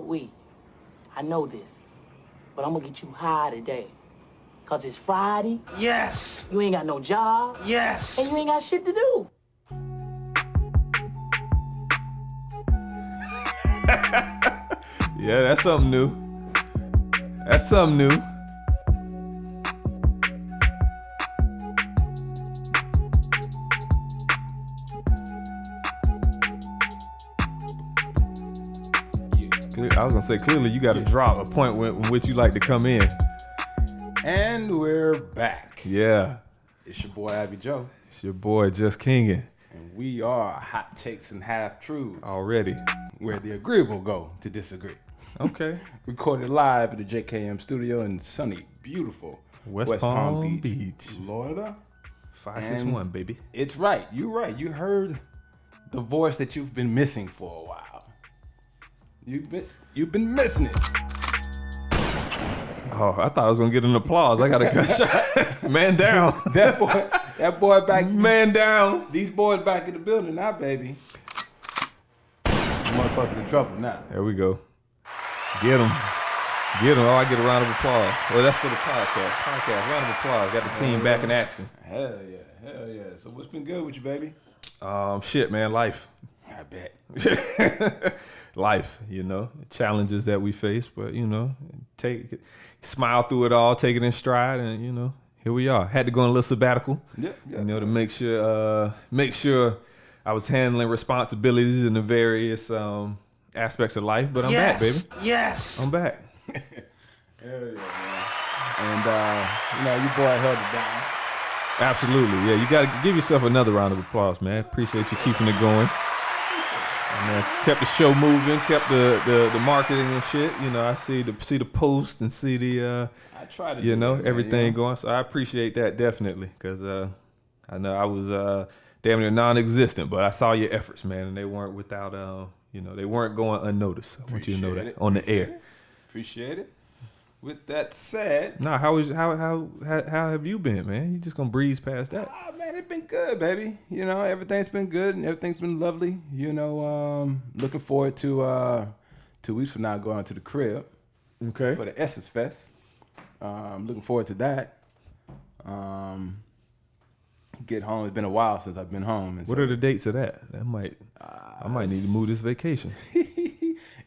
weed. I know this, but I'm gonna get you high today. Cause it's Friday. Yes. You ain't got no job. Yes. And you ain't got shit to do. Yeah, that's something new. That's something new. I was gonna say, clearly you got to drop a point in which you like to come in. And we're back. Yeah. It's your boy, Abby Joe. It's your boy, Just Kingin'. And we are Hot Takes and Half Truths. Already. Where the agreeable go to disagree. Okay. Recorded live at the JKM studio in sunny, beautiful West Palm Beach, Florida. 561, baby. It's right. You're right. You heard the voice that you've been missing for a while. You've been missing it. Oh, I thought I was gonna get an applause. I got a gunshot. Man down. That boy back. Man down. These boys back in the building now, baby. Motherfuckers in trouble now. There we go. Get him. Get him. Oh, I get a round of applause. Well, that's for the podcast. Round of applause. Got the team back in action. Hell yeah. So what's been good with you, baby? Shit, man. Life. I bet. Life, challenges that we face, but smile through it all, take it in stride, and here we are. Had to go on a little sabbatical, to make sure I was handling responsibilities in the various aspects of life. But I'm back, baby. Yes, I'm back. Hell yeah, man. And your boy held it down. Absolutely, yeah. You got to give yourself another round of applause, man. Appreciate you keeping it going. And, kept the show moving, kept the marketing and shit. I see the post and see the I try to do that, everything going. So I appreciate that definitely, because I know I was damn near non-existent, but I saw your efforts, man, and they weren't without they weren't going unnoticed. I want you to know that on the air. Appreciate it. With that said, how have you been, man? You just gonna breeze past that? Man, it's been good, baby. Everything's been good and everything's been lovely. Looking forward to 2 weeks from now going to the crib. Okay. For the Essence Fest. Looking forward to that. Get home. It's been a while since I've been home. What are the dates of that? I might need to move this vacation.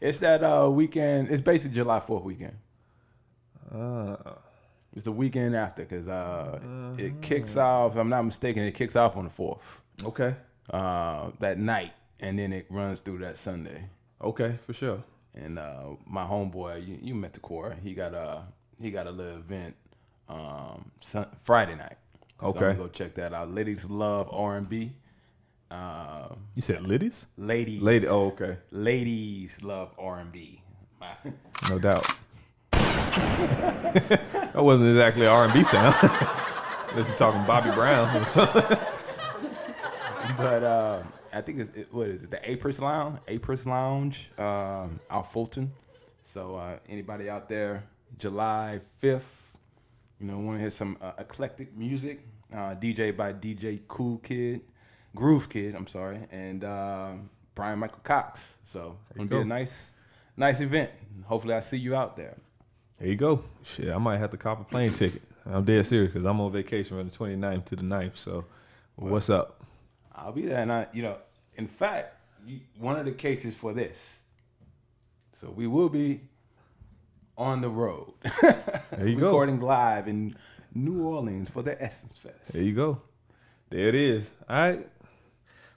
It's that weekend. It's basically July 4th weekend. It's the weekend after, because it kicks off, if I'm not mistaken, it kicks off on the 4th. Okay. That night, and then it runs through that Sunday. Okay, for sure. And my homeboy, you met the core. He got a little event Friday night. So okay. I'm gonna go check that out. Ladies Love R&B. You said ladies? Ladies. Lady. Oh, okay. Ladies Love R&B. No doubt. That wasn't exactly an R&B sound. Unless you're talking Bobby Brown or something. But I think what is it? The Apris Lounge out Fulton. So anybody out there, July 5th, want to hear some eclectic music, DJ by DJ Groove Kid, I'm sorry, and Brian Michael Cox. So it's going to be a nice event. Hopefully I see you out there. There you go. Shit, I might have to cop a plane ticket. I'm dead serious, because I'm on vacation from the 29th to the 9th. So, what's up? I'll be there. And in fact, one of the cases for this. So we will be on the road. There you go. Recording live in New Orleans for the Essence Fest. There you go. There it is. All right.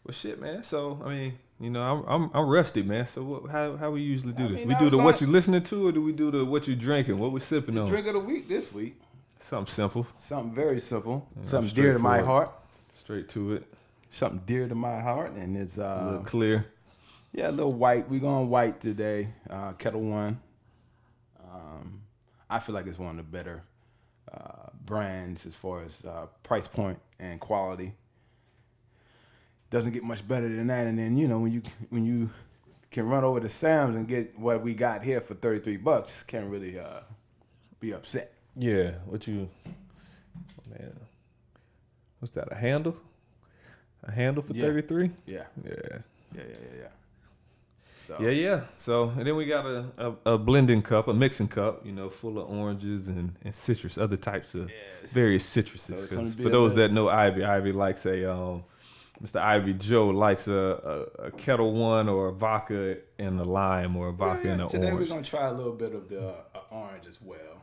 Well, shit, man. So, I'm rusty, man. So how we usually do this? We do the what you listening to, or do we do the what you drinking? What we sipping on? Drink of the week this week. Something simple. Something very simple. Something dear to my heart. Straight to it. Something dear to my heart, and it's a little clear. Yeah, a little white. We going white today. Kettle One. I feel like it's one of the better brands as far as price point and quality. Doesn't get much better than that. And then when you can run over to Sam's and get what we got here for $33, can't really be upset. Yeah. What's that? A handle? A handle for 33? Yeah. Yeah. So Yeah. So, and then we got a blending cup, a mixing cup, full of oranges and citrus, other types of various citruses. So it's gonna be for those that know Ivy likes Mr. Ivy Joe likes a Kettle One or a vodka and a lime or a vodka and an today orange. we're gonna try a little bit of the orange as well.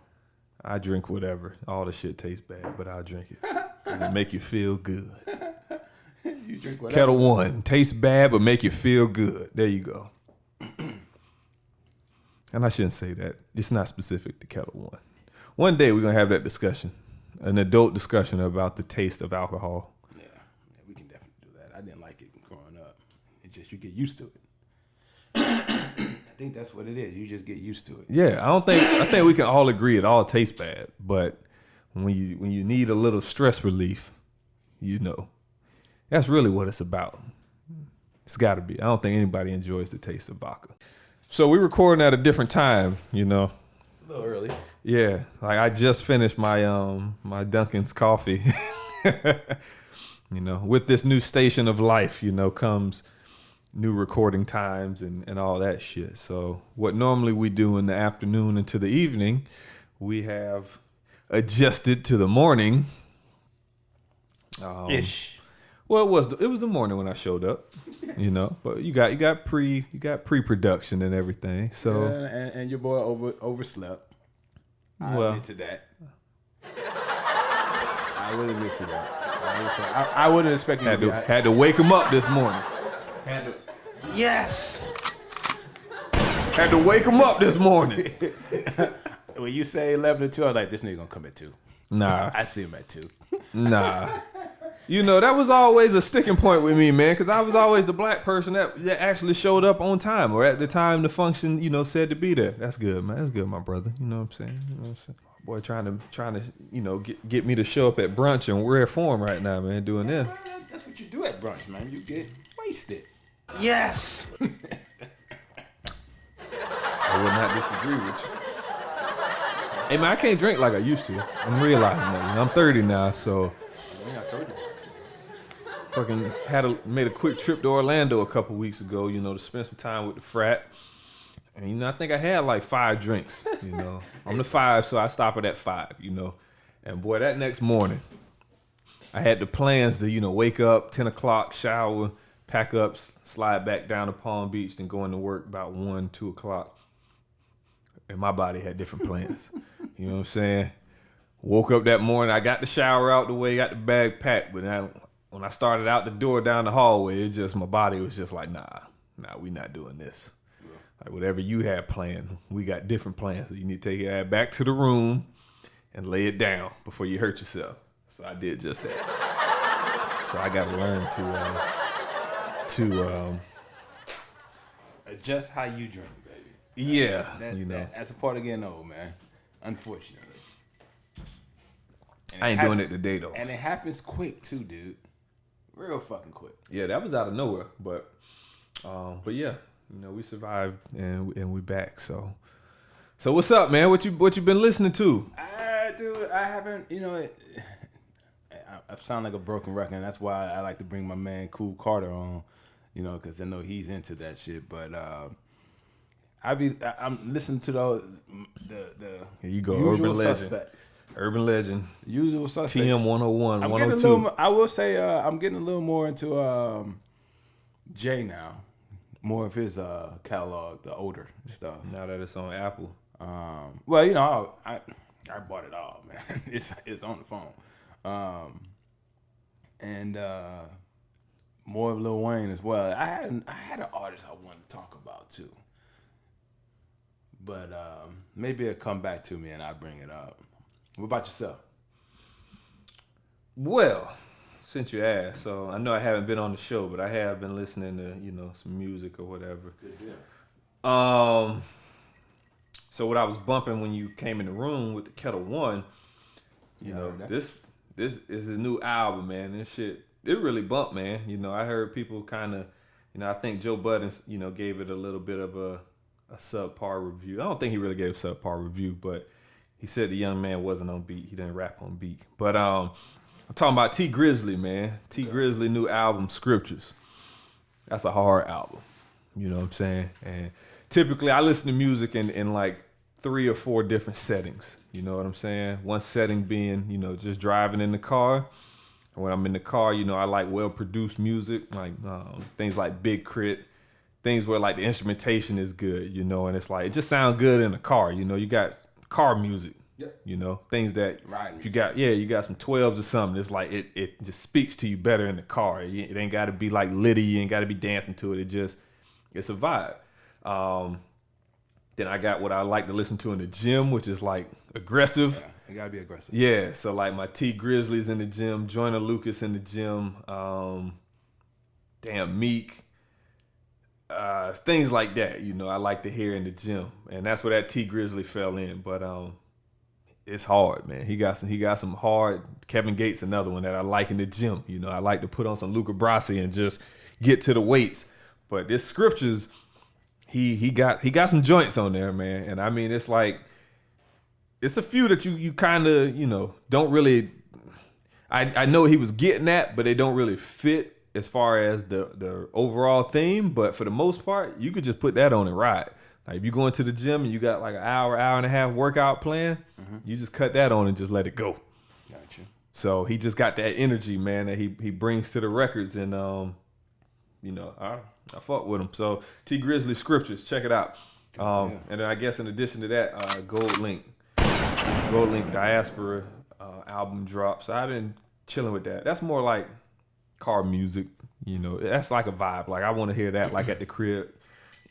I drink whatever. All the shit tastes bad, but I'll drink it. It'll make you feel good. You drink whatever. Kettle One. Tastes bad, but make you feel good. There you go. And I shouldn't say that. It's not specific to Kettle One. One day we're going to have that discussion. An adult discussion about the taste of alcohol. Yeah, we can definitely do that. I didn't like it growing up. It's just you get used to it. I think that's what it is. You just get used to it. Yeah, I think we can all agree it all tastes bad, but when you need a little stress relief, that's really what it's about. It's got to be. I don't think anybody enjoys the taste of vodka. So we're recording at a different time, It's a little early. Yeah, like I just finished my my Dunkin's coffee. With this new station of life, comes new recording times and all that shit. So what normally we do in the afternoon into the evening, we have adjusted to the morning. Ish. Well, it was the morning when I showed up, But you got pre-production and everything. So and your boy overslept. I admit to that. I would admit to that. I wouldn't expect you had to wake him up this morning. Yes. Had to wake him up this morning. When you say 11 to 2, I was like, this nigga gonna come at 2. Nah. I see him at 2. Nah. That was always a sticking point with me, man, because I was always the black person that actually showed up on time or at the time the function, said to be there. That's good, man. That's good, my brother. You know what I'm saying? Boy, trying to, get me to show up at brunch in rare form right now, man, doing this. That's what you do at brunch, man. You get wasted. Yes. I would not disagree with you. Hey, man, I can't drink like I used to. I'm realizing that. I'm 30 now, so. Yeah, I told you. Fucking made a quick trip to Orlando a couple weeks ago, to spend some time with the frat. And, I think I had like 5 drinks, I'm the 5, so I stop it at 5, And boy, that next morning, I had the plans to, wake up, 10 o'clock, shower, pack up, slide back down to Palm Beach, then go into work about 1, 2 o'clock. And my body had different plans. You know what I'm saying? Woke up that morning, I got the shower out the way, got the bag packed, but when I started out the door down the hallway, my body was just like, nah, we not doing this. Yeah. Like whatever you had planned, we got different plans. So you need to take your ass back to the room and lay it down before you hurt yourself. So I did just that. So I got to learn to adjust how you drink, baby. Yeah, that's a part of getting old, man. Unfortunately. I ain't doing it today though. And it happens quick too, dude. Real fucking quick. Yeah, that was out of nowhere, but yeah, we survived and we back. So what's up, man? What you been listening to? Dude, I haven't. I sound like a broken record. And that's why I like to bring my man Cool Carter on, because I know he's into that shit. But I'm listening to the Here you go, usual Urban Legend. Suspects. Urban Legend. Usual suspect. TM 101, I'm 102. I will say I'm getting a little more into Jay now. More of his catalog, the older stuff. Now that it's on Apple. Well, I bought it all, man. It's on the phone. And more of Lil Wayne as well. I had an artist I wanted to talk about too. But maybe it'll come back to me and I'll bring it up. What about yourself? Well, since you asked, so I know I haven't been on the show, but I have been listening to, some music or whatever. Good deal. So what I was bumping when you came in the room with the Kettle One, this is his new album, man. This shit, it really bumped, man. I heard people kind of, I think Joe Budden, gave it a little bit of a subpar review. I don't think he really gave a subpar review, but he said the young man wasn't on beat. He didn't rap on beat. But I'm talking about T Grizzly, man. T Grizzly new album, Scriptures. That's a hard album. You know what I'm saying? And typically I listen to music in like 3 or 4 different settings. You know what I'm saying? One setting being, you know, just driving in the car. When I'm in the car, you know, I like well-produced music, like things like Big Crit, things where like the instrumentation is good, you know, and it's like, it just sounds good in the car. You know, you got car music, you know, things that if you got some 12s or something. It's like, it just speaks to you better in the car. It ain't got to be like litty. You ain't got to be dancing to it. It's a vibe. Then I got what I like to listen to in the gym, which is like aggressive. Yeah, it gotta be aggressive. Yeah, so like my T Grizzlies in the gym, Joyner Lucas in the gym, Meek, things like that. You know, I like to hear in the gym, and that's where that T Grizzly fell in. But it's hard, man. He got some hard. Kevin Gates, another one that I like in the gym. You know, I like to put on some Luca Brasi and just get to the weights. But this scriptures. He got some joints on there, man. And I mean, it's like, it's a few that you kind of, you know, don't really, I know he was getting at, but they don't really fit as far as the overall theme. But for the most part, you could just put that on and ride. Like if you go into the gym and you got like an hour and a half workout plan, you just cut that on and just let it go. Gotcha. So he just got that energy, man, that he brings to the records. And, you know, I fuck with him. So T Grizzly Scriptures, check it out. And then I guess in addition to that, Gold Link Diaspora album drops. So I've been chilling with that. That's more like car music, you know. That's like a vibe. Like I want to hear that like at the crib.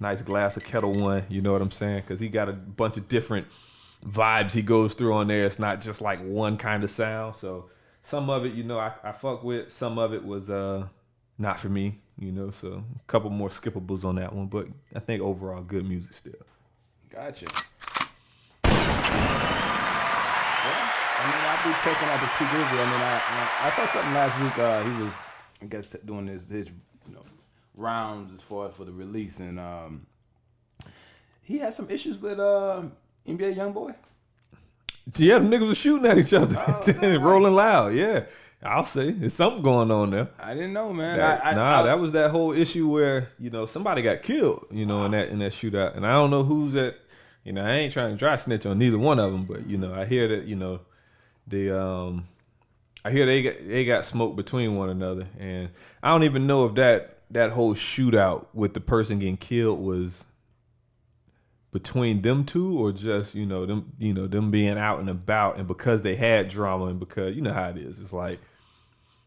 Nice glass of Kettle One, you know what I'm saying? Because he got a bunch of different vibes he goes through on there. It's not just like one kind of sound. So some of it, you know, I fuck with. Some of it was not for me. You know, so a couple more skippables on that one, but I think overall good music still. Gotcha. Well, I mean, I'll be checking out the T Grizzly. I mean, I saw something last week. He was, I guess, doing his you know, rounds as far as for the release, and he had some issues with NBA YoungBoy. Yeah, them niggas were shooting at each other, rolling loud. Yeah. I'll say there's something going on there. I didn't know, man. That was that whole issue where, you know, somebody got killed, you know, in that shootout, and I don't know who's at. You know, I ain't trying to dry snitch on neither one of them, but you know, I hear that, you know, I hear they got smoke between one another, and I don't even know if that whole shootout with the person getting killed was between them two or just, you know, them being out and about, and because they had drama, and because you know how it is, it's like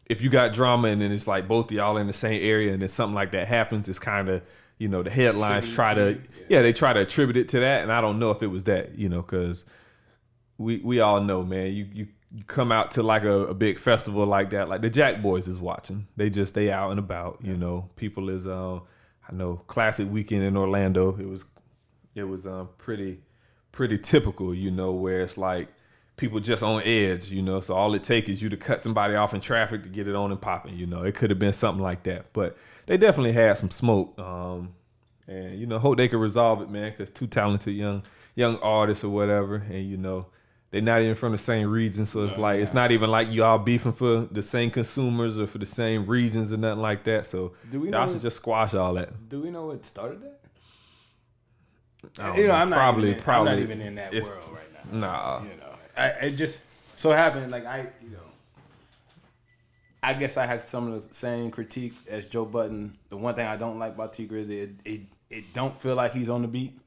if you got drama and then it's like both of y'all in the same area and then something like that happens, it's kind of, you know, the headlines try to attribute it to that, and I don't know if it was that, you know, because we all know, man, you come out to like a big festival like that, like the Jack Boys is watching, they out and about, you know, people is I know Classic Weekend in Orlando, it was pretty typical, you know, where it's like people just on edge, you know, so all it takes is you to cut somebody off in traffic to get it on and popping, you know. It could have been something like that, but they definitely had some smoke, and you know, hope they could resolve it, man, because two talented young artists or whatever, and you know, they're not even from the same region, so it's it's not even like you all beefing for the same consumers or for the same regions or nothing like that. So y'all should just squash all that. Do we know what started that? You know, I'm not even in that world right now. Nah. You know, it just so happened, like I guess I have some of the same critique as Joe Budden. The one thing I don't like about T Grizzly, it don't feel like he's on the beat.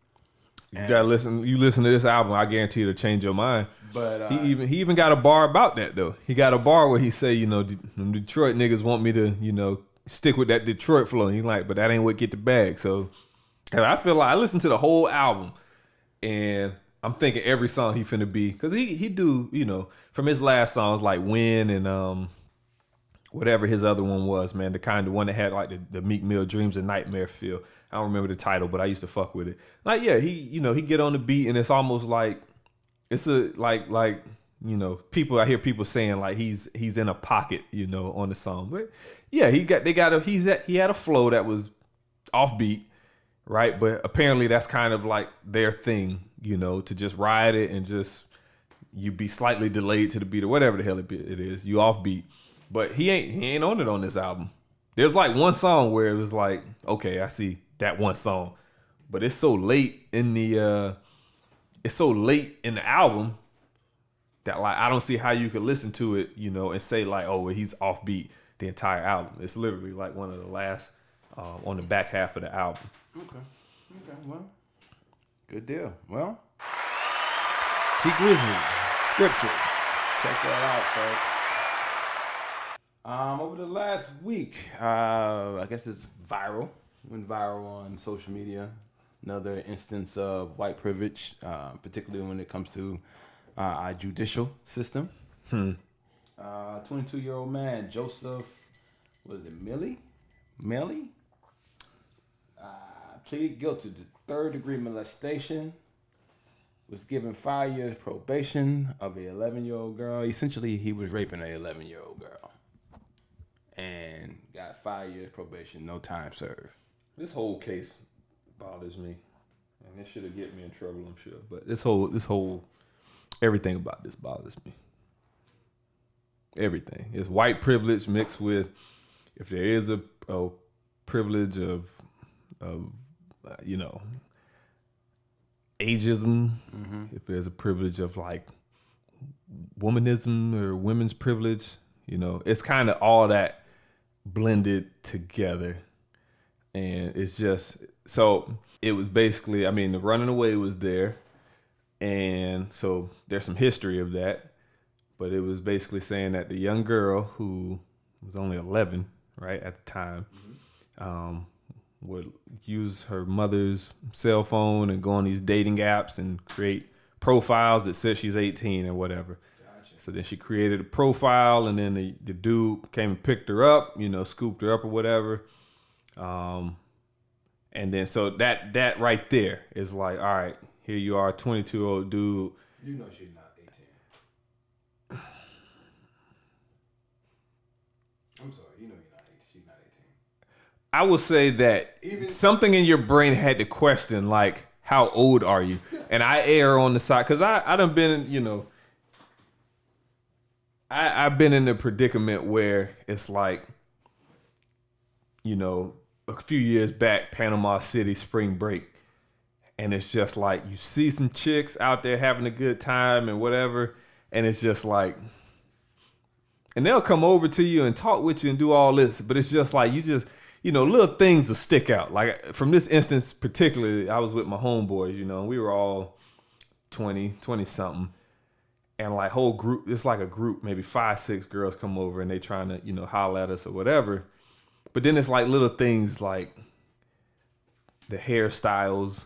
You gotta listen. You listen to this album, I guarantee it'll change your mind. But he even got a bar about that though. He got a bar where he say, you know, them Detroit niggas want me to, you know, stick with that Detroit flow. And he like, but that ain't what get the bag. So. Cause I feel like I listened to the whole album, and I'm thinking every song he finna be, cause he do, you know, from his last songs like Win and whatever his other one was, man, the kind of one that had like the Meek Mill Dreams and Nightmare feel. I don't remember the title, but I used to fuck with it. Like yeah, he get on the beat and it's almost like it's a like you know, I hear people saying like he's in a pocket, you know, on the song, but yeah, he had a flow that was offbeat. Right, but apparently that's kind of like their thing, you know, to just ride it and just you be slightly delayed to the beat or whatever the hell it is, you offbeat. But he ain't on it on this album. There's like one song where it was like, okay, I see that one song. But it's so late in the album that like I don't see how you could listen to it, you know, and say like, oh, well, he's offbeat the entire album. It's literally like one of the last on the back half of the album. Okay, well, good deal. Well, T Grizzly, Scriptures. Check that out, folks. Over the last week, I guess it's viral. Went viral on social media. Another instance of white privilege, particularly when it comes to our judicial system. 22-year-old man, Joseph, was it Millie? Pleaded guilty to third-degree molestation. Was given 5 years probation of an 11-year-old girl. Essentially, he was raping an 11-year-old girl. And got 5 years probation, no time served. This whole case bothers me. And this should have get me in trouble, I'm sure. But this whole everything about this bothers me. Everything. It's white privilege mixed with, if there is a privilege of you know, ageism, if there's a privilege of like womanism or women's privilege, you know, it's kind of all that blended together. And it's just, so it was basically, I mean, the running away was there. And so there's some history of that. But it was basically saying that the young girl who was only 11, right, at the time, would use her mother's cell phone and go on these dating apps and create profiles that says she's 18 or whatever. Gotcha. So then she created a profile, and then the dude came and picked her up, you know, scooped her up or whatever. And then so that right there is like, all right, here you are, 22-year-old dude. You know she's not 18. I'm sorry, you know she's not 18. I will say that something in your brain had to question, like, how old are you? And I err on the side, because I done been in, you know, I've been in a predicament where it's like, you know, a few years back, Panama City spring break. And it's just like, you see some chicks out there having a good time and whatever. And it's just like, and they'll come over to you and talk with you and do all this. But it's just like, you just, you know, little things will stick out. Like from this instance, particularly, I was with my homeboys, you know, we were all 20 something. And like whole group, it's like a group, maybe 5, 6 girls come over and they trying to, you know, holler at us or whatever. But then it's like little things like the hairstyles.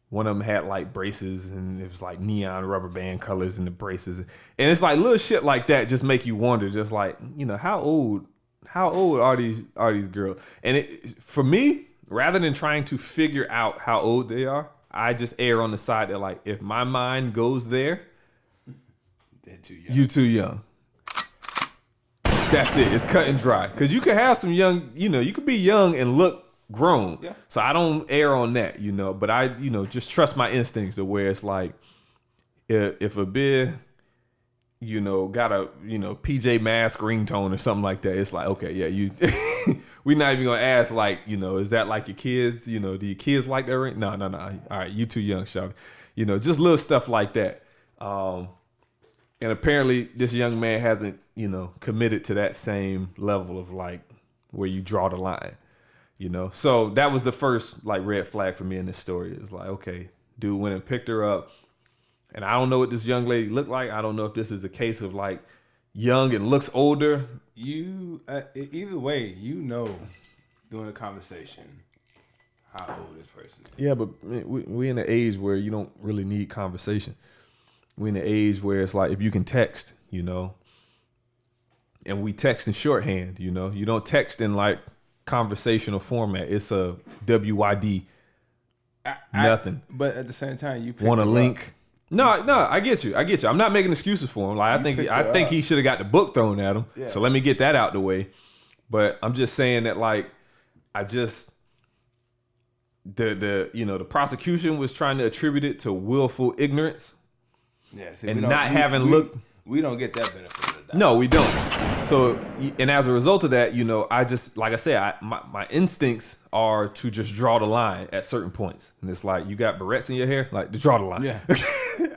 One of them had like braces and it was like neon rubber band colors in the braces. And it's like little shit like that just make you wonder, just like, you know, how old are these girls? And for me, rather than trying to figure out how old they are, I just err on the side that like, if my mind goes there, they're too young. You too young. That's it. It's cut and dry. Because you can have some young, you know, you could be young and look grown. Yeah. So I don't err on that, you know, but I, you know, just trust my instincts to where it's like, if a bit, you know, got a, you know, PJ Masks ringtone or something like that, it's like, okay, yeah, you, we're not even gonna ask like, you know, is that like your kids? You know, do your kids like that ring? No. All right, you too young, shawty. You know, just little stuff like that. And apparently this young man hasn't, you know, committed to that same level of like where you draw the line, you know? So that was the first like red flag for me in this story. It's like, okay, dude went and picked her up. And I don't know what this young lady looked like. I don't know if this is a case of like young and looks older. You, either way, you know, during the conversation, how old this person is. Yeah, but we in an age where you don't really need conversation. We're in an age where it's like, if you can text, you know, and we text in shorthand, you know, you don't text in like conversational format. It's a WYD, nothing. But at the same time, you want a link. No, I get you. I'm not making excuses for him. Like I think he should have got the book thrown at him. Yeah. So let me get that out the way. But I'm just saying that like, the prosecution was trying to attribute it to willful ignorance. Yeah, see, and not having looked. We don't get that benefit of the No, we don't. So, and as a result of that, I just, like I said, my instincts are to just draw the line at certain points. And it's like, you got barrettes in your hair, like, to draw the line. Yeah.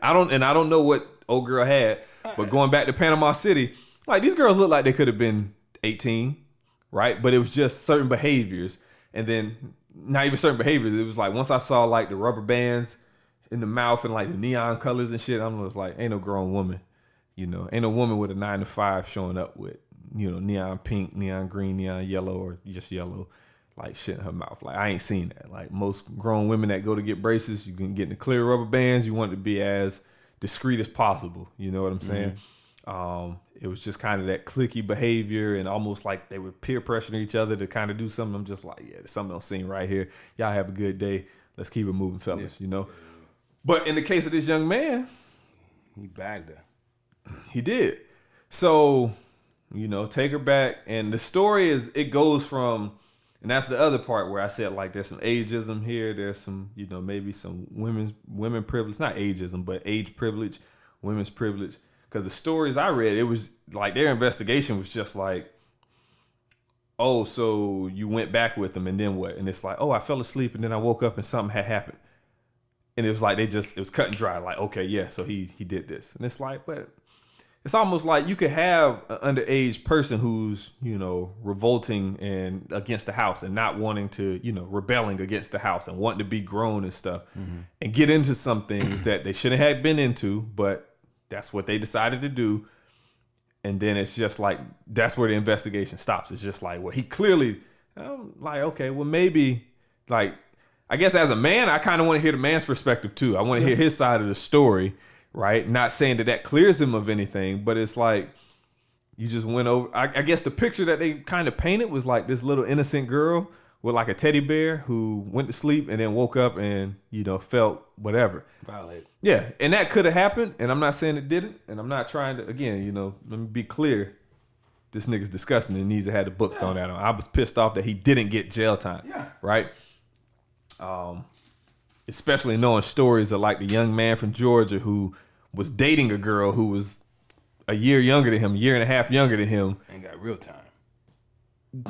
I don't know what old girl had, but going back to Panama City, like, these girls look like they could have been 18, right? But it was just certain behaviors. And then not even certain behaviors. It was like, once I saw like the rubber bands in the mouth and like the neon colors and shit, I'm just like, ain't no grown woman, ain't no woman with a 9 to 5 showing up with, neon pink, neon green, neon yellow, or just yellow, like shit in her mouth. Like, I ain't seen that. Like, most grown women that go to get braces, you can get in the clear rubber bands. You want it to be as discreet as possible. You know what I'm saying? It was just kind of that cliquey behavior and almost like they were peer pressuring each other to kind of do something. I'm just like, yeah, there's something else seen right here. Y'all have a good day. Let's keep it moving, fellas, But in the case of this young man, he bagged her. He did. So, take her back. And the story it goes from, and that's the other part where I said, like, there's some ageism here. There's some, maybe some women privilege, not ageism, but age privilege, women's privilege. Because the stories I read, it was like their investigation was just like, oh, so you went back with them and then what? And it's like, oh, I fell asleep and then I woke up and something had happened. And it was like, it was cut and dry. Like, okay, yeah, so he did this. And it's like, but it's almost like you could have an underage person who's, revolting and against the house and not wanting to, rebelling against the house and wanting to be grown and stuff and get into some things that they shouldn't have been into, but that's what they decided to do. And then it's just like, that's where the investigation stops. It's just like, well, he clearly, like, okay, well, maybe, like, I guess as a man, I kind of want to hear the man's perspective too. I want to hear his side of the story, right? Not saying that clears him of anything, but it's like, you just went over. I guess the picture that they kind of painted was like this little innocent girl with like a teddy bear who went to sleep and then woke up and, felt whatever. Violated. Yeah. And that could have happened. And I'm not saying it didn't. And I'm not trying to, again, let me be clear. This nigga's disgusting and needs to have the book thrown at him. I was pissed off that he didn't get jail time. Yeah. Right. Especially knowing stories of like the young man from Georgia who was dating a girl who was a year younger than him, a year and a half younger than him. And got real time.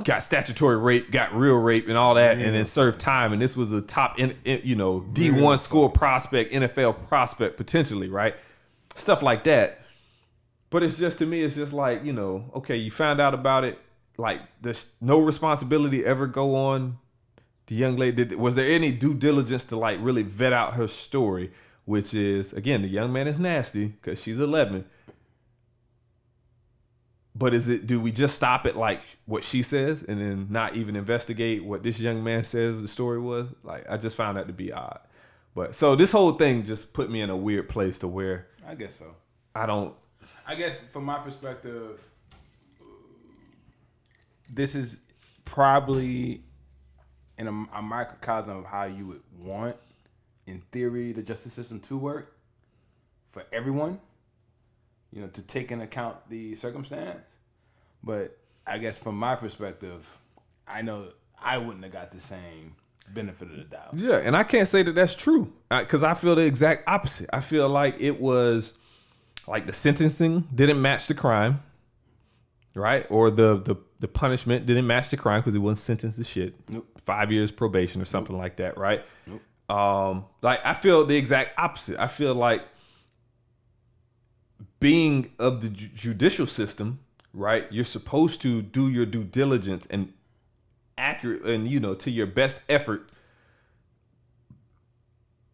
Got statutory rape, got real rape and all that, and then served time. And this was a top, D1 school prospect, NFL prospect potentially, right? Stuff like that. But it's just, to me, it's just like, okay, you found out about it. Like, there's no responsibility ever go on the young lady. Was there any due diligence to like really vet out her story? Which is, again, the young man is nasty because she's 11. But do we just stop at like what she says and then not even investigate what this young man says the story was? Like, I just found that to be odd. But so this whole thing just put me in a weird place to where I guess so. I guess from my perspective, this is probably in a microcosm of how you would want, in theory, the justice system to work for everyone. To take into account the circumstance. But I guess from my perspective, I know I wouldn't have got the same benefit of the doubt. Yeah, and I can't say that that's true because I feel the exact opposite. I feel like it was like the sentencing didn't match the crime, right? Or the punishment didn't match the crime because he wasn't sentenced to shit. Nope. 5 years probation or something like that, right? Nope. Like, I feel the exact opposite. I feel like being of the judicial system, right? You're supposed to do your due diligence and accurate and, to your best effort,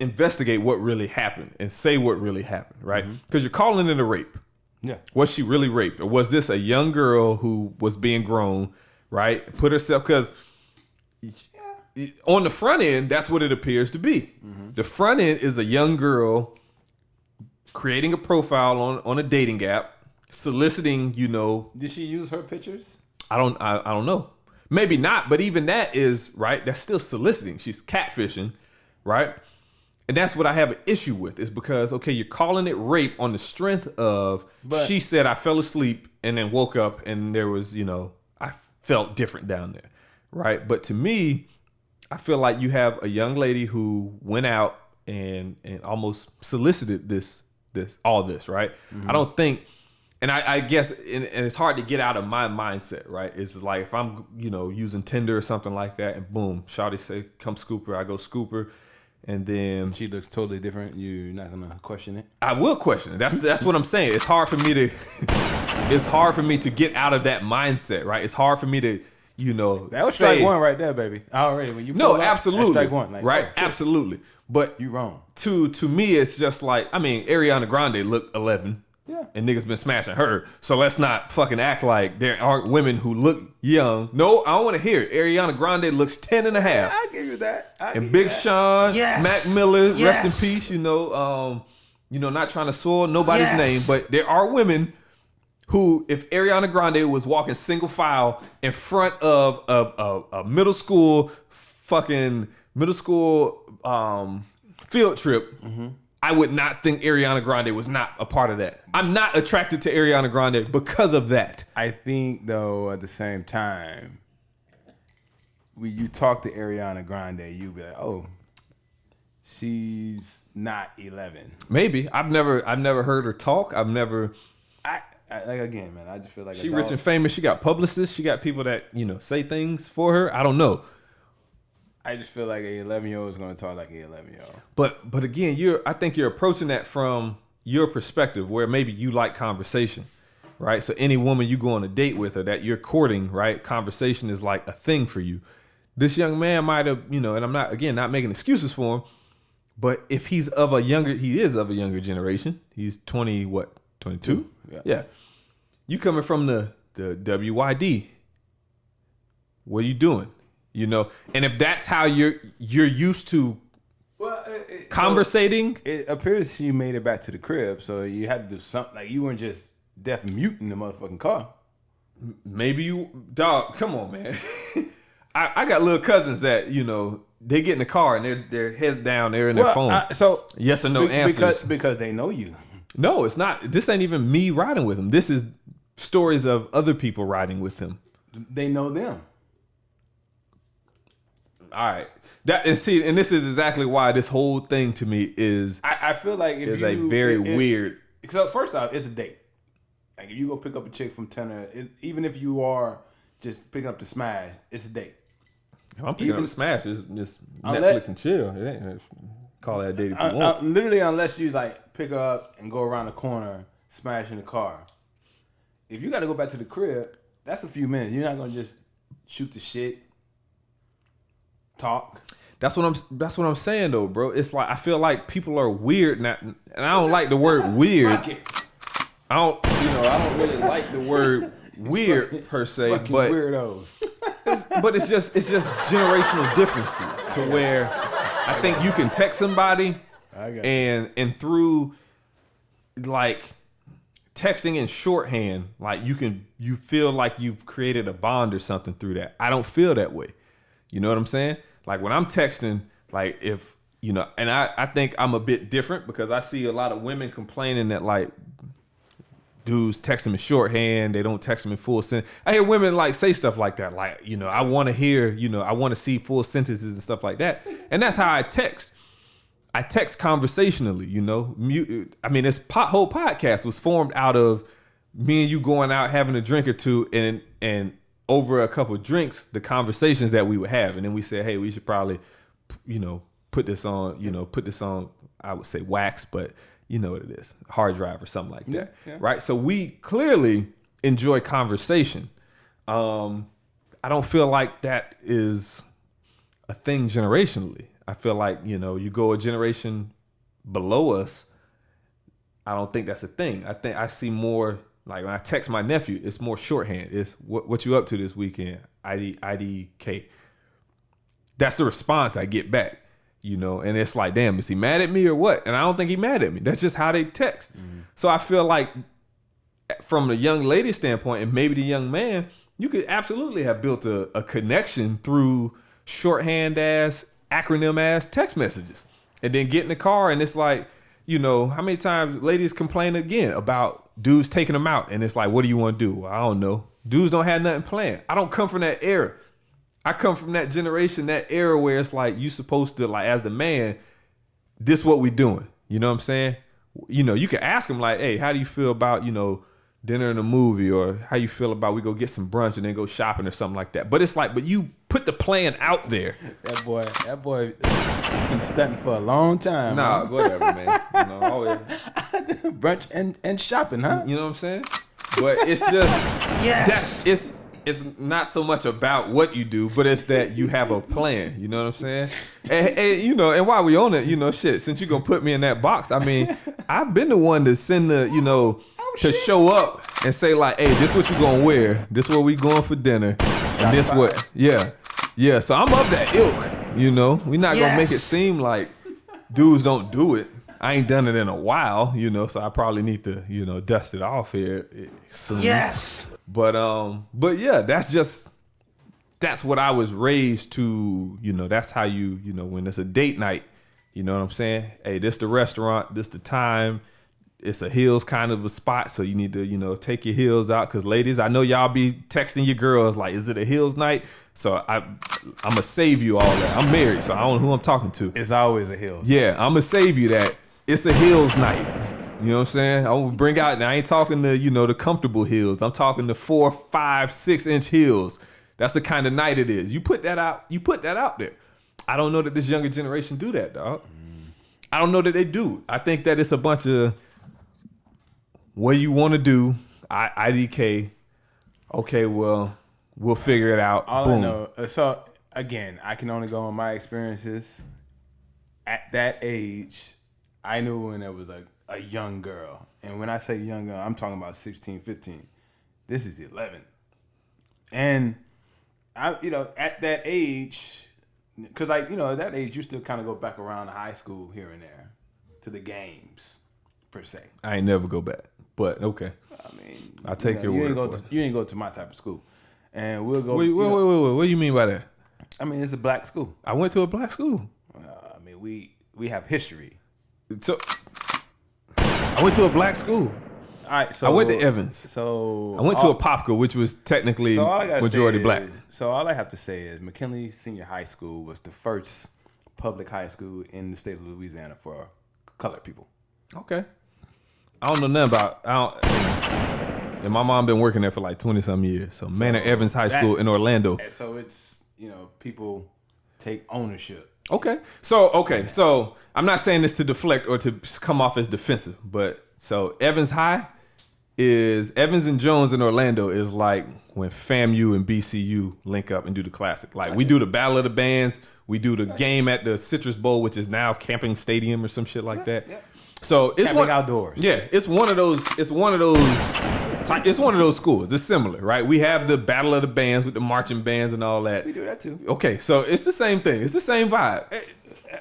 investigate what really happened and say what really happened, right? Because you're calling it a rape. Yeah. Was she really raped? Or was this a young girl who was being grown, right? Put herself, because on the front end, that's what it appears to be. The front end is a young girl creating a profile on a dating app, soliciting, Did she use her pictures? I don't know. Maybe not, but even that is, right, that's still soliciting. She's catfishing, right? And that's what I have an issue with, is because, okay, you're calling it rape on the strength of, she said I fell asleep and then woke up and there was, I felt different down there, right? But to me, I feel like you have a young lady who went out and almost solicited all this, right? I don't think and I guess, and it's hard to get out of my mindset, right? It's like if I'm, using Tinder or something like that, and boom, shawty say, come scoop her, I go scoop her, and then she looks totally different. You're not gonna question it. I will question it. That's what I'm saying. It's hard for me to get out of that mindset, right? It's hard for me to, that was strike one right there, baby. Already when you absolutely strike one, like, right, absolutely. But you wrong. To me, it's just like, I mean, Ariana Grande looked 11. Yeah. And niggas been smashing her. So let's not fucking act like there aren't women who look young. No, I don't want to hear it. Ariana Grande looks 10 and a half. I give you that. And Big Sean, Yes. Mac Miller, Yes. rest in peace, not trying to soil nobody's name, but there are women who, if Ariana Grande was walking single file in front of a middle school field trip, I would not think Ariana Grande was not a part of that. I'm not attracted to Ariana Grande because of that. I think, though, at the same time, when you talk to Ariana Grande, you be like, oh, she's not 11. Maybe. I've never heard her talk. I've never. I like, again, man, I just feel like she rich and famous. She got publicists. She got people that, say things for her. I don't know. I just feel like an 11-year-old is going to talk like an 11-year-old. But again, I think you're approaching that from your perspective, where maybe you like conversation, right? So any woman you go on a date with or that you're courting, right? Conversation is like a thing for you. This young man might have, and I'm not making excuses for him, but if he is of a younger generation. He's 22? Yeah. You coming from the WYD. What are you doing? And if that's how you're used to conversating. So it appears she made it back to the crib, so you had to do something. Like, you weren't just deaf muting the motherfucking car. Maybe dog, come on, man. I got little cousins that, they get in the car and their heads down, they're in their phone. So yes or no answers. Because they know you. No, it's not. This ain't even me riding with him. This is stories of other people riding with him. They know them. All right. And this is exactly why this whole thing to me is. I feel like weird. So first off, it's a date. Like, if you go pick up a chick from Tenor, even if you are just picking up to smash, it's a date. If I'm picking up to smash, it's Netflix and chill. It ain't call that a date if you want. Literally, unless you like pick her up and go around the corner, smash in the car. If you got to go back to the crib, that's a few minutes. You're not gonna just shoot the shit. Talk. That's what I'm saying though, bro. It's like I feel like people are weird now, and I don't like the word weird. I don't really like the word weird per se, but weirdos. It's just generational differences to where I think you can text somebody and through like texting in shorthand, like you feel like you've created a bond or something through that. I don't feel that way. You know what I'm saying? Like when I'm texting, like if, and I think I'm a bit different because I see a lot of women complaining that like dudes text them in shorthand. They don't text them in full sentence. I hear women like say stuff like that. Like, I want to hear, I want to see full sentences and stuff like that. And that's how I text. I text conversationally, I mean, this whole podcast was formed out of me and you going out having a drink or two and over a couple of drinks, the conversations that we would have. And then we said, hey, we should probably, put this on, I would say wax, but you know what it is, hard drive or something like that. Yeah. Right. So we clearly enjoy conversation. I don't feel like that is a thing generationally. I feel like, you go a generation below us. I don't think that's a thing. I think I see more. Like when I text my nephew, it's more shorthand. It's what you up to this weekend? IDK. That's the response I get back, and it's like, damn, is he mad at me or what? And I don't think he mad at me. That's just how they text. Mm-hmm. So I feel like from the young lady standpoint and maybe the young man, you could absolutely have built a connection through shorthand ass, acronym ass text messages. And then get in the car and it's like, how many times ladies complain again about dudes taking them out and it's like, what do you want to do? Well, I don't know. Dudes don't have nothing planned. I don't come from that era. I come from that generation, that era where it's like you supposed to, like, as the man, this what we doing. You know what I'm saying? You can ask them like, hey, how do you feel about, dinner and a movie, or how you feel about we go get some brunch and then go shopping or something like that. But it's like, but you put the plan out there. That boy been stunting for a long time. Nah, whatever, man. You know, always, brunch and shopping, huh? you know what I'm saying? But it's just it's not so much about what you do, but it's that you have a plan. You know what I'm saying? And you know, and while we on it, you know, shit, since you're gonna put me in that box, I mean, I've been the one to send the, you know, to show up and say like, hey, this what you gonna wear, this where we going for dinner, and this what, yeah. So I'm of that ilk, you know. We not gonna make it seem like dudes don't do it. I ain't done it in a while, you know, so I probably need to, you know, dust it off here soon. Yes. But yeah, that's what I was raised to, you know. That's how you know, when it's a date night, you know what I'm saying? Hey, this the restaurant, this the time. It's a heels kind of a spot, so you need to, you know, take your heels out. Cause ladies, I know y'all be texting your girls like, is it a heels night? So I'm gonna save you all that. I'm married, so I don't know who I'm talking to. It's always a hill. Yeah, I'm gonna save you that. It's a heels night. You know what I'm saying? I will bring out, now I ain't talking to, you know, the comfortable heels. I'm talking the 4, 5, 6 inch heels. That's the kind of night it is. You put that out there. I don't know that this younger generation do that, dog. I don't know that they do. I think that it's a bunch of what you want to do, IDK. Okay, well, we'll figure it out. All Boom. I know. So again, I can only go on my experiences. At that age, I knew when there was like a young girl. And when I say young girl, I'm talking about 16, 15. This is 11. And I, you know, at that age, because like, you know, at that age, you still kind of go back around to high school here and there to the games, per se. I ain't never go back, but okay. I mean, I'll take your word for it. You ain't go to my type of school. And we'll go. Wait. What do you mean by that? I mean, it's a black school. I went to a black school. I mean, we have history. So I went to a black school. All right, so I went to Evans. So I went to a Popka, which was technically majority black. So all I have to say is McKinley Senior High School was the first public high school in the state of Louisiana for colored people. Okay. I don't know nothing about. And my mom been working there for like 20-some years. So Manor Evans High School in Orlando. So it's, you know, people take ownership. Okay. So I'm not saying this to deflect or to come off as defensive, but so Evans and Jones in Orlando is like when FAMU and BCU link up and do the classic. Like we do the Battle of the Bands, we do the game at the Citrus Bowl, which is now Camping Stadium or some shit like that. Yeah. So it's Camping outdoors. Yeah, it's one of those schools. It's similar, right? We have the Battle of the Bands with the marching bands and all that. We do that too. Okay, so it's the same thing. It's the same vibe.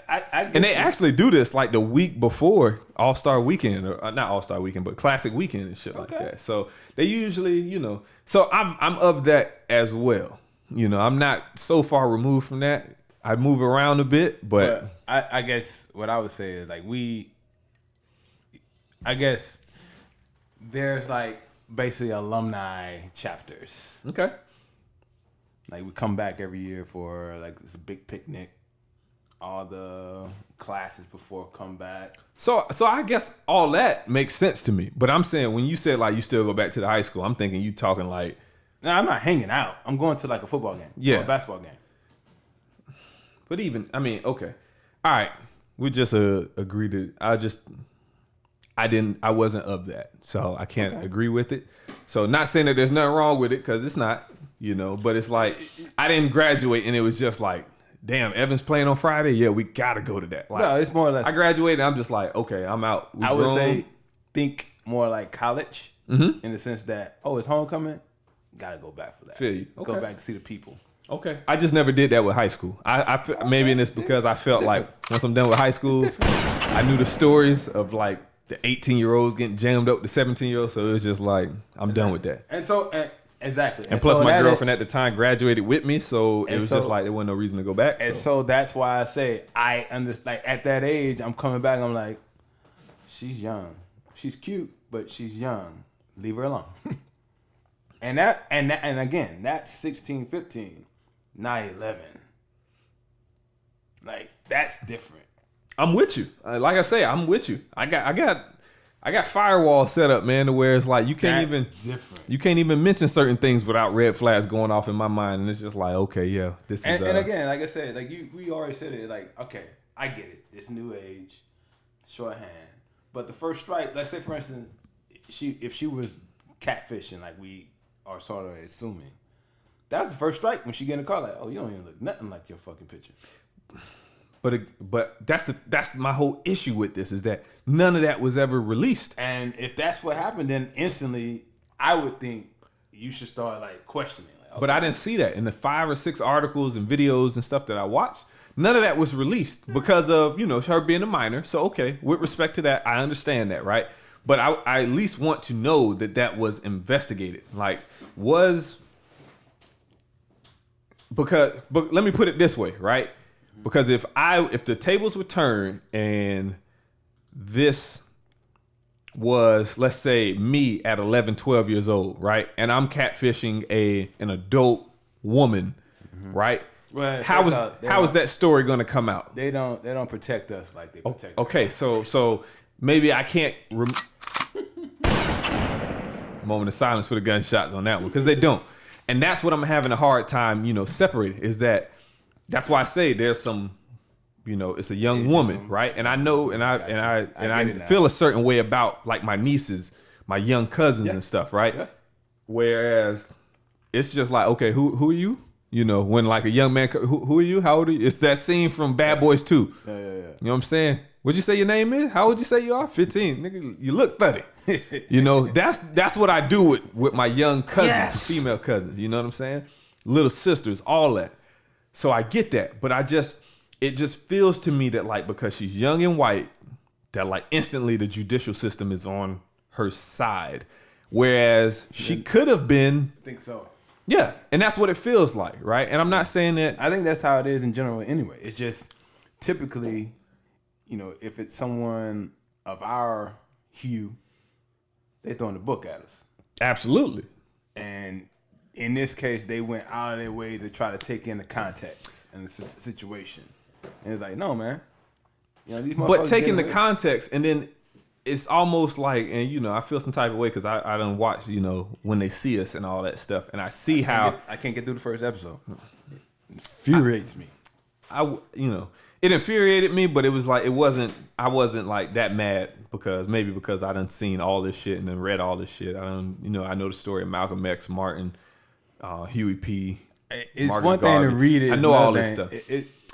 And they actually do this like the week before All-Star Weekend, or not All-Star Weekend, but Classic Weekend and shit like that. So they usually, you know, so I'm of that as well. You know, I'm not so far removed from that. I move around a bit, but I guess what I would say is like I guess there's like basically alumni chapters. Okay. Like we come back every year for like this big picnic. All the classes before come back. So I guess all that makes sense to me. But I'm saying when you said like you still go back to the high school, I'm thinking you talking like. No, I'm not hanging out. I'm going to like a football game. Yeah. Or a basketball game. But even, I mean, okay. All right. We just agreed to, I wasn't of that. So I can't agree with it. So not saying that there's nothing wrong with it, because it's not, you know, but it's like, I didn't graduate and it was just like, damn, Evans playing on Friday? Yeah, we got to go to that. Like, no, it's more or less. I graduated and I'm just like, okay, I'm out. I would say think more like college in the sense that, it's homecoming. Got to go back for that. Feel you. Let's go back and see the people. Okay. I just never did that with high school. I feel, maybe it's because I felt like once I'm done with high school, I knew the stories of like the 18-year-olds getting jammed up to 17-year-olds. So it was just like, I'm done with that. And so, exactly. And plus my girlfriend at the time graduated with me. So it was just like, there wasn't no reason to go back. And so that's why I say I understand. Like at that age, I'm coming back. I'm like, she's young. She's cute, but she's young. Leave her alone. and again, that's 16, 15. 9/11. Like that's different. I'm with you. Like I say, I'm with you. I got I got firewall set up, man, to where it's like you can't even mention certain things without red flags going off in my mind, and it's just like, okay, yeah, this is. And again, like I said, like we already said it. Like, okay, I get it. It's new age, shorthand. But the first strike, let's say for instance, if she was catfishing, like we are sort of assuming, that's the first strike when she get in the car. Like, oh, you don't even look nothing like your fucking picture. But that's my whole issue with this is that none of that was ever released. And if that's what happened, then instantly I would think you should start like questioning. Like, okay. But I didn't see that in the 5 or 6 articles and videos and stuff that I watched. None of that was released because of her being a minor. So okay, with respect to that, I understand that, right? But I at least want to know that was investigated. Like but let me put it this way, right? Because if the tables were turned and this was, let's say, me at 11, 12 years old, right? And I'm catfishing an adult woman, right? Well, how is that story going to come out? They don't protect us like they protect. Okay, so maybe I can't. Moment of silence for the gunshots on that one because they don't, and that's what I'm having a hard time, separating. Is that's why I say there's some, it's a young woman, right? And I know, and I feel a certain way about like my nieces, my young cousins and stuff, right? Yeah. Whereas it's just like, okay, who are you? When like a young man, who are you? How old are you? It's that scene from Bad Boys 2. Yeah. You know what I'm saying? What'd you say your name is? How old you say you are? 15. Nigga, you look 30. That's what I do with my young cousins, female cousins. You know what I'm saying? Little sisters, all that. So I get that, but it just feels to me that like because she's young and white, that like instantly the judicial system is on her side, whereas she could have been. I think so. Yeah, and that's what it feels like, right? And I'm not saying that. I think that's how it is in general anyway. It's just typically, if it's someone of our hue, they throwing the book at us. Absolutely. And in this case, they went out of their way to try to take in the context and the situation. And it's like, no, man. These but taking the context, and then it's almost like, and I feel some type of way because I done watched, when they see us and all that stuff, and I see how I can't get through the first episode. It infuriates me. It infuriated me, but it was like I wasn't like that mad because I done seen all this shit and then read all this shit. I know the story of Malcolm X, Martin, Huey P. It's Martin one thing to read it. I know all this stuff.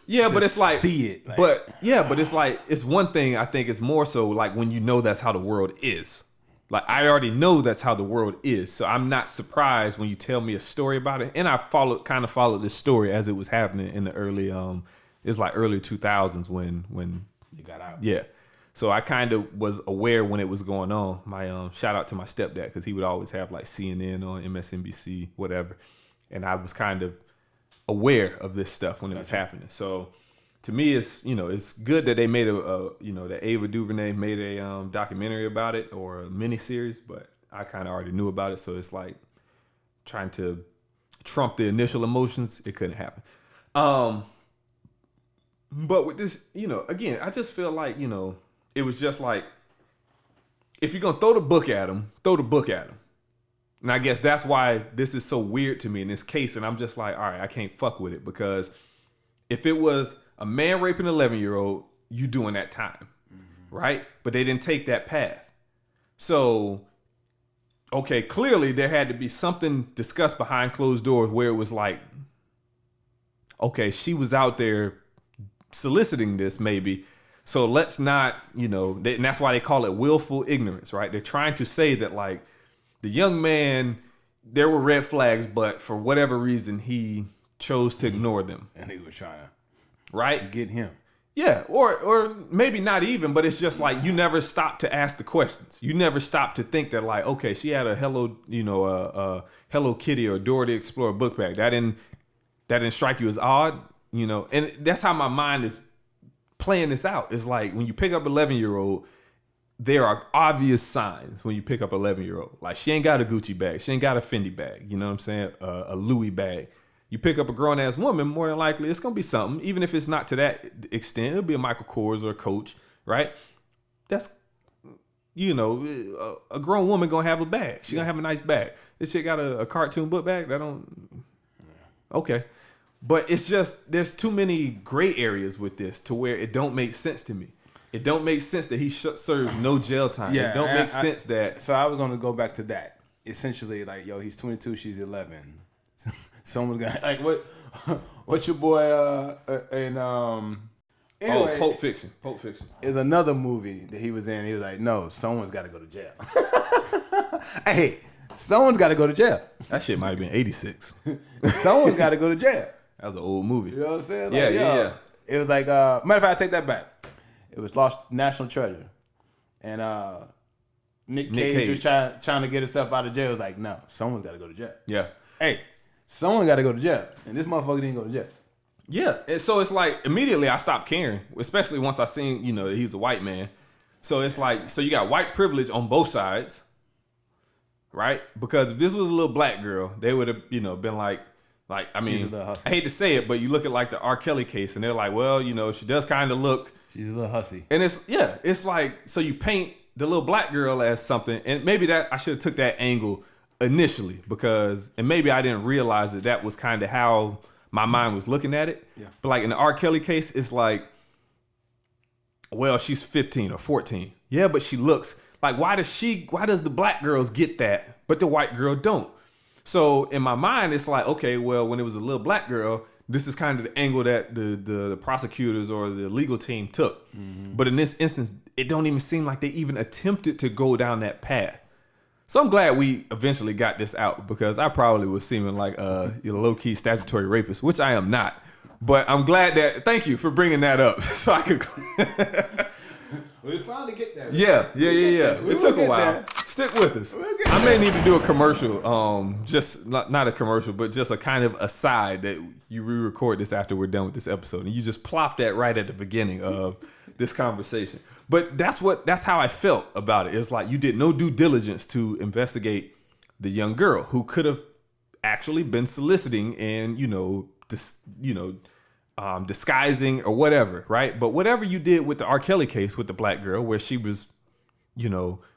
But it's like see it. But it's like it's one thing. I think it's more so like when that's how the world is. Like I already know that's how the world is, so I'm not surprised when you tell me a story about it. And I kind of followed this story as it was happening in the early it's like early 2000s when you got out. Yeah. So I kind of was aware when it was going on. My shout out to my stepdad because he would always have like CNN on MSNBC, whatever, and I was kind of aware of this stuff when it was happening. So to me, it's it's good that they made that Ava DuVernay made a documentary about it or a miniseries, but I kind of already knew about it. So it's like trying to trump the initial emotions. It couldn't happen. But with this, again, I just feel like, it was just like, if you're going to throw the book at him, throw the book at him. And I guess that's why this is so weird to me in this case. And I'm just like, all right, I can't fuck with it because if it was a man raping an 11-year-old, you doing that time, right? But they didn't take that path. So, okay, clearly there had to be something discussed behind closed doors where it was like, okay, she was out there soliciting this maybe, so let's not, and that's why they call it willful ignorance, right? They're trying to say that like the young man, there were red flags, but for whatever reason he chose to ignore them, and he was trying to get him. Yeah, or maybe not even, but it's just like you never stop to ask the questions. You never stop to think that like, okay, she had a Hello Kitty or Dora the Explorer book bag. That didn't strike you as odd. And that's how my mind is playing this out. It's like when you pick up 11-year-old, there are obvious signs when you pick up 11-year-old. Like she ain't got a Gucci bag. She ain't got a Fendi bag. You know what I'm saying? A Louis bag. You pick up a grown-ass woman, more than likely it's going to be something. Even if it's not to that extent, it'll be a Michael Kors or a Coach, right? you know, a grown woman gonna have a bag. She gonna have a nice bag. This shit got a cartoon book bag. That don't. Okay, but it's just there's too many gray areas with this to where it don't make sense to me. It don't make sense that he serves no jail time. Yeah, it don't make sense that. So I was gonna go back to that. Essentially, like, yo, he's 22, she's 11. Someone's gonna like what? What's your boy? Anyway, Pulp Fiction. Pulp Fiction is another movie that he was in. He was like, no, someone's got to go to jail. Hey, someone's got to go to jail. That shit might have been 86. Someone's got to go to jail. That was an old movie. You know what I'm saying? Yeah, Like, yeah. It was like, matter of fact, I take that back. It was Lost National Treasure, and Nick Cage was trying to get himself out of jail. It was like, no, someone's got to go to jail. Yeah. Hey, someone got to go to jail, and this motherfucker didn't go to jail. Yeah, and so it's like immediately I stopped caring, especially once I seen, you know, that he's a white man. So it's like, so you got white privilege on both sides, right? Because if this was a little black girl, they would have, you know, been like I mean, I hate to say it, but you look at like the R. Kelly case, and they're like, well, you know, she does kind of look. She's a little hussy. And it's like, so you paint the little black girl as something, and maybe that I should have took that angle initially and maybe I didn't realize that was kind of how my mind was looking at it. Yeah. But like in the R. Kelly case, it's like, well, she's 15 or 14. Yeah, but she looks like, why does the black girls get that, but the white girl don't? So in my mind, it's like, okay, well, when it was a little black girl, this is kind of the angle that the prosecutors or the legal team took. Mm-hmm. But in this instance, it don't even seem like they even attempted to go down that path. So I'm glad we eventually got this out, because I probably was seeming like a low-key statutory rapist, which I am not. But I'm glad that, thank you for bringing that up so I could. We'll finally get there. Yeah. It took a while. There. Stick with us. I may need to do a commercial, just not a commercial, but just a kind of aside that you re-record this after we're done with this episode, and you just plop that right at the beginning of this conversation. But that's how I felt about it. It's like you did no due diligence to investigate the young girl who could have actually been soliciting and disguising or whatever, right? But whatever you did with the R. Kelly case with the black girl, where she was,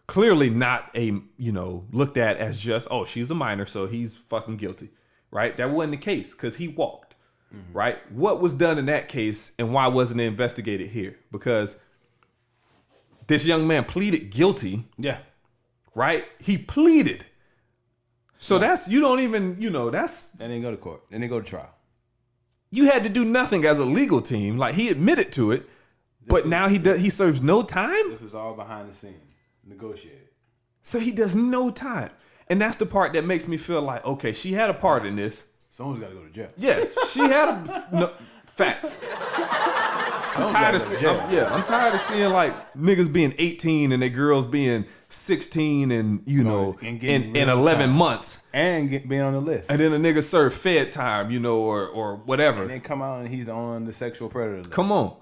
clearly not looked at as just, oh, she's a minor, so he's fucking guilty, right? That wasn't the case, because he walked, right? What was done in that case, and why wasn't it investigated here? Because this young man pleaded guilty. Yeah. Right? He pleaded. So that's, you don't even, that's. They didn't go to court. They didn't go to trial. You had to do nothing as a legal team. Like, he admitted to it, but now he serves no time? This was all behind the scenes, negotiated. So he does no time. And that's the part that makes me feel like, okay, she had a part in this. Someone's got to go to jail. Yeah, she had facts. I'm tired of seeing like niggas being 18 and their girls being 16 and in 11 months and being on the list, and then a nigga serve fed time, or whatever, and then come out and he's on the sexual predator list. Come on,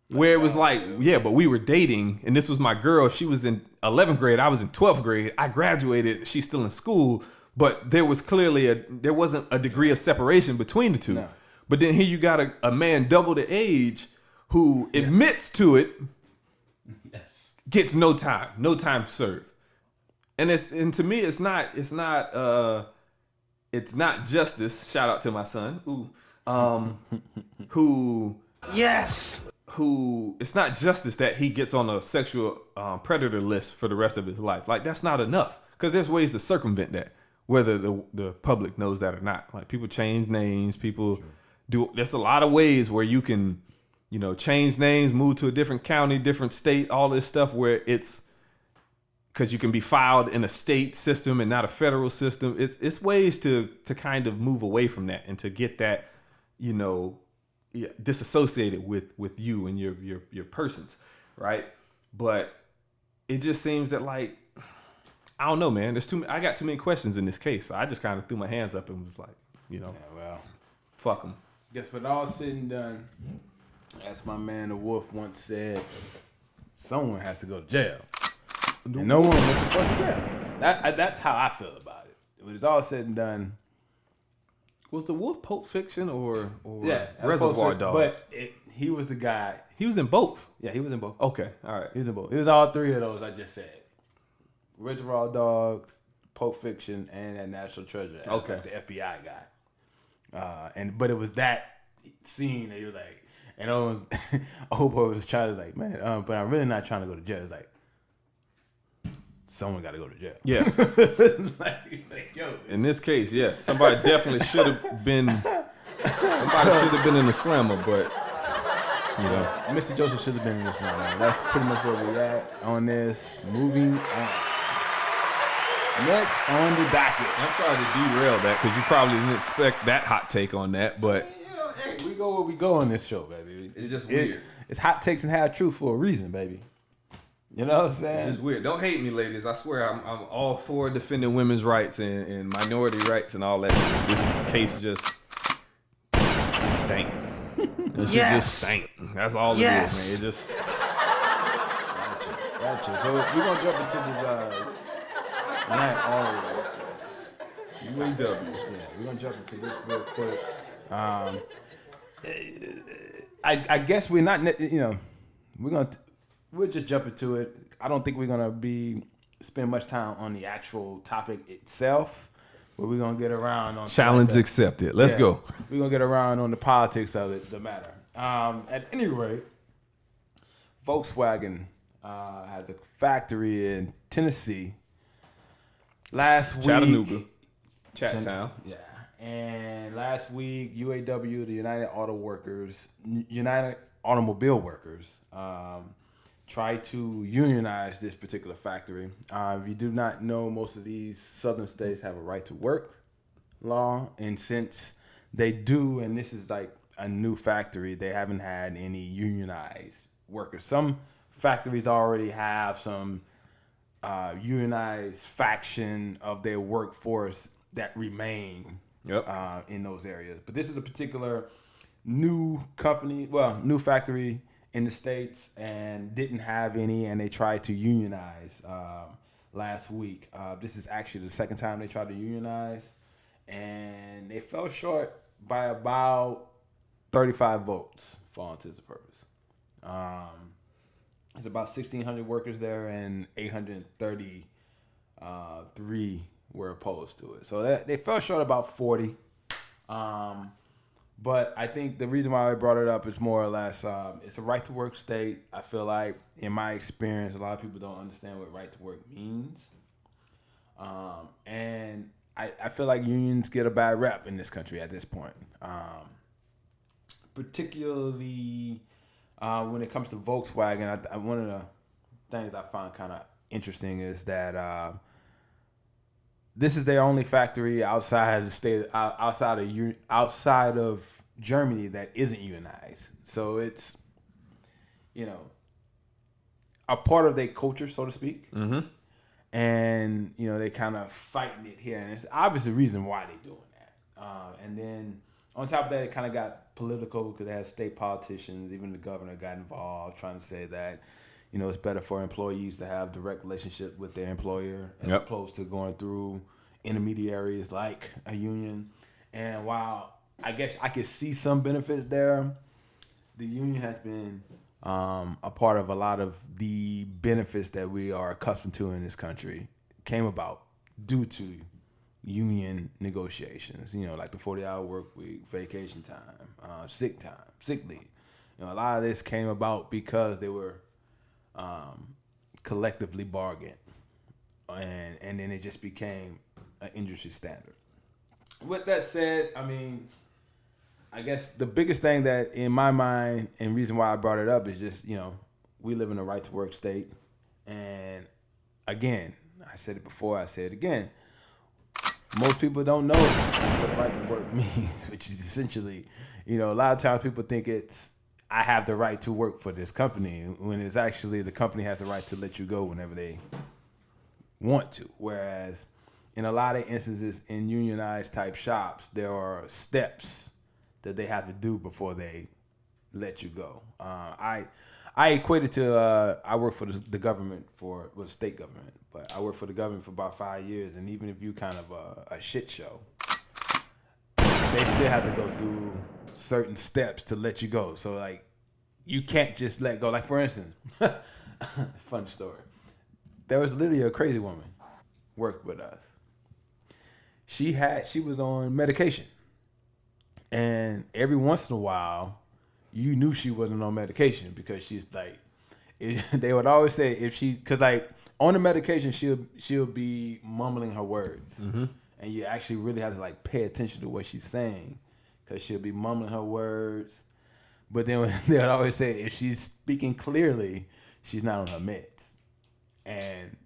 where it was like, yeah, but we were dating and this was my girl. She was in 11th grade. I was in 12th grade. I graduated. She's still in school, but there was clearly there wasn't a degree of separation between the two. No. But then here you got a man double the age who admits to it, gets no time to serve, and to me it's not justice. Shout out to my son, who it's not justice that he gets on a sexual predator list for the rest of his life. Like, that's not enough, because there's ways to circumvent that, whether the public knows that or not. Like, people change names, people do. There's a lot of ways where you can. Change names, move to a different county, different state, all this stuff where it's because you can be filed in a state system and not a federal system. It's ways to kind of move away from that and to get that, disassociated with you and your persons, right? But it just seems that, like, I don't know, man. I got too many questions in this case, so I just kind of threw my hands up and was like, fuck them. Guess when all said and done, as my man the Wolf once said, someone has to go to jail. And no one went to fucking jail. That's how I feel about it. When it's all said and done. Was the Wolf Pulp Fiction or Reservoir Dogs? But he was the guy. He was in both. Yeah, he was in both. Okay, all right. He was in both. It was all three of those I just said. Reservoir Dogs, Pulp Fiction, and that National Treasure. As Okay. like the FBI guy. But it was that scene that he was like, and old boy was trying to like, man, but I'm really not trying to go to jail. It's like, someone got to go to jail. Yeah. like, yo. In this case, yeah, somebody definitely should have been. Somebody should have been in the slammer, but you know, Mr. Joseph should have been in this one. That's pretty much where we're at on this. Moving on. Next on the docket. I'm sorry to derail that because you probably didn't expect that hot take on that, but Hey, we go where we go on this show, baby. it's just weird. It's hot takes and half truth for a reason, baby. You know what I'm saying? It's just weird. Don't hate me, ladies. I swear I'm all for defending women's rights and minority rights and all that. This case just stank. This shit just stank. That's all it is, man. It just. Gotcha. So we're gonna jump into this UAW. Yeah, we're gonna jump into this real quick. I guess we're not, we'll just jump into it. I don't think we're gonna spend much time on the actual topic itself, but we're gonna get around on Challenge accepted. Let's go. We're gonna get around on the politics of it, the matter. At any rate, Volkswagen has a factory in Tennessee. Last week, Chattanooga. Chattown. Yeah. And last week, UAW, the United Automobile Workers, tried to unionize this particular factory. If you do not know, most of these southern states have a right to work law. And since they do, and this is like a new factory, they haven't had any unionized workers. Some factories already have some unionized faction of their workforce that remain in those areas. But this is a particular new factory in the States and didn't have any, and they tried to unionize last week. This is actually the second time they tried to unionize, and they fell short by about 35 votes for all intents and purposes. There's about 1,600 workers there, and 833 were opposed to it. So they fell short about 40. But I think the reason why I brought it up is more or less it's a right to work state. I feel like, in my experience, a lot of people don't understand what right to work means. And I feel like unions get a bad rep in this country at this point. Particularly when it comes to Volkswagen, one of the things I find kind of interesting is that this is their only factory outside of the state, outside of Germany that isn't unionized. So it's, a part of their culture, so to speak. Mm-hmm. And they kind of fighting it here, and it's obvious the reason why they're doing that. And then on top of that, it kind of got political because they had state politicians, even the governor got involved, trying to say that it's better for employees to have direct relationship with their employer as opposed to going through intermediaries like a union. And while I guess I could see some benefits there, the union has been a part of a lot of the benefits that we are accustomed to in this country came about due to union negotiations, like the 40-hour work week, vacation time, sick leave. A lot of this came about because they were collectively bargained, and then it just became an industry standard. With that said, I guess the biggest thing that in my mind and reason why I brought it up is just, we live in a right to work state. And again, I said it before, I say it again. Most people don't know what right to work means, which is essentially, a lot of times people think it's, I have the right to work for this company, when it's actually the company has the right to let you go whenever they want to. Whereas in a lot of instances in unionized type shops, there are steps that they have to do before they let you go. I equate it to, I work for the government state government, but I worked for the government for about 5 years, and even if you kind of a shit show, they still have to go through certain steps to let you go. So like, you can't just let go. Like for instance, fun story. there was literally a crazy woman worked with us. She was on medication, and every once in a while, you knew she wasn't on medication because she's like, they would always say because like on the medication she'll be mumbling her words, and you actually really have to like pay attention to what she's saying because she'll be mumbling her words. But then they would always say if she's speaking clearly, she's not on her meds, and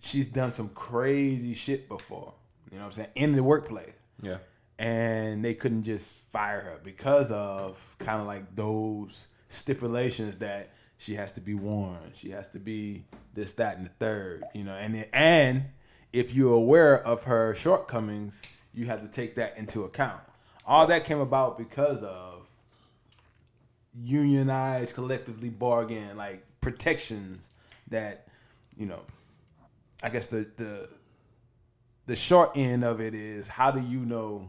she's done some crazy shit before. You know what I'm saying? In the workplace. Yeah. And they couldn't just fire her because of kind of like those stipulations that she has to be warned, she has to be this, that, and the third, you know. And if you're aware of her shortcomings, you have to take that into account. All that came about because of unionized, collectively bargain, like protections that, you know, I guess the short end of it is, how do you know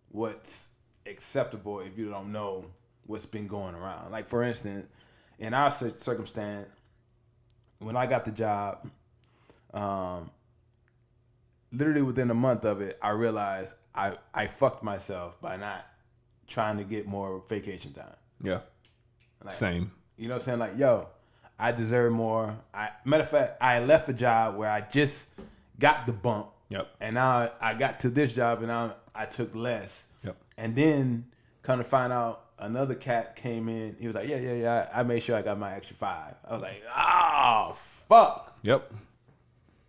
what's acceptable if you don't know what's been going around? Like, for instance, in our circumstance, when I got the job, literally within a month of it, I realized I fucked myself by not trying to get more vacation time. Yeah. Like, same. You know what I'm saying? Like, yo, I deserve more. Matter of fact, I left a job where I just got the bump. Yep. And now I got to this job and now I took less. Yep. And then come to find out, another cat came in. He was like, yeah. I made sure I got my extra 5. I was like, oh, fuck. Yep.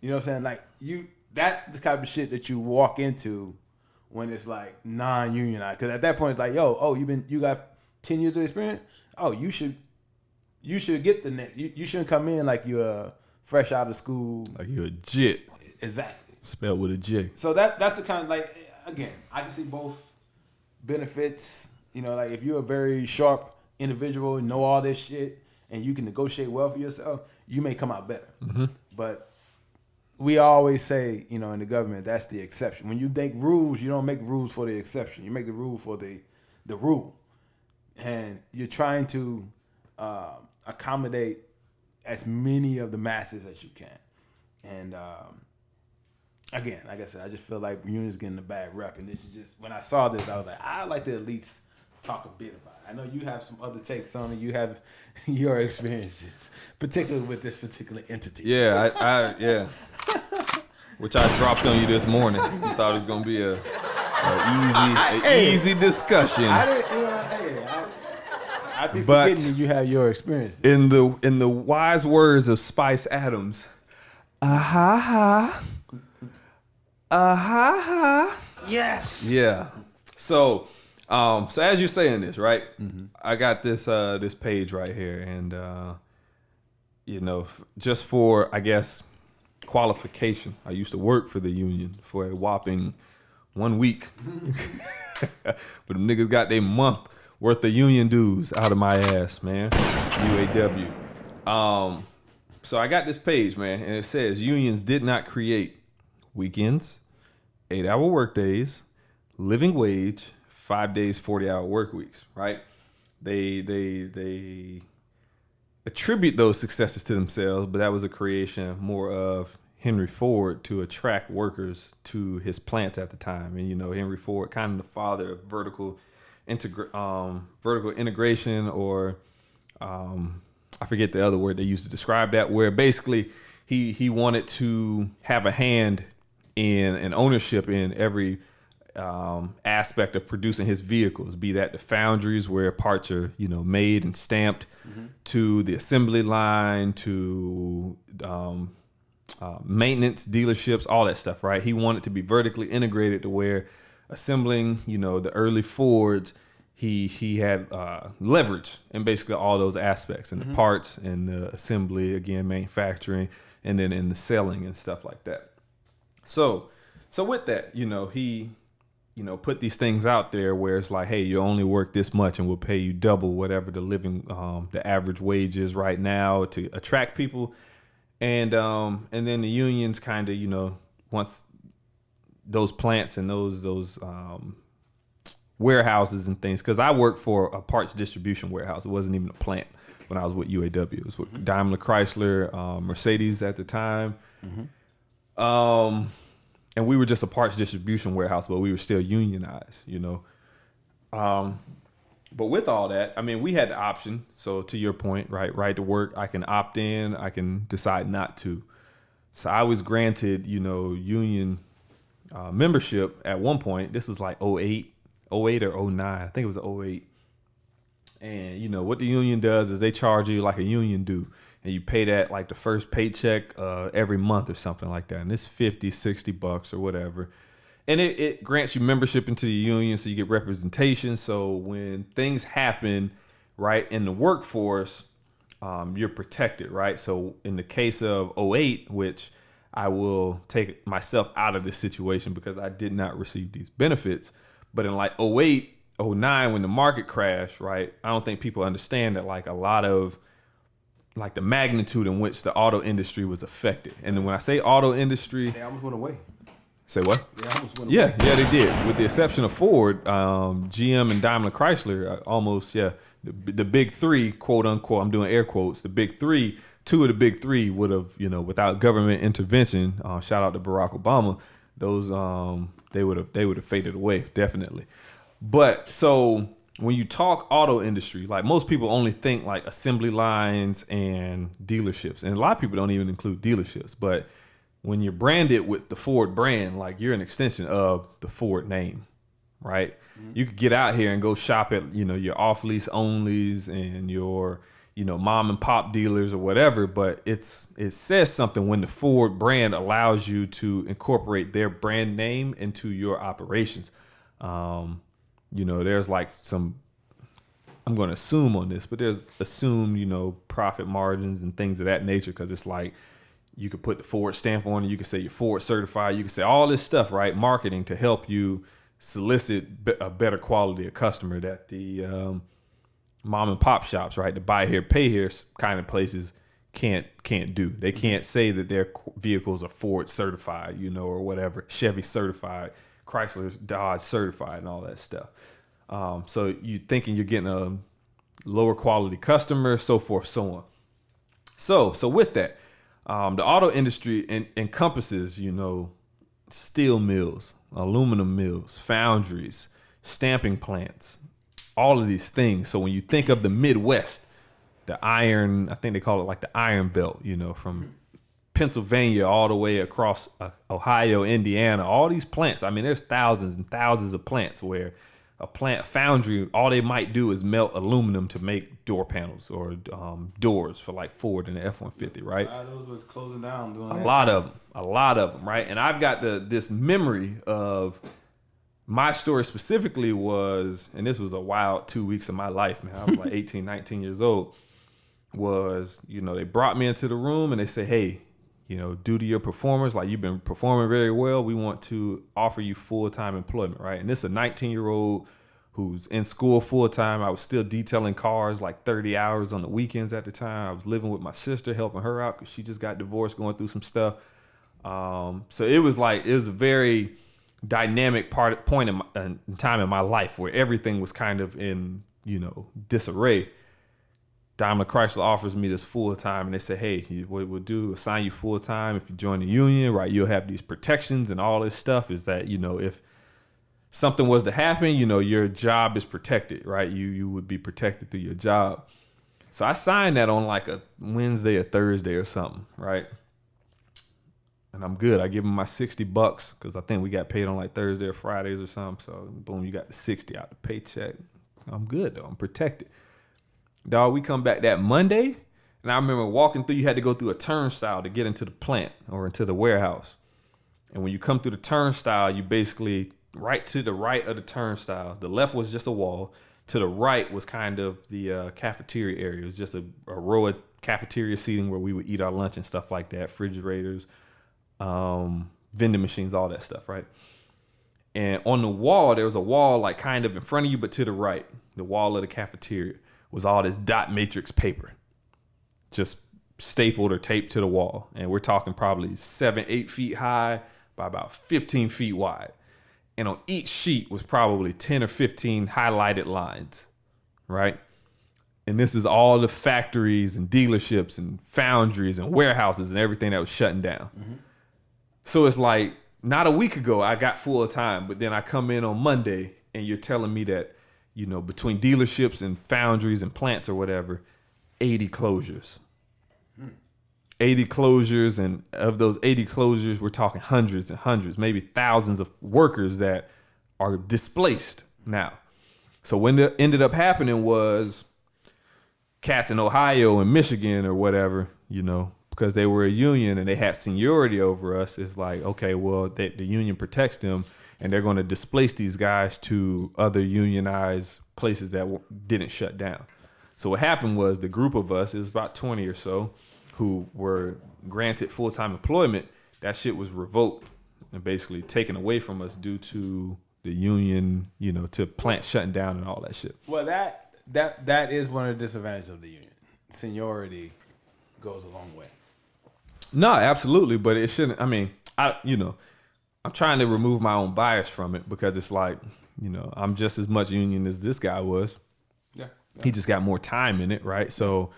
You know what I'm saying? Like, that's the type of shit that you walk into when it's like non-unionized. Because at that point it's like, yo, you got 10 years of experience? Oh, you should get the next. You shouldn't come in like you're fresh out of school. Like you're a jit. Exactly. Spelled with a J. So that's the kind of, like, again, I can see both benefits. You know, like if you're a very sharp individual and know all this shit and you can negotiate well for yourself, you may come out better. Mm-hmm. But we always say, you know, in the government, that's the exception. When you make rules, you don't make rules for the exception. You make the rule for the rule. And you're trying to accommodate as many of the masses as you can. And again, like I said, I just feel like unions getting a bad rep. And this is just, when I saw this, I was like, I'd like to at least talk a bit about it. I know you have some other takes on it. You have your experiences, particularly with this particular entity. Yeah, I which I dropped on you this morning. You thought it was gonna be a easy discussion. I didn't, you know, I'd be forgetting that you have your experience. In the wise words of Spice Adams, Yes. Yeah. So as you're saying this, right? Mm-hmm. I got this page right here, and you know, just for, I guess, qualification, I used to work for the union for a whopping 1 week, but them niggas got their month worth of union dues out of my ass, man. UAW. So I got this page, man, and it says unions did not create weekends, 8-hour work days, living wage, 5 days, 40-hour work weeks, right? They attribute those successes to themselves, but that was a creation more of Henry Ford to attract workers to his plants at the time. And, you know, Henry Ford, kind of the father of vertical integration, or I forget the other word they used to describe that, where basically he wanted to have a hand in and ownership in every aspect of producing his vehicles, be that the foundries where parts are, you know, made and stamped, mm-hmm. to the assembly line, to maintenance dealerships, all that stuff, right? He wanted to be vertically integrated to where assembling, you know, the early Fords, he had leverage in basically all those aspects, and mm-hmm. the parts and the assembly, again, manufacturing, and then in the selling and stuff like that. So with that, you know, he, you know, put these things out there where it's like, hey, you only work this much and we'll pay you double whatever the living, the average wage is right now to attract people. And then the unions kind of, you know, once those plants and those warehouses and things, because I worked for a parts distribution warehouse. It wasn't even a plant. when I was with UAW. It was with Daimler Chrysler, Mercedes at the time. And we were just a parts distribution warehouse, but we were still unionized, you know. But with all that, I mean, we had the option. So to your point, right to work, I can opt in, I can decide not to. So I was granted, you know, union membership at one point. This was like 08 or 09. I think it was 08. And, you know, what the union does is they charge you like a union due. And you pay that like the first paycheck every month or something like that. And it's $50-$60 or whatever. And it grants you membership into the union, so you get representation. So when things happen, right, in the workforce, you're protected, right? So in the case of 08, which I will take myself out of this situation because I did not receive these benefits. But in like 08, 09, when the market crashed, right, I don't think people understand that like a lot of like the magnitude in which the auto industry was affected. And then when I say auto industry, They almost went away. say what? They almost went away. Yeah, they did. With the exception of Ford, GM and Daimler Chrysler, almost, the big three, quote unquote, I'm doing air quotes, the big three, two of the big three would have, you know, without government intervention, shout out to Barack Obama, those, they would have faded away, definitely. But so when you talk auto industry, like most people only think like assembly lines and dealerships. And a lot of people don't even include dealerships. But when you're branded with the Ford brand, like you're an extension of the Ford name, right? Mm-hmm. You could get out here and go shop at, you know, your off lease onlys and your, you know, mom and pop dealers or whatever. But it says something when the Ford brand allows you to incorporate their brand name into your operations. You know, there's like some, I'm going to assume on this, but there's assumed, you know, profit margins and things of that nature. Cause it's like, you could put the Ford stamp on it. You could say you're Ford certified. You could say all this stuff, right? Marketing to help you solicit a better quality of customer that the mom and pop shops, right? The buy here, pay here kind of places can't do. They can't say that their vehicles are Ford certified, you know, or whatever, Chevy certified, Chrysler, Dodge certified and all that stuff. So you thinking you're getting a lower quality customer, so forth, so on. So with that, the auto industry encompasses, you know, steel mills, aluminum mills, foundries, stamping plants, all of these things. So when you think of the Midwest, the iron, I think they call it like the iron belt, you know, from Pennsylvania all the way across Ohio, Indiana, all these plants. I mean, there's thousands and thousands of plants where a foundry, all they might do is melt aluminum to make door panels or doors for like Ford and the F-150, right? A lot of those was closing down. Doing a lot of them, right? And I've got this memory of my story specifically was, and this was a wild 2 weeks of my life, man. I was like 18, 19 years old. Was, you know, they brought me into the room and they say, hey, you know, due to your performance, like you've been performing very well, we want to offer you full-time employment, right? And this is a 19-year-old who's in school full-time. I was still detailing cars like 30 hours on the weekends at the time. I was living with my sister, helping her out because she just got divorced, going through some stuff. So it was a very dynamic point in time in my life where everything was kind of in, you know, disarray. Daimler Chrysler offers me this full time and they say, hey, what we'll do, assign you full time. If you join the union, right, you'll have these protections and all this stuff is that, you know, if something was to happen, you know, your job is protected, right? You would be protected through your job. So I signed that on like a Wednesday or Thursday or something, right? And I'm good. I give them my $60 because I think we got paid on like Thursday or Fridays or something. So boom, you got the 60 out the paycheck. I'm good though. I'm protected. Dog, we come back that Monday, and I remember walking through, you had to go through a turnstile to get into the plant or into the warehouse. And when you come through the turnstile, you basically, right to the right of the turnstile, the left was just a wall. To the right was kind of the cafeteria area. It was just a row of cafeteria seating where we would eat our lunch and stuff like that, refrigerators, vending machines, all that stuff, right? And on the wall, there was a wall like kind of in front of you, but to the right, the wall of the cafeteria was all this dot matrix paper just stapled or taped to the wall. And we're talking probably 7-8 feet high by about 15 feet wide. And on each sheet was probably 10 or 15 highlighted lines, right? And this is all the factories and dealerships and foundries and warehouses and everything that was shutting down. Mm-hmm. So it's like, not a week ago, I got full time, but then I come in on Monday and you're telling me that, you know, between dealerships and foundries and plants or whatever, 80 closures. 80 closures, and of those 80 closures, we're talking hundreds and hundreds, maybe thousands of workers that are displaced now. So what ended up happening was cats in Ohio and Michigan or whatever, you know, because they were a union and they had seniority over us, it's like, okay, well, the union protects them and they're going to displace these guys to other unionized places that didn't shut down. So what happened was the group of us, it was about 20 or so, who were granted full-time employment, that shit was revoked and basically taken away from us due to the union, you know, to plant shutting down and all that shit. Well, that is one of the disadvantages of the union. Seniority goes a long way. No, absolutely, but it shouldn't. I mean, I'm trying to remove my own bias from it because it's like, you know, I'm just as much union as this guy was. Yeah. He just got more time in it, right? So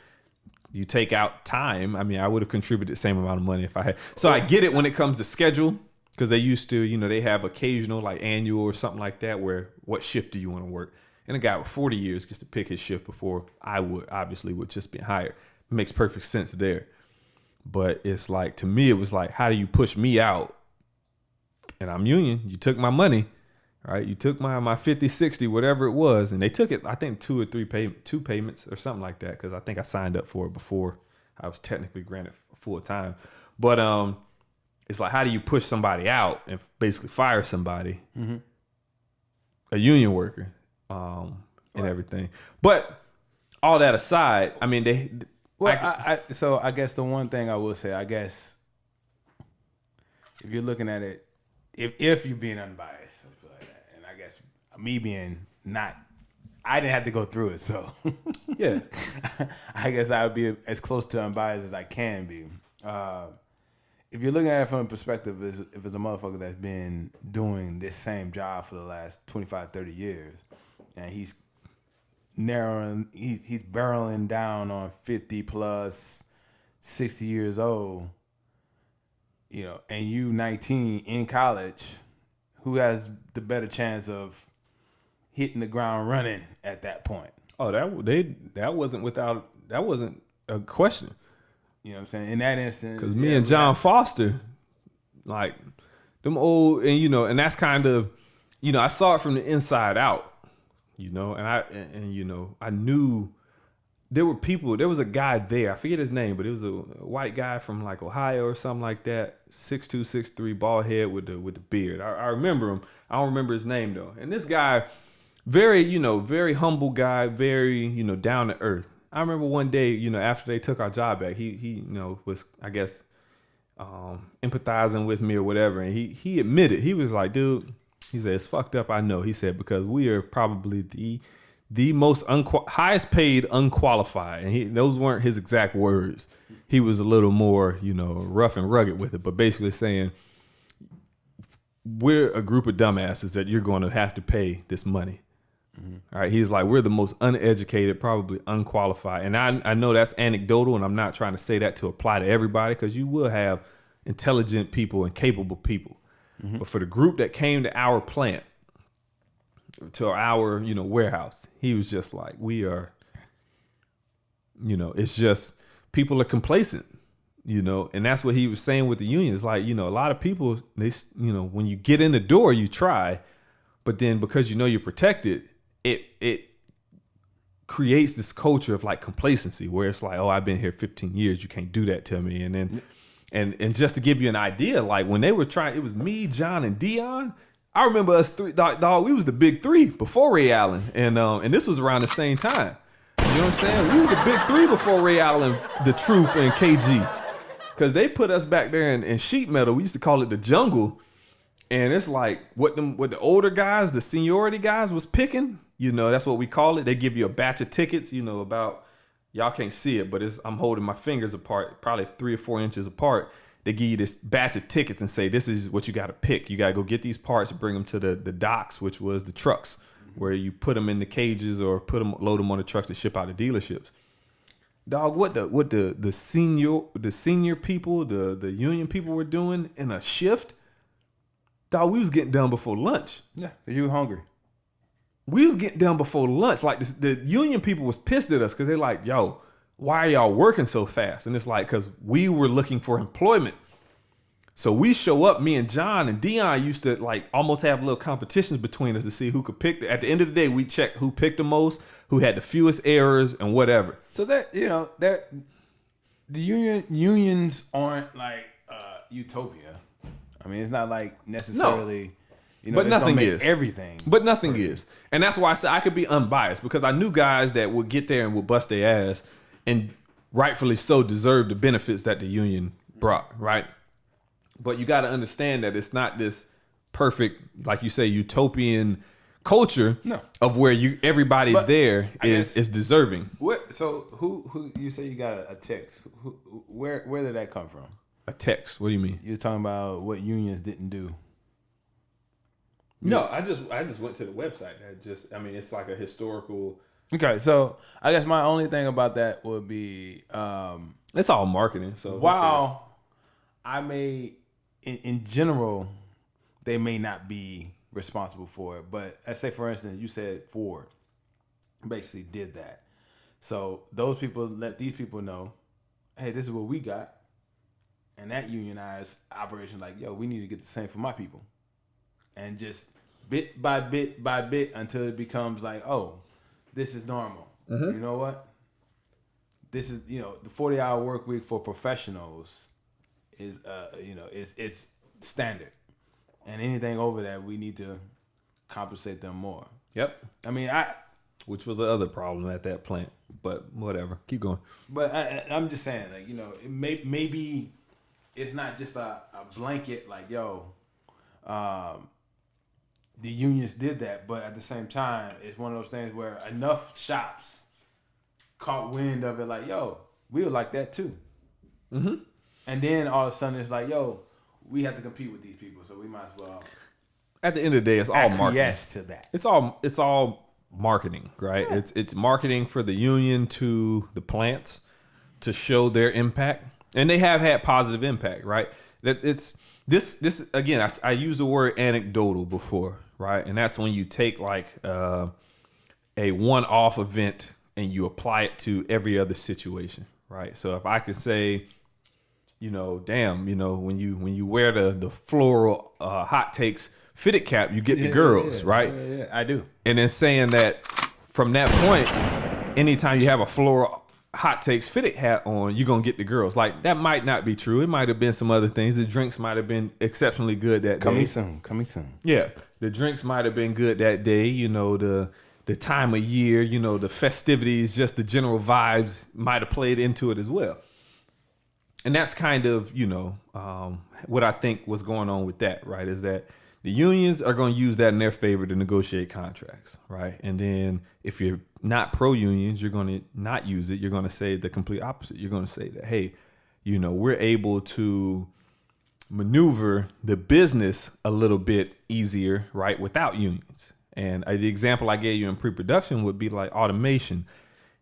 you take out time. I mean, I would have contributed the same amount of money if I had. So I get it when it comes to schedule, because they used to, you know, they have occasional like annual or something like that where what shift do you want to work? And a guy with 40 years gets to pick his shift before I would, obviously, with just being hired. It makes perfect sense there. But it's like, to me, it was like, how do you push me out? And I'm union. You took my money, right? You took my 50, 60, whatever it was. And they took it, I think, two payments or something like that. Because I think I signed up for it before I was technically granted full time. But it's like, how do you push somebody out and basically fire somebody, a union worker, and everything. But all that aside, I mean, so I guess the one thing I will say, I guess, if you're looking at it, if you're being unbiased, like that, and I guess me being not, I didn't have to go through it, so yeah, I guess I would be as close to unbiased as I can be. If you're looking at it from a perspective, if it's a motherfucker that's been doing this same job for the last 25, 30 years, and he's barreling down on 50 plus, 60 years old, you know, and you 19 in college, who has the better chance of hitting the ground running at that point? Oh, that wasn't a question. You know what I'm saying? In that instance, because me and John Foster, like them old, and you know, and that's kind of, you know, I saw it from the inside out, you know, and you know, I knew there were people. There was a guy there, I forget his name, but it was a white guy from like Ohio or something like that, 6'2", 6'3", bald head with the beard. I remember him. I don't remember his name though. And this guy, very humble guy, very, you know, down to earth. I remember one day, you know, after they took our job back, he you know, was, I guess, empathizing with me or whatever. And he admitted, he was like, dude, he said, it's fucked up, I know. He said, because we are probably the most highest paid unqualified. And those weren't his exact words. He was a little more, you know, rough and rugged with it, but basically saying, we're a group of dumbasses that you're going to have to pay this money. All right, he's like, we're the most uneducated, probably unqualified. And I know that's anecdotal, and I'm not trying to say that to apply to everybody, because you will have intelligent people and capable people. But for the group that came to our plant, to our, you know, warehouse, he was just like, we are, you know, it's just people are complacent, you know, and that's what he was saying with the union. It's like, you know, a lot of people, they, you know, when you get in the door, you try, but then because you know you're protected, it creates this culture of like complacency where it's like, oh, I've been here 15 years. You can't do that to me. And then, and just to give you an idea, like when they were trying, it was me, John, and Dion. I remember us three, dog, we was the big three before Ray Allen. And this was around the same time. You know what I'm saying? We was the big three before Ray Allen, The Truth, and KG. Because they put us back there in sheet metal. We used to call it the jungle. And it's like what the older guys, the seniority guys was picking, you know, that's what we call it. They give you a batch of tickets, you know, about, y'all can't see it, but I'm holding my fingers apart, probably 3 or 4 inches apart. They give you this batch of tickets and say, this is what you got to pick. You got to go get these parts, bring them to the docks, which was the trucks, where you put them in the cages or load them on the trucks to ship out to dealerships. Dog, what the senior people, the union people were doing in a shift, dog, we was getting done before lunch. Yeah, you were hungry. We was getting done before lunch. Like the union people was pissed at us because they're like, yo, why are y'all working so fast? And it's like, because we were looking for employment. So we show up, me and John and Dion used to like almost have little competitions between us to see who could pick. At the end of the day, we checked who picked the most, who had the fewest errors and whatever. So that, that the unions aren't like utopia. I mean, it's not like necessarily, but nothing is everything. But nothing is. And that's why I said I could be unbiased, because I knew guys that would get there and would bust their ass and rightfully so deserve the benefits that the union brought, right? But you got to understand that it's not this perfect, like you say, utopian culture of where everybody there is deserving. So who you say you got a text? Where did that come from? A text? What do you mean? You're talking about what unions didn't do. No, I just went to the website. It's like a historical. Okay, so I guess my only thing about that would be it's all marketing. So while I may, in general, they may not be responsible for it, but let's say, for instance, you said Ford basically did that. So those people let these people know, hey, this is what we got, and that unionized operation, like, yo, we need to get the same for my people, and just bit by bit by bit until it becomes like, oh, this is normal. You know what? This is, the 40-hour work week for professionals is, it's standard. And anything over that, we need to compensate them more. Yep. I mean, which was the other problem at that plant, but whatever. Keep going. But I'm just saying, like, maybe it's not just a blanket, like, yo, the unions did that, but at the same time, it's one of those things where enough shops caught wind of it, like, yo, we would like that too. Mm-hmm. And then all of a sudden, it's like, yo, we have to compete with these people, so we might as well. At the end of the day, it's all marketing. Yes, to that. It's all marketing, right? Yeah. It's marketing for the union to the plants to show their impact, and they have had positive impact, right? That it's this again. I used the word anecdotal before, right? And that's when you take like a one-off event and you apply it to every other situation, right? So if I could say, when you wear the floral hot takes fitted cap, you get the girls, right? Yeah, I do. And then saying that from that point, anytime you have a floral hot takes fitted hat on, you're going to get the girls. Like, that might not be true. It might have been some other things. The drinks might have been exceptionally good that day. Coming soon. Yeah. The drinks might have been good that day. The time of year, the festivities, just the general vibes might have played into it as well. And that's kind of, what I think was going on with that, right? Is that the unions are going to use that in their favor to negotiate contracts, right? And then if you're not pro-unions, you're going to not use it. You're going to say the complete opposite. You're going to say that, hey, we're able to maneuver the business a little bit easier, right, without unions. And the example I gave you in pre-production would be like automation.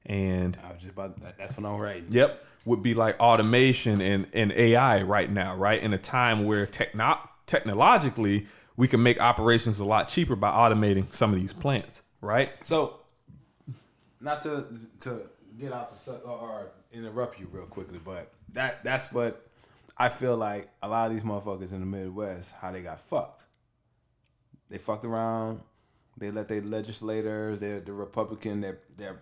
And I was just about that's what I'm writing. Yep. Would be like automation and AI right now, right? In a time where technologically we can make operations a lot cheaper by automating some of these plants, right? So, not to get out or interrupt you real quickly, but that's what I feel like a lot of these motherfuckers in the Midwest, how they got fucked. They fucked around. They let their legislators, the Republican, their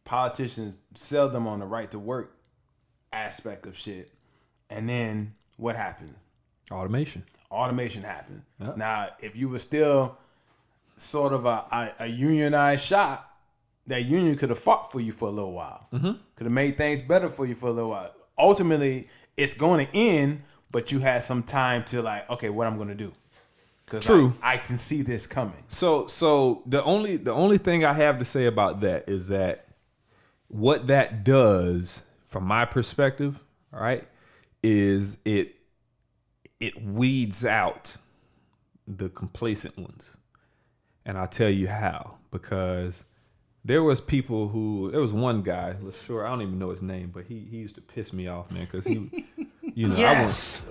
politicians sell them on the right to work aspect of shit. And then what happened? Automation happened. Yep. Now, if you were still sort of a unionized shop, that union could have fought for you for a little while. Mm-hmm. Could have made things better for you for a little while. Ultimately, it's going to end, but you had some time to like, okay, what I'm going to do. True. I can see this coming. So the only thing I have to say about that is that what that does, from my perspective, all right, is it weeds out the complacent ones. And I'll tell you how, because there was one guy, sure, I don't even know his name, but he used to piss me off, man, because he, Yes.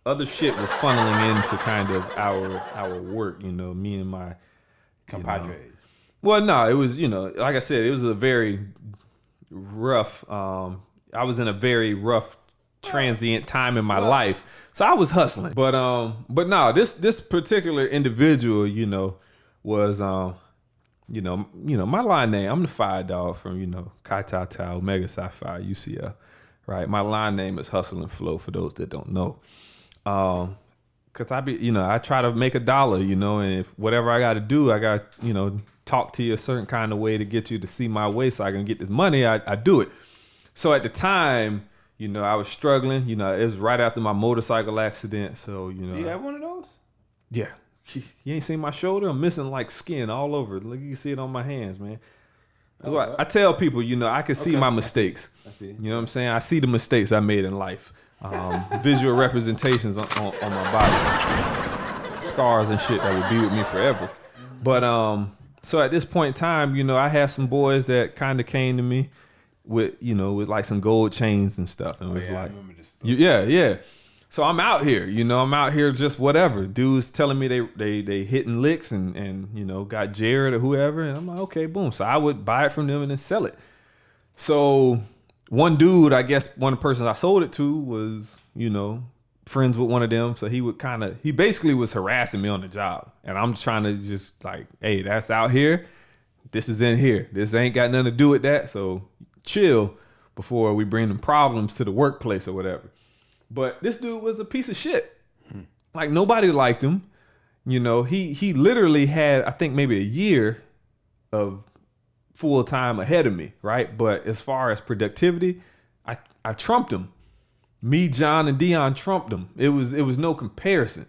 Other shit was funneling into kind of our work, me and my Compadres. Well, no, it was, like I said, it was a very rough, I was in a very rough transient time in my life. So I was hustling. But no, this particular individual, was my line name. I'm the Fire Dog from, Chi Tau Tau, Omega Psi Phi, UCL. Right? My line name is Hustle and Flow for those that don't know. Cause I try to make $1, and if whatever I got to do, I got, talk to you a certain kind of way to get you to see my way so I can get this money. I do it. So at the time, I was struggling, it was right after my motorcycle accident. So, You have one of those? Yeah. You ain't seen my shoulder? I'm missing like skin all over. Look, you can see it on my hands, man. I tell people, I can see my mistakes. I see. You know what I'm saying? I see the mistakes I made in life. Visual representations on my body, scars and shit that would be with me forever. But so at this point in time, I had some boys that kind of came to me with like some gold chains and stuff, and it was like, yeah. So I'm out here, I'm out here just whatever. Dudes telling me they hitting licks and got Jared or whoever, and I'm like, okay, boom. So I would buy it from them and then sell it. So one dude, I guess one person I sold it to was, friends with one of them. So he basically was harassing me on the job. And I'm trying to just like, hey, that's out here. This is in here. This ain't got nothing to do with that. So chill before we bring them problems to the workplace or whatever. But this dude was a piece of shit. Like nobody liked him. He literally had, I think maybe a year of full time ahead of me, right? But as far as productivity, I trumped him. Me, John, and Dion trumped him. It was no comparison.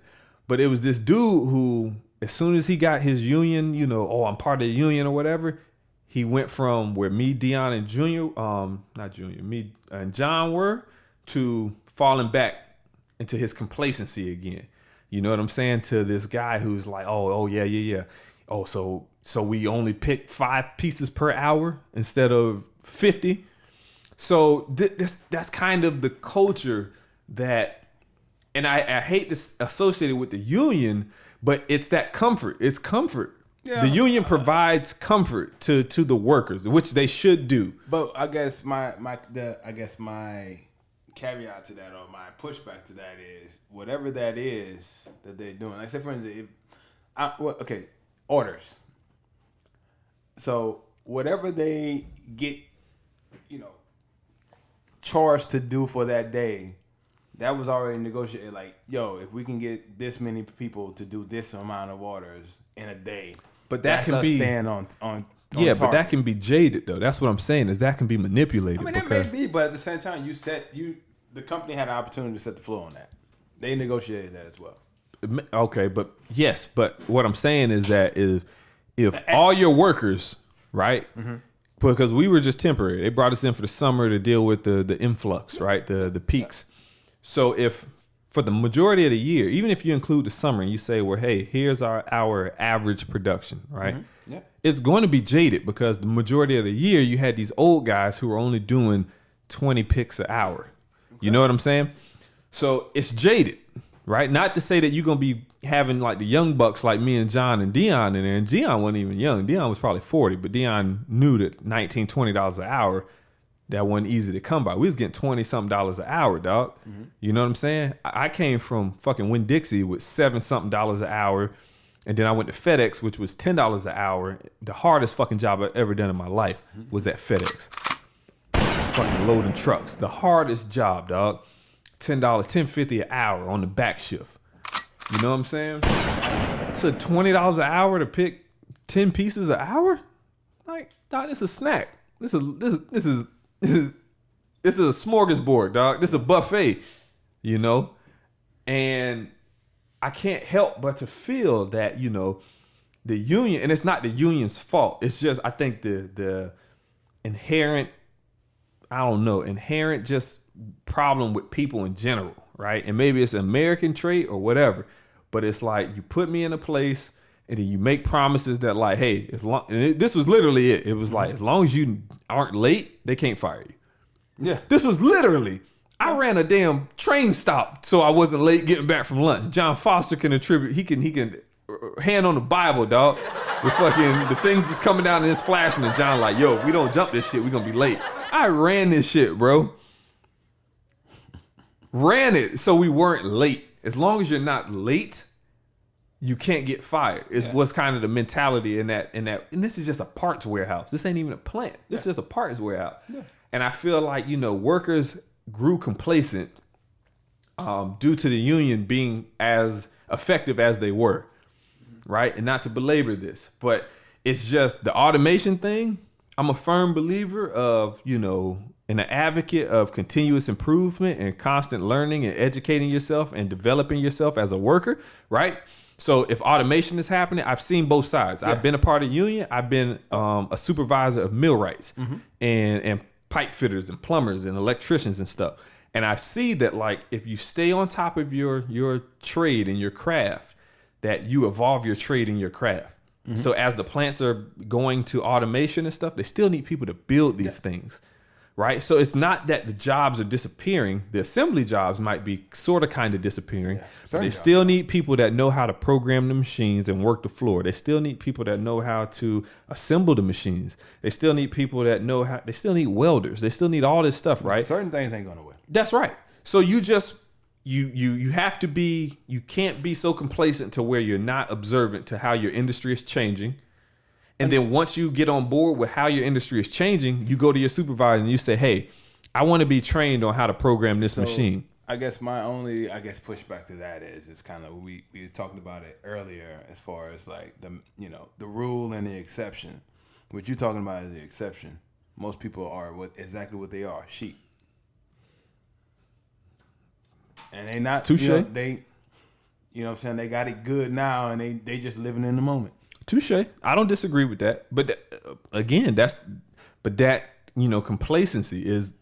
But it was this dude who, as soon as he got his union, I'm part of the union or whatever, he went from where me, Dion, and me and John were to falling back into his complacency again. You know what I'm saying? To this guy who's like, oh yeah. Oh, so we only pick 5 pieces per hour instead of 50. So that's kind of the culture that, and I hate to associate it with the union, but it's that comfort. It's comfort. Yeah. The union provides comfort to the workers, which they should do. But I guess my caveat to that, or my pushback to that, is whatever that is that they're doing. Like, say for instance, orders. So whatever they get, charged to do for that day, that was already negotiated. Like, yo, if we can get this many people to do this amount of orders in a day, but that can be stand on yeah, target. But that can be jaded though. That's what I'm saying, is that can be manipulated. I mean, that may be, but at the same time, the company had an opportunity to set the floor on that. They negotiated that as well. Okay, but yes, but what I'm saying is that if all your workers, right? Mm-hmm. Because we were just temporary. They brought us in for the summer to deal with the influx, right? The peaks. So if for the majority of the year, even if you include the summer and you say, well, hey, here's our average production, right? Mm-hmm. Yeah. It's going to be jaded because the majority of the year you had these old guys who were only doing 20 picks an hour. Okay. You know what I'm saying? So it's jaded, right? Not to say that you're going to be having like the young bucks like me and John and Dion in there. And Dion wasn't even young. Dion was probably 40, but Dion knew that $19, $20 an hour, that wasn't easy to come by. We was getting $20-something an hour, dog. Mm-hmm. You know what I'm saying? I came from fucking Winn-Dixie with $7-something an hour. And then I went to FedEx, which was $10 an hour. The hardest fucking job I've ever done in my life was at FedEx. Fucking loading trucks. The hardest job, dog. $10.50 an hour on the back shift. You know what I'm saying? To $20 an hour to pick 10 pieces an hour? Like, dog, this is a snack. This is a smorgasbord, dog. This is a buffet, And I can't help but to feel that, the union, and it's not the union's fault. It's just, I think the inherent just problem with people in general, right? And maybe it's an American trait or whatever, but it's like you put me in a place And then you make promises that like, hey, this was literally it. It was like, as long as you aren't late, they can't fire you. Yeah. This was literally, I ran a damn train stop so I wasn't late getting back from lunch. John Foster can attribute, he can hand on the Bible, dog. With fucking the things that's coming down and it's flashing and John like, yo, if we don't jump this shit, we're gonna be late. I ran this shit, bro. Ran it so we weren't late. As long as you're not late, you can't get fired. Is what's kind of the mentality in that. And this is just a parts warehouse. This ain't even a plant. This is just a parts warehouse. Yeah. And I feel like, workers grew complacent due to the union being as effective as they were, right? And not to belabor this, but it's just the automation thing. I'm a firm believer of, and an advocate of continuous improvement and constant learning and educating yourself and developing yourself as a worker, right? So if automation is happening, I've seen both sides. Yeah. I've been a part of the union. I've been a supervisor of millwrights and pipe fitters and plumbers and electricians and stuff. And I see that, like, if you stay on top of your trade and your craft, that you evolve your trade and your craft. Mm-hmm. So as the plants are going to automation and stuff, they still need people to build these things, right? So it's not that the jobs are disappearing. The assembly jobs might be sort of kind of disappearing. Yeah, but they still need people that know how to program the machines and work the floor. They still need people that know how to assemble the machines. They still need people that know how, they still need welders. They still need all this stuff, right? Certain things ain't going away. That's right. So you just, you have to be, you can't be so complacent to where you're not observant to how your industry is changing. And then once you get on board with how your industry is changing, you go to your supervisor and you say, hey, I want to be trained on how to program this machine. I guess my only, pushback to that is it's kind of, we was talking about it earlier as far as like the rule and the exception. What you're talking about is the exception. Most people are exactly what they are, sheep. And they not, touche. They, what I'm saying? They got it good now and they just living in the moment. Touche. I don't disagree with that. But again, complacency is,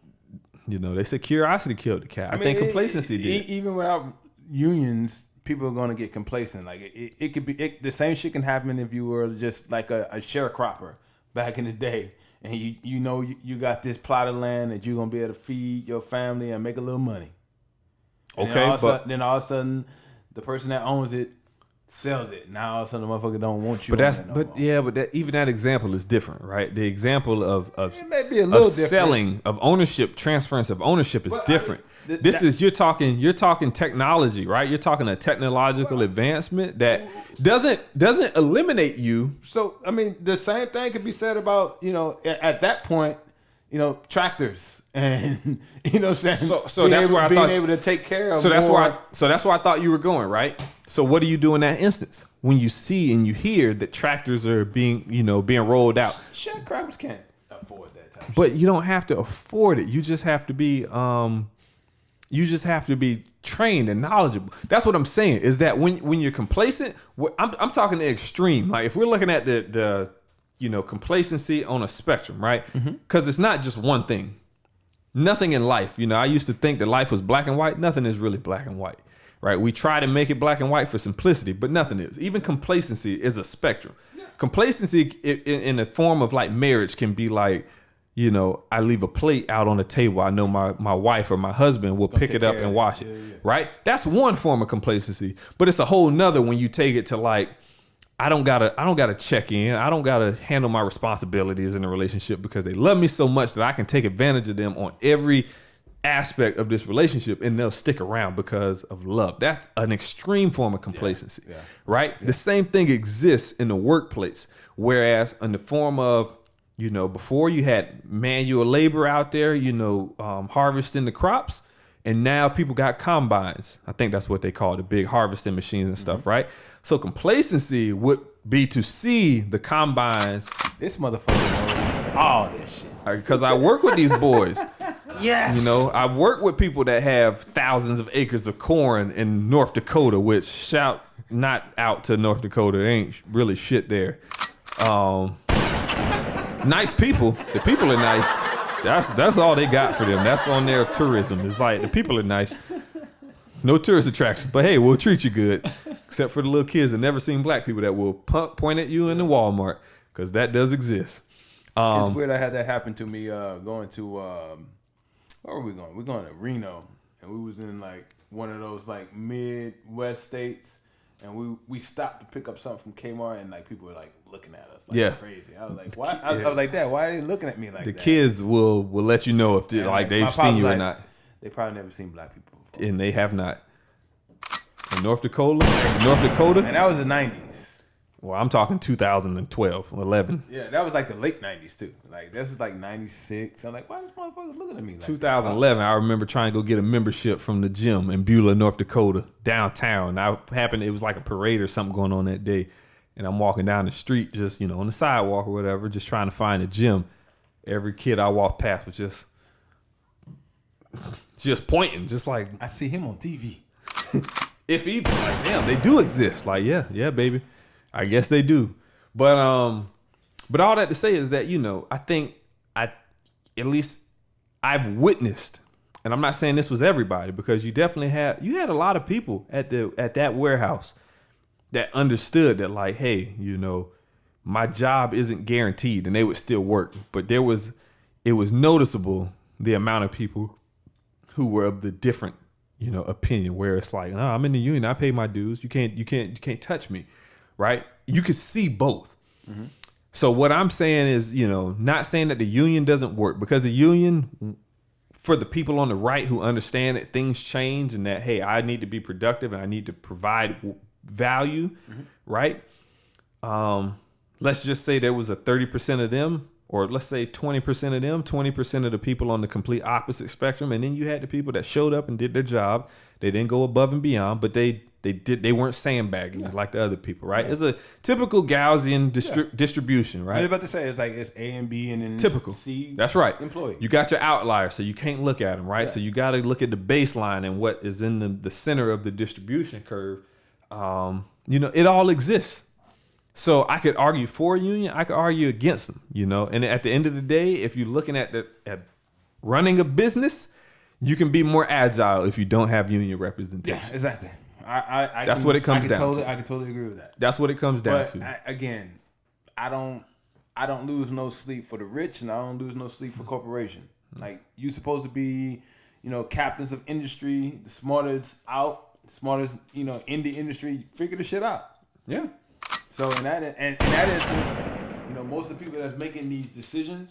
they say curiosity killed the cat. I think complacency did. Even without unions, people are going to get complacent. Like it could be, the same shit can happen if you were just like a sharecropper back in the day. And you got this plot of land that you're going to be able to feed your family and make a little money. And then all of a sudden, the person that owns it sells it. Now all of a sudden the motherfucker don't want you. But even that example is different, right? The example of it may be a little different. Selling of ownership, transference of ownership is different. You're talking technology, right? You're talking a technological advancement that doesn't eliminate you. So the same thing could be said about at that point, tractors. And what I'm saying? So that's where I thought being able to take care of. So that's where I thought you were going, right? So what do you do in that instance when you see and you hear that tractors are being rolled out? Sharecroppers can't afford that type. But you don't have to afford it. You just have to be trained and knowledgeable. That's what I'm saying. Is that when you're complacent, I'm talking the extreme. Like if we're looking at the complacency on a spectrum, right? Because it's not just one thing. Nothing in life, I used to think that life was black and white. Nothing is really black and white, right? We try to make it black and white for simplicity, but nothing is. Even complacency is a spectrum. Yeah. Complacency in the form of like marriage can be like, I leave a plate out on the table. I know my wife or my husband will pick it up and wash it, right? That's one form of complacency, but it's a whole nother when you take it to like, I don't gotta check in. I don't gotta handle my responsibilities in a relationship because they love me so much that I can take advantage of them on every aspect of this relationship and they'll stick around because of love. That's an extreme form of complacency, right? Yeah. The same thing exists in the workplace. Whereas in the form of, before you had manual labor out there, harvesting the crops. And now people got combines. I think that's what they call the big harvesting machines and stuff, right? So complacency would be to see the combines. This motherfucker knows all this shit. Because I work with these boys. Yes. I work with people that have thousands of acres of corn in North Dakota, which shout not out to North Dakota. There ain't really shit there. Nice people. The people are nice. That's all they got for them. That's on their tourism. It's like the people are nice. No tourist attraction, but hey, we'll treat you good. except for the little kids that never seen black people that will point at you in the Walmart, because that does exist. It's weird I had that happen to me going to, where were we going? We're going to Reno, and we was in like one of those like Midwest states, and we stopped to pick up something from Kmart, and like people were like looking at us like crazy. I was like, why? I was like, Dad, why are they looking at me like that? The kids will let you know if they've seen you or not. They probably never seen black people before. And they have not. In North Dakota, and that was the 90s. Well, I'm talking 2012, 11. Yeah, that was like the late 90s too. Like this is like 96. I'm like, why are these motherfuckers looking at me like 2011, I remember trying to go get a membership from the gym in Beulah, North Dakota, downtown. It was like a parade or something going on that day. And I'm walking down the street, just, on the sidewalk or whatever, just trying to find a gym. Every kid I walked past was just pointing, just like, I see him on TV. If even, like, damn, they do exist. Like, yeah, baby. I guess they do. But all that to say is that, I think at least I've witnessed, and I'm not saying this was everybody, because you definitely had a lot of people at that warehouse that understood that, like, hey, my job isn't guaranteed, and they would still work. But it was noticeable the amount of people who were of the different, opinion, where it's like, no, I'm in the union, I pay my dues. You can't touch me. Right? You could see both. Mm-hmm. So what I'm saying is, not saying that the union doesn't work, because the union, for the people on the right who understand that things change and that, hey, I need to be productive and I need to provide value, right? Let's just say there was a 30% of them, or let's say 20% of them, 20% of the people on the complete opposite spectrum. And then you had the people that showed up and did their job. They didn't go above and beyond, but they weren't sandbagging like the other people, right? It's a typical Gaussian distribution, right? I was about to say, it's A and B and then typical. C. That's right. Employee. You got your outlier, so you can't look at them, right? Yeah. So you got to look at the baseline and what is in the center of the distribution curve. It all exists. So I could argue for a union, I could argue against them, And at the end of the day, if you're looking at running a business, you can be more agile if you don't have union representation. Yeah, exactly. That's what it comes down to. I can totally agree with that. That's what it comes down to. I don't lose no sleep for the rich, and I don't lose no sleep for corporation. Like, you supposed to be, captains of industry, the smartest in the industry, figure the shit out. Yeah. So in that instance, most of the people that's making these decisions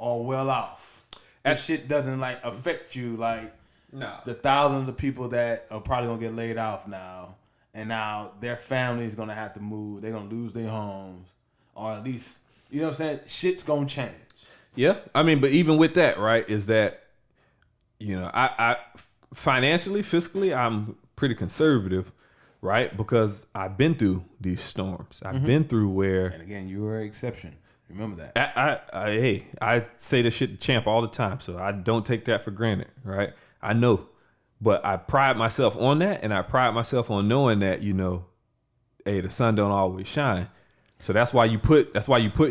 are well off. That shit doesn't affect you like. No. The thousands of people that are probably gonna get laid off now, and now their family's gonna have to move. They're gonna lose their homes, or at least, what I'm saying? Shit's gonna change. Yeah, I mean, but even with that, right? Is that I financially, fiscally, I'm pretty conservative, right? Because I've been through these storms. I've been through where, and again, you were an exception. Remember that. I say this shit to Champ all the time, so I don't take that for granted, right? I know, but I pride myself on that, and I pride myself on knowing that, hey, the sun don't always shine. So that's why you put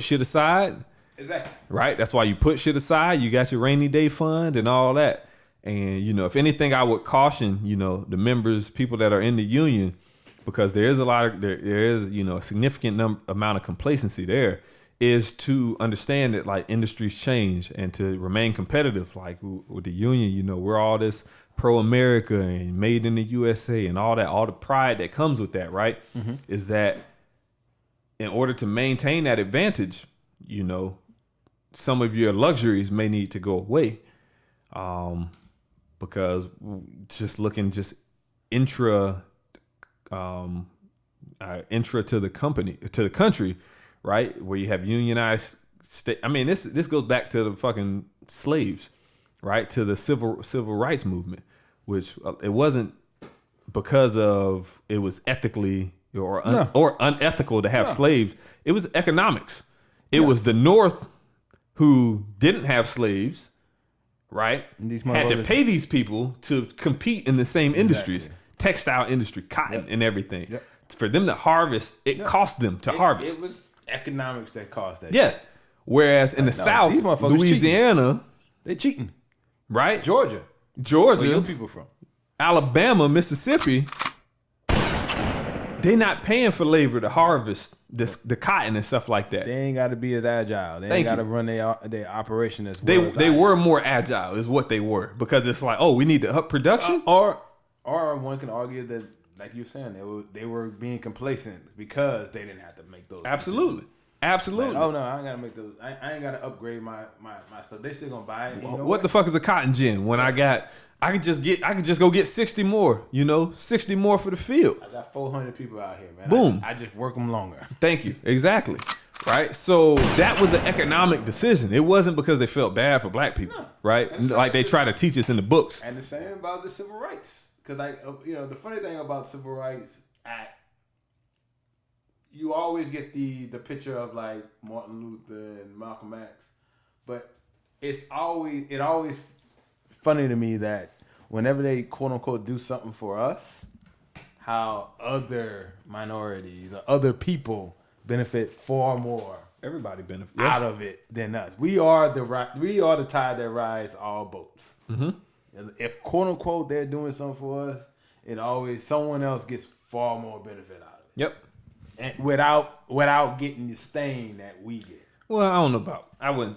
shit aside. Exactly. Right? That's why you put shit aside. You got your rainy day fund and all that. And, if anything, I would caution, the members, people that are in the union, because there is a significant amount of complacency there, is to understand that like industries change and to remain competitive. Like with the union, we're all this pro-America and made in the USA and all that, all the pride that comes with that, right? Mm-hmm. Is that in order to maintain that advantage, some of your luxuries may need to go away. Because just looking intra to the country, right, where you have unionized state. I mean, this goes back to the fucking slaves, right, to the civil rights movement, which it wasn't because of it was ethically or unethical to have slaves. It was economics. It was the North who didn't have slaves, right, had to pay these people to compete in the same industries, textile industry, cotton and everything. Yep. For them to harvest, it cost them to harvest. It was economics that caused that. Yeah. Whereas in the South, Louisiana, they're cheating. Right? Georgia. Where your people from? Alabama, Mississippi, They're not paying for labor to harvest the cotton and stuff like that. They ain't got to be as agile. They ain't got to run their operation as well. They were more agile, is what they were, because it's like, oh, we need to up production. Or one can argue that, like you're saying, they were being complacent because they didn't have to make those. Absolutely. Absolutely. Like, oh no, I ain't gotta make those. I ain't gotta upgrade my stuff. They still gonna buy it. What the fuck is a cotton gin when I could just go get 60 more, 60 more for the field. I got 400 people out here, man. Boom. I just work them longer. Thank you. Exactly. Right. So that was an economic decision. It wasn't because they felt bad for black people, right? Like they try to teach us in the books. And the same about the civil rights, because the funny thing about Civil Rights Act, you always get the picture of like Martin Luther and Malcolm X, but it's always funny to me that whenever they quote unquote do something for us, how other minorities or other people benefit far more. Everybody benefits out of it than us. We are the tide that rises all boats. Mm-hmm. If quote unquote they're doing something for us, it always someone else gets far more benefit out of it. Yep. And without getting the stain that we get. Well, I don't know about. I'm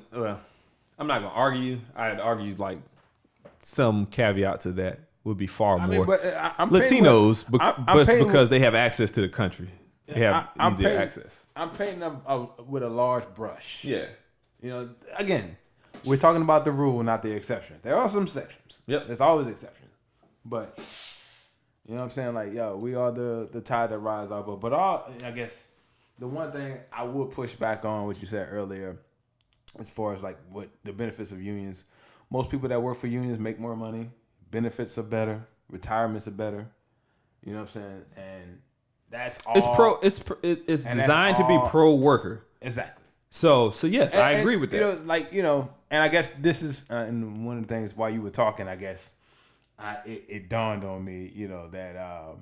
not gonna argue. I'd argue like some caveat to that would be far more. I'm Latinos, because they have access to the country. They have easier access. I'm painting them with a large brush. Yeah. Again, we're talking about the rule, not the exceptions. There are some exceptions. Yep. There's always exceptions. But you know what I'm saying? Like, yo, we are the tide that rises our boat. But I guess the one thing I would push back on what you said earlier, as far as like what the benefits of unions, most people that work for unions make more money, benefits are better, retirements are better. You know what I'm saying? And that's all. It's designed to be pro worker. Exactly. So yes, I agree with that. And I guess this is and one of the things while you were talking, I guess it dawned on me, that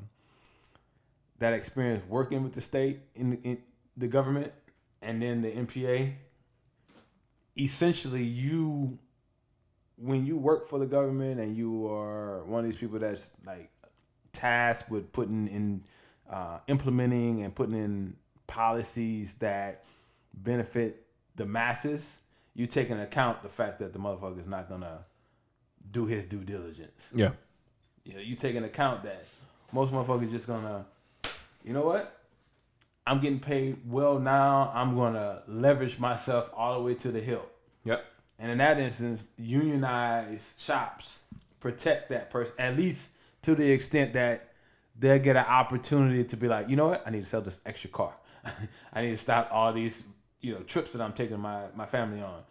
that experience working with the state in the government and then the MPA. Essentially, when you work for the government and you are one of these people that's like tasked with putting in, implementing and putting in policies that benefit the masses, you take into account the fact that the motherfucker is not gonna do his due diligence. Yeah. You take into account that most motherfuckers just gonna, you know what? I'm getting paid well now. I'm gonna leverage myself all the way to the hill. Yep. And in that instance, unionized shops protect that person, at least to the extent that they'll get an opportunity to be like, you know what? I need to sell this extra car. I need to stop all these, trips that I'm taking my family on.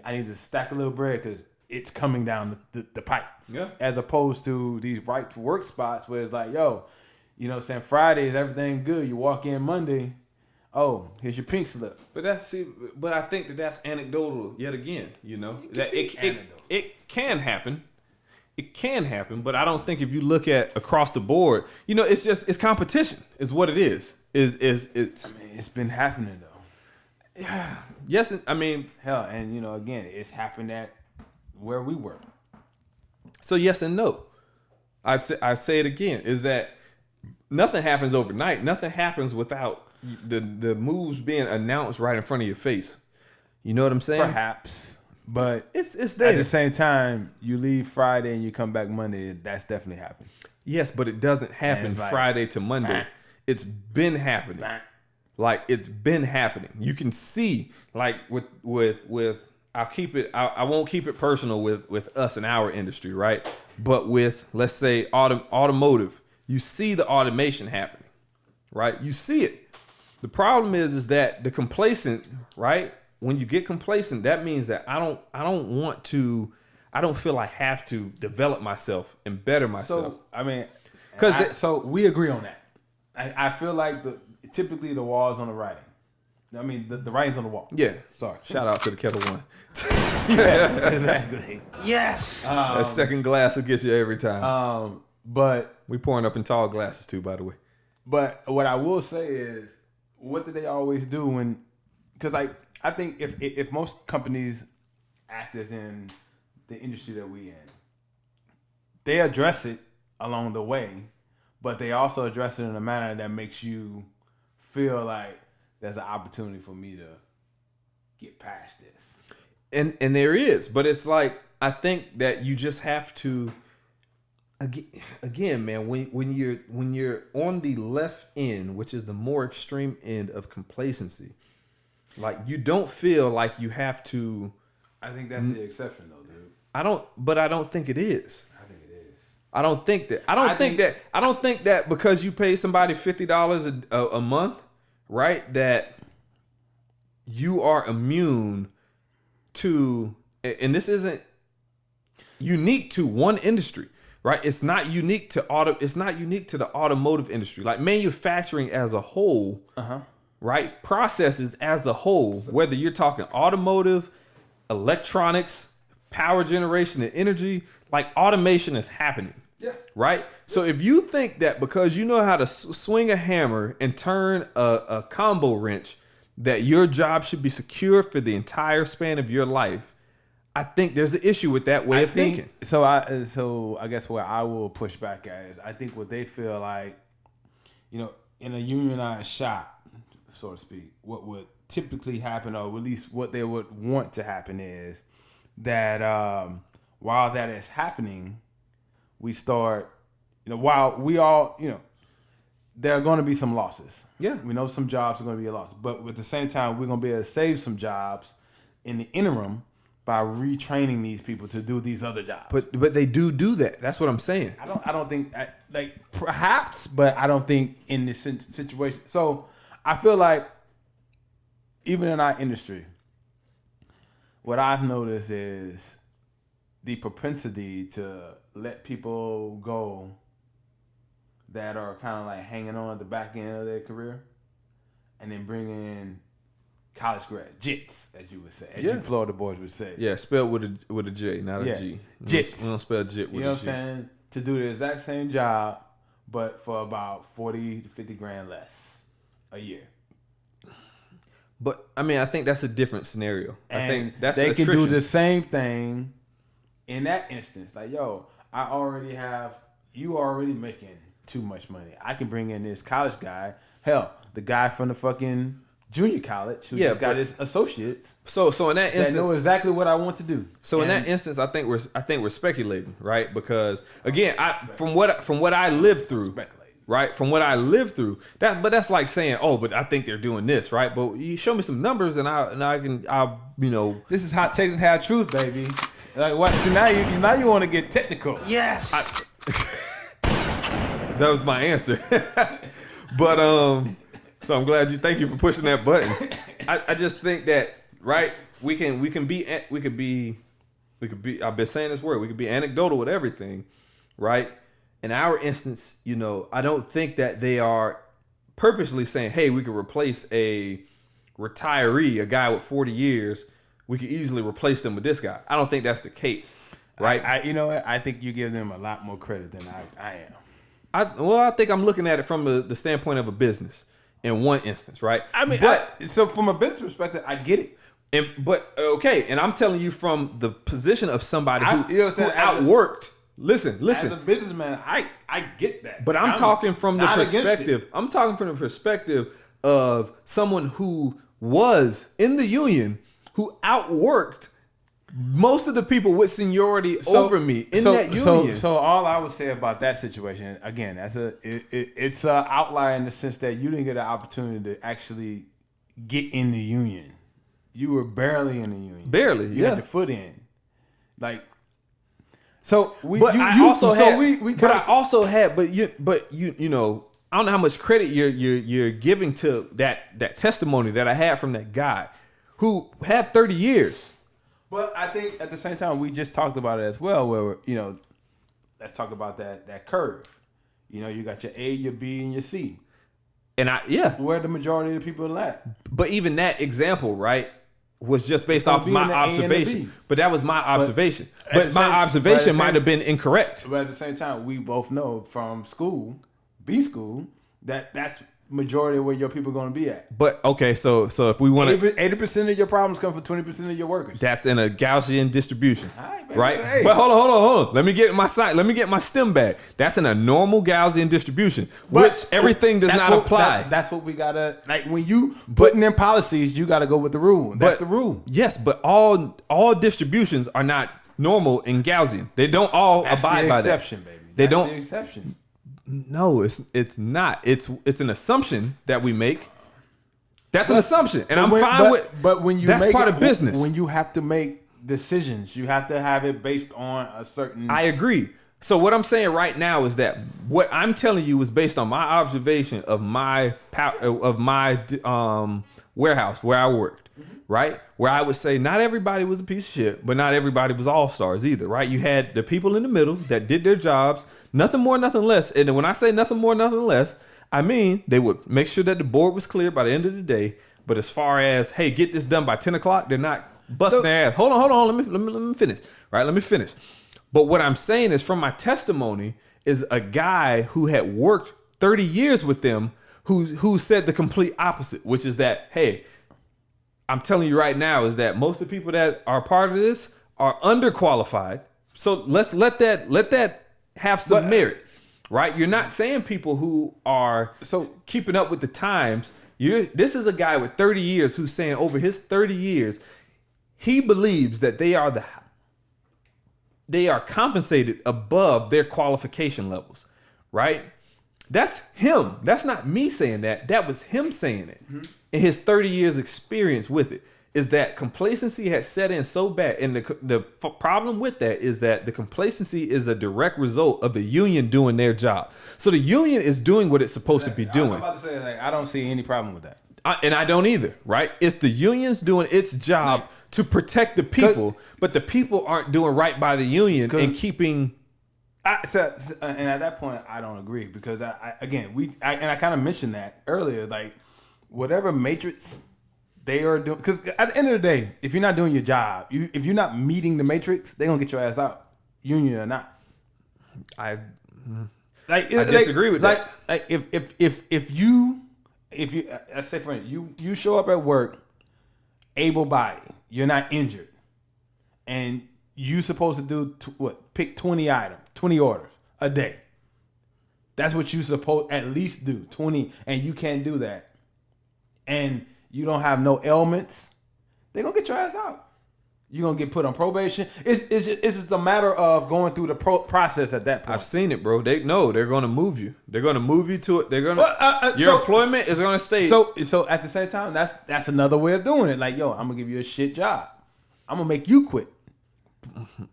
I need to stack a little bread because it's coming down the pipe. Yeah. As opposed to these right to work spots where it's like, yo, Friday is everything good. You walk in Monday, oh, here's your pink slip. But I think that's anecdotal yet again. That it can happen. It can happen, but I don't think if you look at across the board, it's competition is what it is. It's been happening though. Yeah. Yes. Hell, and again, it's happened at where we were. So yes and no. I'd say it again, is that nothing happens overnight. Nothing happens without the moves being announced right in front of your face. You know what I'm saying? Perhaps. But it's there. At the same time, you leave Friday and you come back Monday, that's definitely happened. Yes, but it doesn't happen like, Friday to Monday. It's been happening. Like it's been happening. You can see like with I won't keep it personal with us in our industry, right? But with, let's say, automotive, you see the automation happening, right? You see it. The problem is that the complacent, right? When you get complacent, that means that I don't feel I have to develop myself and better myself. So we agree on that. I feel like typically the wall's on the writing. The writing's on the wall. Yeah. Sorry. Shout out to the Kettle One. Yeah, exactly. Yes. That second glass will get you every time. But we pouring up in tall glasses too, by the way. But what I will say is, what do they always do when? Because I think if most companies act as in the industry that we in, they address it along the way, but they also address it in a manner that makes you feel like there's an opportunity for me to get past this. And there is, but it's like, I think that you just have to, again, man, when you're on the left end, which is the more extreme end of complacency, like you don't feel like you have to. I think that's the exception, though, dude. I don't think it is. I think it is. I don't think that. I don't think that because you pay somebody $50 a month, right? That you are immune to, and this isn't unique to one industry, right? It's not unique to It's not unique to the automotive industry, like manufacturing as a whole, right? Processes as a whole, whether you're talking automotive, electronics, power generation, and energy, like automation is happening. Yeah. Right. So if you think that because you know how to swing a hammer and turn a combo wrench, that your job should be secure for the entire span of your life, I think there's an issue with that way of thinking. So I guess what I will push back at is I think what they feel like, in a unionized shop, so to speak, what would typically happen, or at least what they would want to happen, is that while that is happening, we start, while we all, there are going to be some losses. Yeah. We know some jobs are going to be a loss. But at the same time, we're going to be able to save some jobs in the interim by retraining these people to do these other jobs. But they do that. That's what I'm saying. I don't think, perhaps, but I don't think in this situation. So I feel like even in our industry, what I've noticed is the propensity to let people go that are kind of like hanging on at the back end of their career, and then bring in college grad jits, as you would say, as you Florida boys would say. Yeah, spelled with a J, not a G. Jits. We don't spell jit with a G. You know what I'm saying? To do the exact same job, but for about 40 to 50 grand less a year. But I mean, I think that's a different scenario. And I think that's they attrition. can do the same thing in that instance. Like, you already making too much money. I can bring in this college guy. Hell, the guy from the fucking junior college who just got his associates. So in that instance, that know exactly what I want to do. So in that instance, I think we're speculating, right? Because again, from what I lived through, right? From what I lived through, that's like saying, oh, but I think they're doing this, right? But you show me some numbers, and I'll This is hot takes, hot truth, baby. Like what? So now you want to get technical? Yes. That was my answer. But so I'm glad thank you for pushing that button. I just think that, right, we could be I've been saying this word, we could be anecdotal with everything, right? In our instance, I don't think that they are purposely saying, hey, we could replace a retiree, a guy with 40 years, we could easily replace them with this guy. I don't think that's the case, right? You know what? I think you give them a lot more credit than I am. I think I'm looking at it from the standpoint of a business in one instance, right? I mean, so from a business perspective, I get it. And I'm telling you from the position of somebody who outworked. Listen. As a businessman, I get that. But I'm talking from the perspective. I'm talking from the perspective of someone who was in the union, who outworked most of the people with seniority over me in that union. So all I would say about that situation, again, it's an outlier in the sense that you didn't get an opportunity to actually get in the union. You were barely in the union. Barely, you had your foot in. Like, so I don't know how much credit you're giving to that testimony that I had from that guy who had 30 years. But I think at the same time, we just talked about it as well, where, let's talk about that curve. You got your A, your B, and your C. And where the majority of the people are at. But even that example, right, was just based off my observation. But that was my observation. But my observation might have been incorrect. But at the same time, we both know from school, B school, that's majority of where your people are going to be at. But okay, so if we want to, 80% of your problems come from 20% of your workers. that's in a Gaussian distribution, baby. right? Hey. But hold on. Let me get my site. Let me get my stem back. That's in a normal Gaussian distribution, which everything does not apply. That's what we gotta like when you putting in policies. You gotta go with the rule. That's the rule. Yes, but all distributions are not normal in Gaussian. They don't all abide by that. Exception, baby. They That's don't. the exception. No, it's not. It's an assumption that we make. That's an assumption, and I'm fine with. But when you that's make part of business. When you have to make decisions, you have to have it based on a certain. I agree. So what I'm saying right now is that what I'm telling you is based on my observation of my warehouse where I worked, right? Where I would say not everybody was a piece of shit, but not everybody was all stars either, right? You had the people in the middle that did their jobs, nothing more, nothing less. And when I say nothing more, nothing less, I mean they would make sure that the board was clear by the end of the day. But as far as, hey, get this done by 10 o'clock, they're not busting their ass. Hold on. Let me finish. Right? Let me finish. But what I'm saying is from my testimony is a guy who had worked 30 years with them who said the complete opposite, which is that, hey, I'm telling you right now is that most of the people that are part of this are underqualified. So let's let that have some merit. Right? You're not saying people who are keeping up with the times. This is a guy with 30 years who's saying over his 30 years, he believes that they are compensated above their qualification levels. Right? That's him. That's not me saying that. That was him saying it. Mm-hmm. And his 30 years experience with it is that complacency had set in so bad. And the problem with that is that the complacency is a direct result of the union doing their job. So the union is doing what it's supposed to be doing. I'm about to say, I don't see any problem with that. And I don't either, right? It's the unions doing its job to protect the people, but the people aren't doing right by the union and keeping... and at that point, I don't agree because I kind of mentioned that earlier, like whatever matrix they are doing, because at the end of the day, if you're not doing your job, if you're not meeting the matrix, they're gonna get your ass out, union or not. I disagree with that. Like if you let's say for instance, you show up at work, able bodied, you're not injured, and you supposed to do pick 20 items, 20 orders a day. That's what you supposed at least do, 20, and you can't do that. And you don't have no ailments, they're gonna get your ass out. You're gonna get put on probation. It's just a matter of going through the process at that point. I've seen it, bro. They're gonna move you. They're gonna move you to it. They're gonna your employment is gonna stay. So at the same time, that's another way of doing it. Like, yo, I'm gonna give you a shit job. I'm gonna make you quit.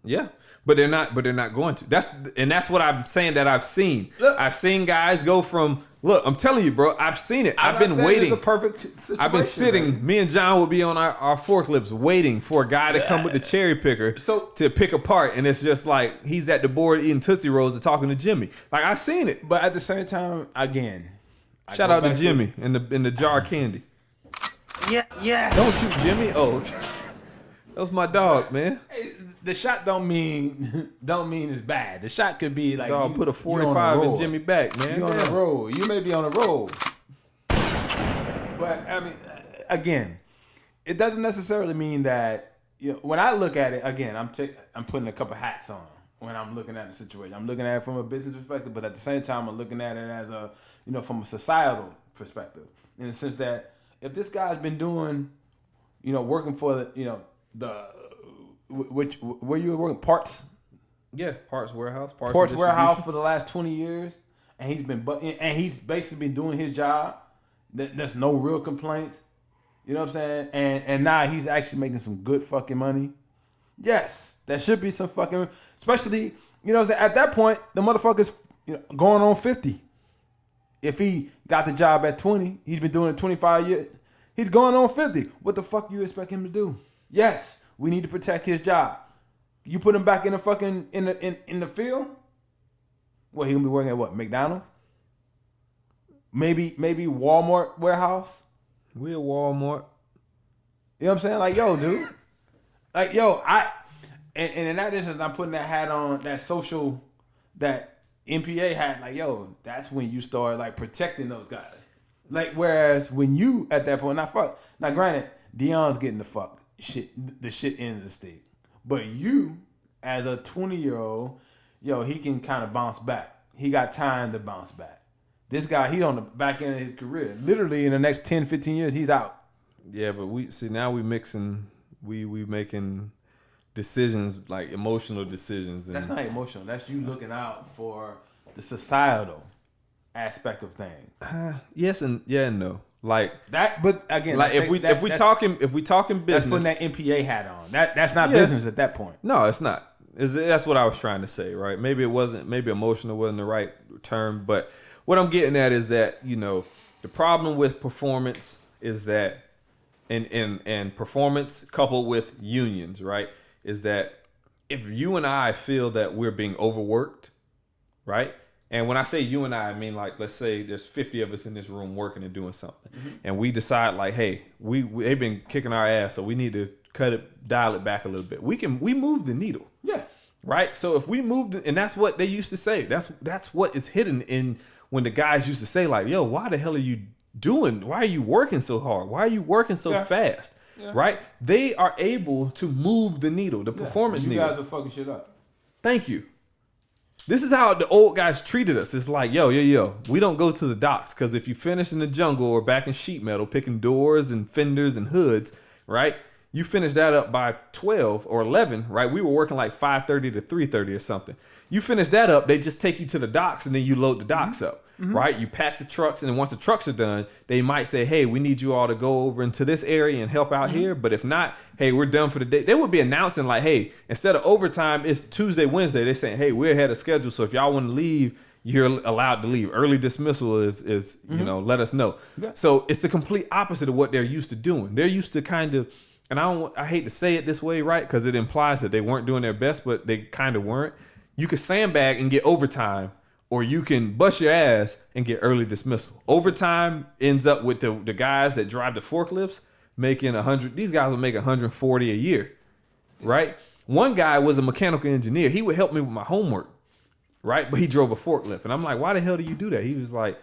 Yeah. But they're not going to. That's what I'm saying that I've seen. Look, I've seen guys go from, look, I'm telling you, bro, I've seen it. I've been waiting. It's a perfect situation. I've been sitting, man. Me and John would be on our forklifts waiting for a guy to come with the cherry picker to pick apart. And it's just like, he's at the board eating Tootsie Rolls and talking to Jimmy. Like, I've seen it. But at the same time, again. Shout out to Jimmy in the jar of candy. Yeah. Don't shoot Jimmy. Oh, that was my dog, man. Hey, the shot don't mean it's bad. The shot could be like, dog, put a 45 in Jimmy back, man. You on a roll. You may be on a roll. But I mean, again, it doesn't necessarily mean that, you know, when I look at it, again, I'm putting a couple hats on when I'm looking at the situation. I'm looking at it from a business perspective, but at the same time, I'm looking at it as a, you know, from a societal perspective, in the sense that if this guy's been doing, you know, working for the, you know, where you were working, parts warehouse for the last 20 years, and he's basically been doing his job. There's no real complaints. You know what I'm saying? And now he's actually making some good fucking money. Yes, there should be some fucking, especially, you know what I'm saying? At that point, the motherfucker's, you know, going on 50. If he got the job at 20, he's been doing it 25 years. He's going on 50. What the fuck you expect him to do? Yes. We need to protect his job. You put him back in the fucking in the field. What, he gonna be working at what? McDonald's? Maybe Walmart warehouse. We're Walmart. You know what I'm saying? Like, yo, dude. Like, yo, and in that instance, I'm putting that hat on, that social, that MPA hat. Like, yo, that's when you start like protecting those guys. Like, whereas when you at that point, now granted, Deion's getting the shit end of the stick, but you as a 20-year-old, he can kind of bounce back. He got time to bounce back. This guy, he on the back end of his career. Literally in the next 10, 15 years, he's out. Yeah, but now we making decisions, like emotional decisions. And that's not emotional. That's you looking out for the societal aspect of things. Yes and no. Like that, but again, like if we talking business, that's putting that MPA hat on. That's not business at that point. No, it's not. That's what I was trying to say, right? Maybe emotional wasn't the right term, but what I'm getting at is that the problem with performance is that, and performance coupled with unions, right, is that if you and I feel that we're being overworked, right? And when I say you and I mean, like, let's say there's 50 of us in this room working and doing something, and we decide like, hey, they've been kicking our ass, so we need to dial it back a little bit. We move the needle. Yeah. Right. So if we moved, and that's what they used to say. That's what is hidden in when the guys used to say like, yo, why the hell are you doing? Why are you working so hard? Why are you working so fast? Yeah. Right. They are able to move the needle, the performance needle. You guys are fucking shit up. Thank you. This is how the old guys treated us. It's like, yo, we don't go to the docks because if you finish in the jungle or back in sheet metal picking doors and fenders and hoods, right? You finish that up by 12 or 11, right? We were working like 5:30 to 3:30 or something. You finish that up, they just take you to the docks and then you load the docks up, right? You pack the trucks, and then once the trucks are done, they might say, hey, we need you all to go over into this area and help out here. But if not, hey, we're done for the day. They would be announcing like, hey, instead of overtime, it's Tuesday, Wednesday. They're saying, hey, we're ahead of schedule. So if y'all want to leave, you're allowed to leave. Early dismissal is let us know. Yeah. So it's the complete opposite of what they're used to doing. They're used to kind of, and I hate to say it this way, right? Because it implies that they weren't doing their best, but they kind of weren't. You could sandbag and get overtime, or you can bust your ass and get early dismissal. Overtime ends up with the guys that drive the forklifts making 100. These guys would make 140 a year, right? One guy was a mechanical engineer. He would help me with my homework, right? But he drove a forklift, and I'm like, why the hell do you do that? He was like,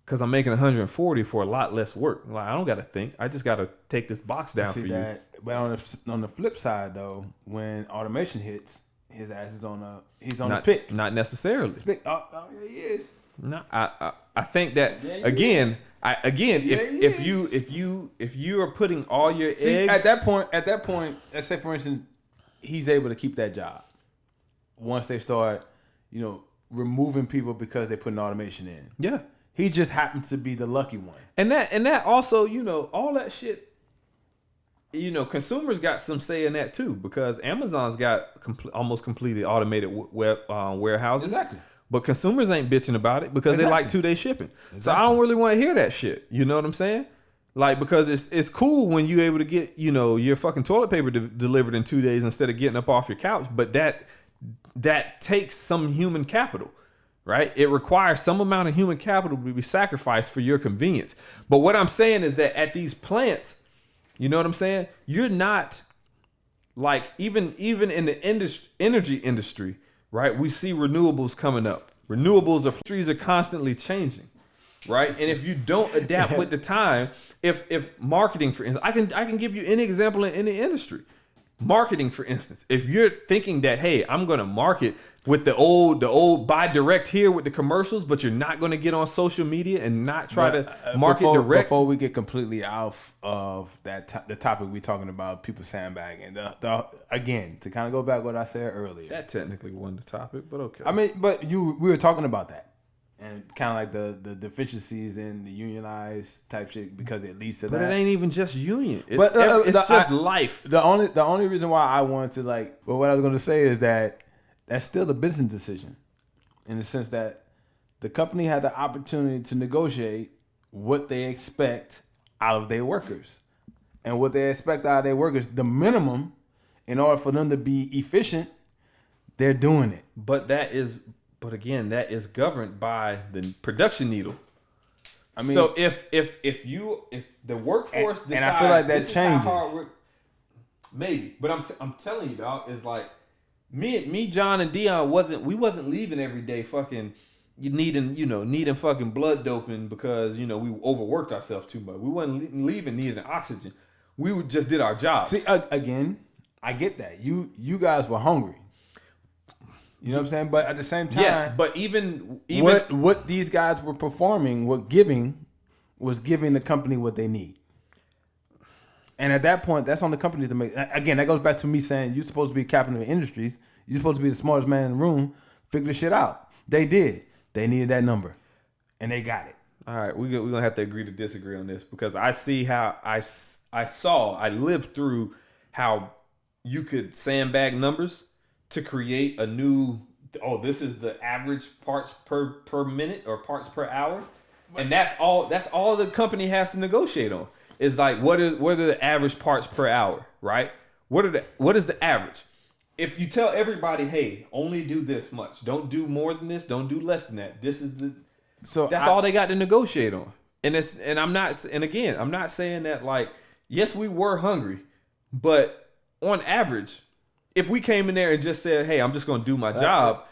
because I'm making 140 for a lot less work. Like, I don't got to think. I just got to take this box down for you. But on the flip side, though, when automation hits, his ass is on the pick. Not necessarily. Oh, yeah, he is. No, I think that again. If you are putting all your eggs at that point, let's say for instance, he's able to keep that job once they start, removing people because they put an automation in. Yeah. He just happens to be the lucky one. And that also, all that shit, consumers got some say in that too, because Amazon's got almost completely automated web warehouses. Exactly. But consumers ain't bitching about it because they like 2-day shipping. Exactly. So I don't really want to hear that shit. You know what I'm saying? Like, because it's cool when you're able to get, your fucking toilet paper delivered in 2 days instead of getting up off your couch. But that takes some human capital. Right? It requires some amount of human capital to be sacrificed for your convenience. But what I'm saying is that at these plants, you know what I'm saying? You're not like, even in the energy industry, right? We see renewables coming up. Industries are constantly changing, right? And if you don't adapt with the time, if marketing, for instance, I can give you any example in any industry. Marketing, for instance, if you're thinking that, hey, I'm going to market with the old buy direct here with the commercials, but you're not going to get on social media and not try to market direct. Before we get completely out of the topic we're talking about, people sandbagging. Again, to kind of go back what I said earlier. That technically wasn't the topic, but okay. I mean, but we were talking about that. And kind of like the deficiencies in the unionized type shit because it leads to that. But it ain't even just union. It's just life. The only reason why I wanted to what I was going to say is that that's still a business decision, in the sense that the company had the opportunity to negotiate what they expect out of their workers, and what they expect out of their workers, the minimum, in order for them to be efficient, they're doing it. But again, that is governed by the production needle. I mean, so if the workforce decides, and I feel like that changes, maybe. But I'm telling you, dog, is like me, John, and Deion wasn't leaving every day fucking, needing fucking blood doping because we overworked ourselves too much. We wasn't leaving needing oxygen. We just did our job. See, again, I get that. You guys were hungry. You know what I'm saying? But at the same time, yes. But even what these guys were performing, was giving the company what they need. And at that point, that's on the company to make. Again, that goes back to me saying you're supposed to be captain of industries. You're supposed to be the smartest man in the room. Figure the shit out. They did. They needed that number, and they got it. All right, we're gonna have to agree to disagree on this because I see how I lived through how you could sandbag numbers to create a new. Oh, this is the average parts per minute or parts per hour, and that's all the company has to negotiate on. Is like what are the average parts per hour, right? What is the average? If you tell everybody, hey, only do this much, don't do more than this, don't do less than that. That's all they got to negotiate on. I'm not saying that like, yes, we were hungry, but on average, if we came in there and just said, hey, I'm just going to do my job.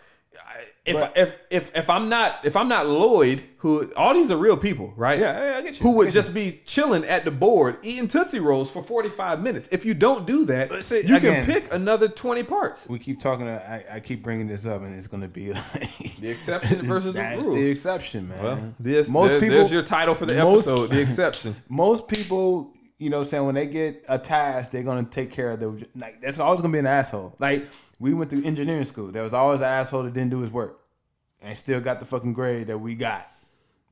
If I'm not Lloyd, who all these are real people, right? Yeah, I get you. Who would just be chilling at the board eating Tootsie Rolls for 45 minutes. If you don't do that, you can pick another 20 parts. We keep talking. I keep bringing this up, and it's going to be like the exception versus the rule. The exception, man. Well, there's your title for the episode. The exception. Most people, you know, what I'm saying when they get a task, they're going to take care of the. Like that's always going to be an asshole. Like. We went through engineering school. There was always an asshole that didn't do his work and still got the fucking grade that we got.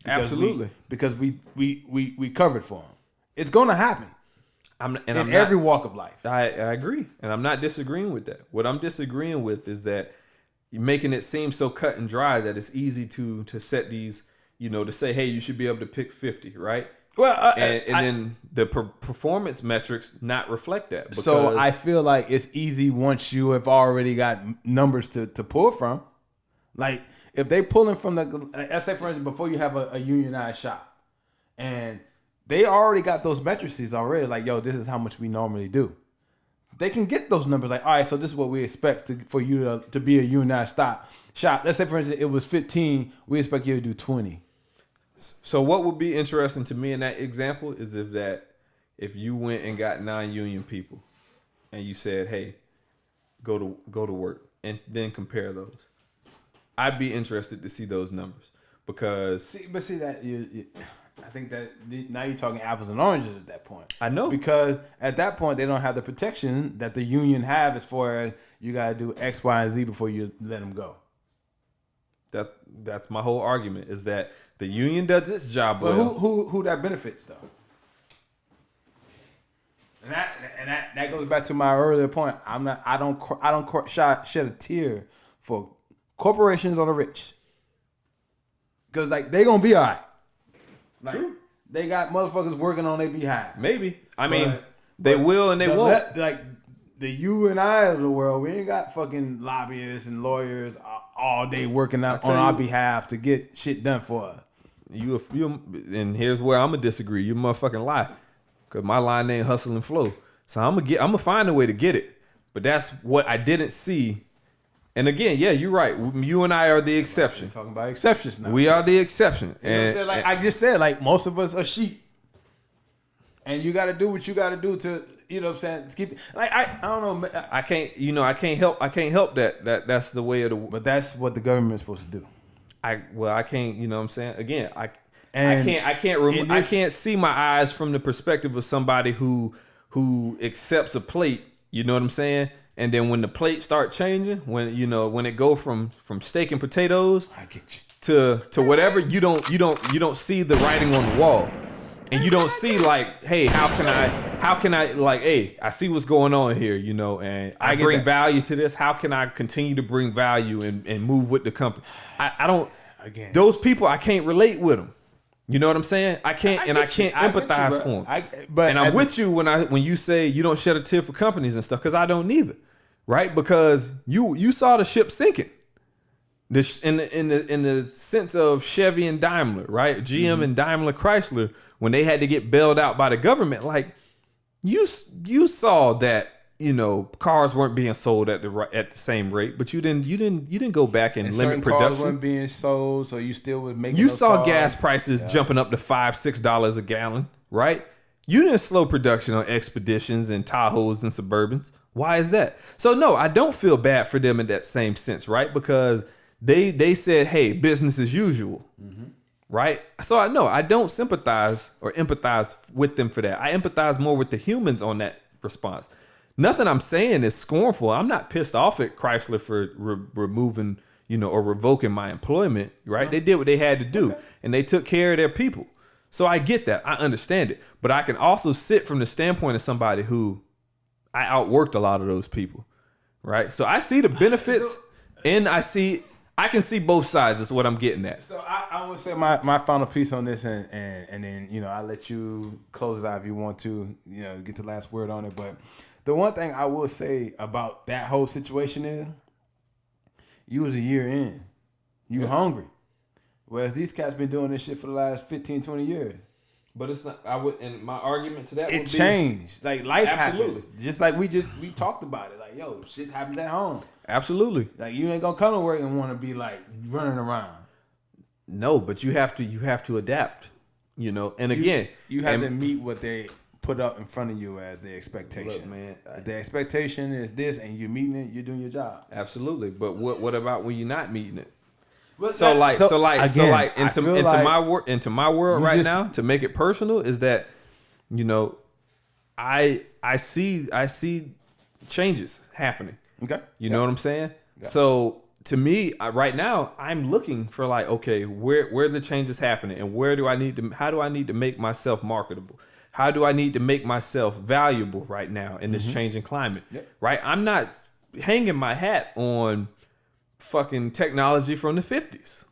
Absolutely. Because we covered for him. It's going to happen. I'm every walk of life. I agree. And I'm not disagreeing with that. What I'm disagreeing with is that you're making it seem so cut and dry that it's easy to set these, to say, hey, you should be able to pick 50, right? Well, then the performance metrics not reflect that. So I feel like it's easy once you have already got numbers to pull from. Like if they pulling from let's say for instance, before you have a unionized shop, and they already got those matrices already. Like yo, this is how much we normally do. They can get those numbers. Like all right, so this is what we expect for you to be a unionized shop. Let's say for instance, it was 15. We expect you to do 20. So what would be interesting to me in that example is if you went and got non-union people and you said, hey, go to work and then compare those. I'd be interested to see those numbers because I think that now you're talking apples and oranges at that point. I know. Because at that point they don't have the protection that the union have as far as you got to do X, Y, and Z before you let them go. That's my whole argument is that the union does its job but well. Who that benefits though? And that goes back to my earlier point. I don't shed a tear for corporations or the rich. Cause like they gonna be all right. Like, true. They got motherfuckers working on their behalf. Maybe. I mean, they will and they won't. Like the you and I of the world, we ain't got fucking lobbyists and lawyers all day working out on our behalf to get shit done for us. You and here's where I'm gonna disagree. You motherfucking lie, cause my line ain't hustle and flow. So I'm gonna find a way to get it. But that's what I didn't see. And again, yeah, you're right. You and I are the exception. We're talking about exceptions now. We are the exception. You know what I'm saying? Like I just said, like most of us are sheep, and you got to do what you got to do to. You know what I'm saying? Keep like I don't know. I can't help that that's the way of the. But that's what the government's supposed to do. I can't. You know what I'm saying? Again, I can't see my eyes from the perspective of somebody who accepts a plate. You know what I'm saying? And then when the plate start changing, when it go from steak and potatoes to whatever, you don't see the writing on the wall. And you don't see like, hey, how can I like, hey, I see what's going on here, and I bring value to this. How can I continue to bring value and move with the company? I don't. Again, those people, I can't relate with them. You know what I'm saying? I can't empathize for them. And I'm with you when you say you don't shed a tear for companies and stuff, because I don't neither, right? Because you saw the ship sinking. In the sense of Chevy and Daimler, right? GM and Daimler Chrysler, when they had to get bailed out by the government, like you saw that cars weren't being sold at the same rate, but you didn't go back and limit production. Cars weren't being sold, so you still was making. You saw gas prices jumping up to $5-6 a gallon, right? You didn't slow production on Expeditions and Tahoes and Suburbans. Why is that? So no, I don't feel bad for them in that same sense, right? Because they said, hey, business as usual. Right? So I don't sympathize or empathize with them for that. I empathize more with the humans on that response. Nothing I'm saying is scornful. I'm not pissed off at Chrysler for removing, or revoking my employment, right? They did what they had to do, and they took care of their people. So I get that. I understand it. But I can also sit from the standpoint of somebody who I outworked a lot of those people, right? So I see the benefits, and I can see both sides. Is what I'm getting at. So I would say my final piece on this, and then I'll let you close it out if you want to, get the last word on it. But the one thing I will say about that whole situation is, you was a year in, you were hungry, whereas these cats been doing this shit for the last 15, 20 years. But it's not. And my argument to that it would changed. Like life absolutely happens. Just like we talked about it. Like, yo, shit happens at home. Absolutely. Like, you ain't gonna come to work and want to be like running around. No, but you have to adapt. And again, you have to meet what they put up in front of you as the expectation. Look, man, if the expectation is this, and you're meeting it, you're doing your job. Absolutely. But what about when you're not meeting it? But So into my world right now, to make it personal, is that I see changes happening. Okay. You know what I'm saying? Yeah. So to me, right now, I'm looking for like, okay, where are the changes happening, and how do I need to make myself marketable? How do I need to make myself valuable right now in this changing climate? Yep. Right? I'm not hanging my hat on fucking technology from the 50s.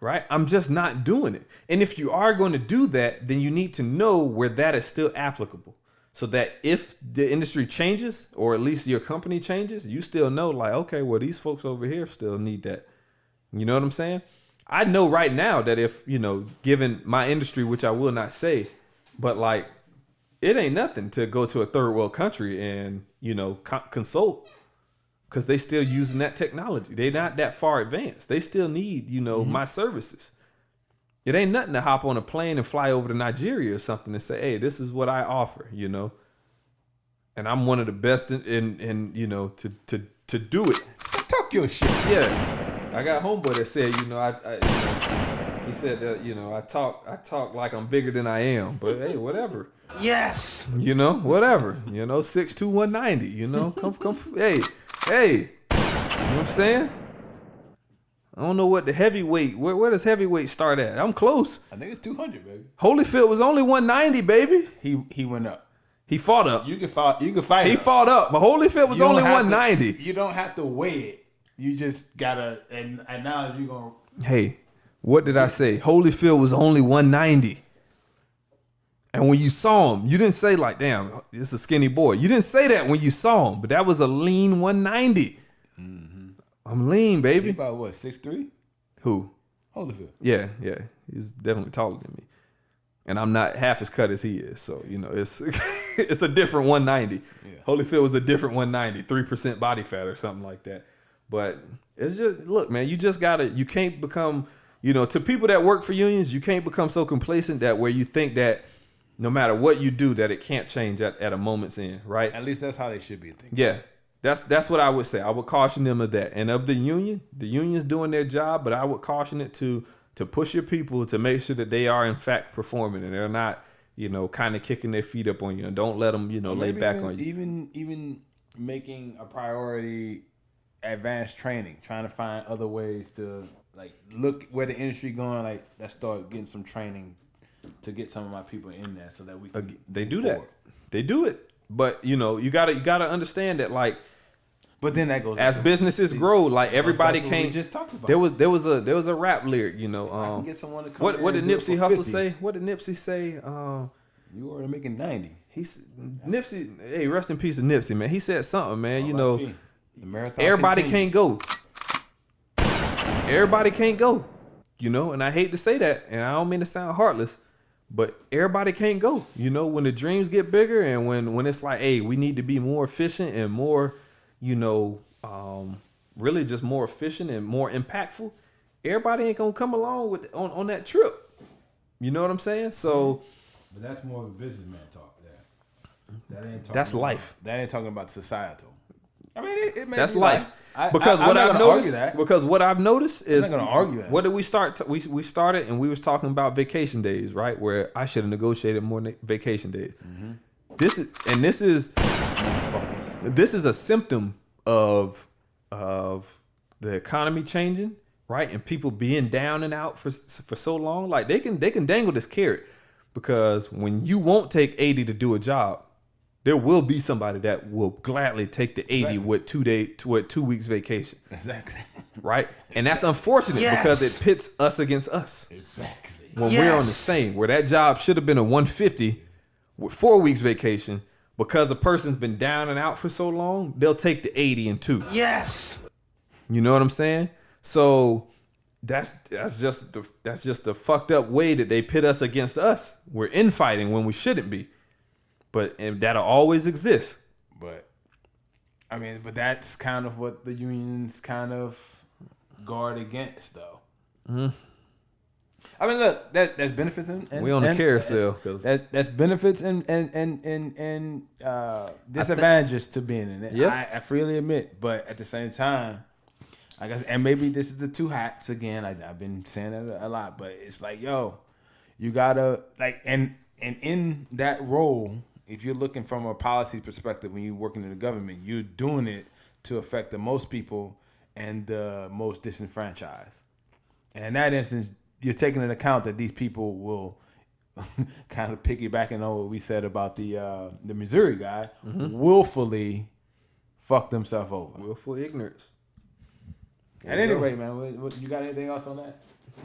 Right? I'm just not doing it. And if you are going to do that, then you need to know where that is still applicable. So that if the industry changes, or at least your company changes, you still know, like, okay, well, these folks over here still need that. You know what I'm saying? I know right now that if, given my industry, which I will not say, but like, it ain't nothing to go to a third world country and, consult, because they still using that technology. They not that far advanced. They still need, my services. It ain't nothing to hop on a plane and fly over to Nigeria or something and say, hey, this is what I offer, and I'm one of the best in to do it. Talk your shit. Yeah. I got homeboy that said, he said that, I talk like I'm bigger than I am, but hey, whatever. Yes. Whatever. 6'2", 190, come, hey, you know what I'm saying? I don't know what the heavyweight, where does heavyweight start at? I'm close. I think it's 200, baby. Holyfield was only 190, baby. He went up. He fought up. You can fight. He fought up, but Holyfield was only 190. You don't have to weigh it. You just gotta, and now you're gonna. Hey, what did I say? Holyfield was only 190. And when you saw him, you didn't say like, damn, this is a skinny boy. You didn't say that when you saw him, but that was a lean 190. I'm lean, baby. He about what, 6'3"? Who? Holyfield. Yeah. He's definitely taller than me. And I'm not half as cut as he is. So, it's it's a different 190. Yeah. Holyfield was a different 190, 3% body fat or something like that. But it's just, look, man, you can't become, to people that work for unions, you can't become so complacent that where you think that no matter what you do, that it can't change at a moment's end, right? At least that's how they should be thinking. Yeah. That's what I would say. I would caution them of that. And of the union's doing their job, but I would caution it to push your people to make sure that they are in fact performing and they're not, kind of kicking their feet up on you, and don't let them, lay back on you. Even making a priority advanced training, trying to find other ways to like look where the industry going. Like, let's start getting some training to get some of my people in there so that we can. They do that. They do it. But you gotta understand that, like, but then that goes as businesses grow, like everybody can't. Just talked about. There was a rap lyric, I can get someone to come. What did Nipsey Hussle say? What did Nipsey say? You already making 90. Nipsey. Hey, rest in peace to Nipsey, man. He said something, man. The marathon everybody continues. can't go. Everybody can't go. And I hate to say that, and I don't mean to sound heartless, But everybody can't go. You know, when the dreams get bigger and when it's like, hey, we need to be more efficient and more, you know, really just more efficient and more impactful, everybody ain't gonna come along with on that trip. You know what I'm saying? So But that's more of a businessman talk there. That ain't talking that's about, life. That ain't talking about societal. I mean, it may That's be life. I'm Because not what I've gonna noticed, argue that. because what I've noticed is, I'm not gonna argue that. What did we start? We started and we was talking about vacation days, right? Where I should have negotiated more vacation days. Mm-hmm. This is a symptom of the economy changing, right? And people being down and out for so long. Like they can dangle this carrot, because when you won't take 80 to do a job, there will be somebody that will gladly take the 80 with 2 weeks vacation. Exactly. Right? And that's unfortunate because it pits us against us. Exactly. When we're on the same, where that job should have been a 150 with 4 weeks vacation, because a person's been down and out for so long, they'll take the 80 and 2. Yes. You know what I'm saying? So that's just the fucked up way that they pit us against us. We're infighting when we shouldn't be. And that'll always exist. But I mean, that's kind of what the unions kind of guard against, though. Mm-hmm. I mean, look, there's benefits and we on the carousel, because that's benefits and disadvantages to being in it. Yeah. I freely admit, but at the same time, I guess, and maybe this is the two hats again. I've been saying that a lot, but it's like, yo, you gotta like, and in that role, if you're looking from a policy perspective, when you're working in the government, you're doing it to affect the most people and the most disenfranchised. And in that instance, you're taking into account that these people will kind of piggybacking on what we said about the Missouri guy, willfully fuck themselves over. willful ignorance. At any rate, man, you got anything else on that?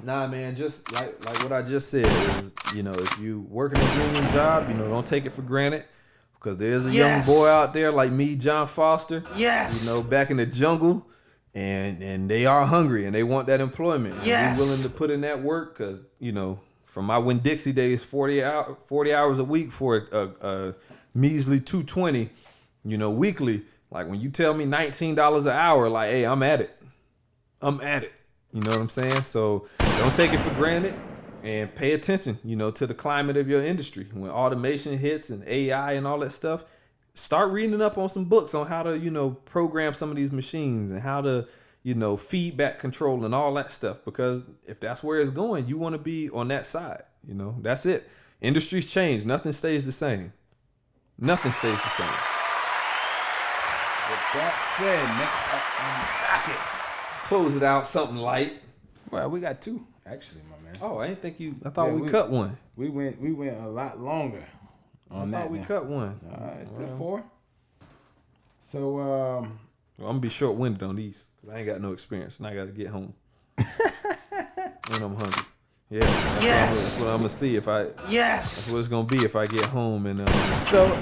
Nah, man, just like what I just said is, you know, if you working a union job, you know, don't take it for granted, because there's a young boy out there like me, John Foster, you know, back in the jungle, and they are hungry and they want that employment. And we're willing to put in that work, because, you know, from my Winn-Dixie days, 40 hours a week for a measly $220, you know, weekly. Like when you tell me $19 an hour, like, hey, I'm at it. You know what I'm saying? So don't take it for granted, and pay attention, you know, to the climate of your industry. When automation hits and AI and all that stuff, start reading up on some books on how to, you know, program some of these machines and how to, you know, feedback control and all that stuff. Because if that's where it's going, you want to be on that side. You know, that's it. Industries change. Nothing stays the same. Nothing stays the same. With that said, next up on the docket. Close it out something light. Well, we got two, actually, my man. Oh, I didn't think you. I thought we cut one. We went a lot longer on that. I thought we cut one. It's still 4. So Well, I'm gonna be short-winded on these, because I ain't got no experience, and I got to get home when I'm hungry. Yeah, that's what I'm gonna see if I. That's what it's gonna be if I get home and. So,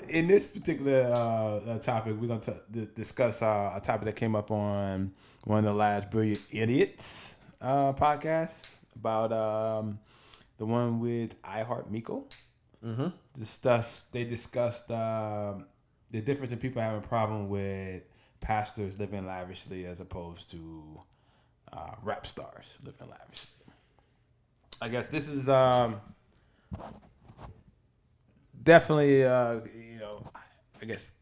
in this particular topic, we're going to discuss a topic that came up on one of the last Brilliant Idiots podcasts about the one with I Heart Miko. Mm-hmm. They discussed the difference in people having a problem with pastors living lavishly as opposed to rap stars living lavishly. I guess this is definitely, you know, I guess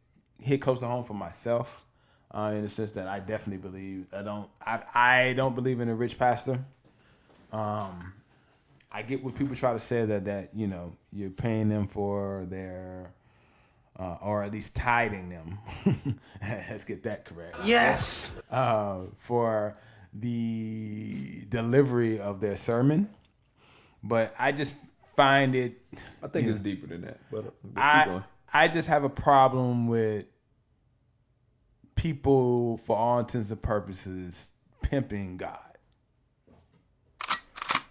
hit close to home for myself, in the sense that I definitely believe I don't believe in a rich pastor. I get what people try to say that you know, you're paying them for their, or at least tithing them. Let's get that correct. Yes. For the delivery of their sermon, but I just find it. I think it's deeper than that. But keep going. I just have a problem with people, for all intents and purposes, pimping God.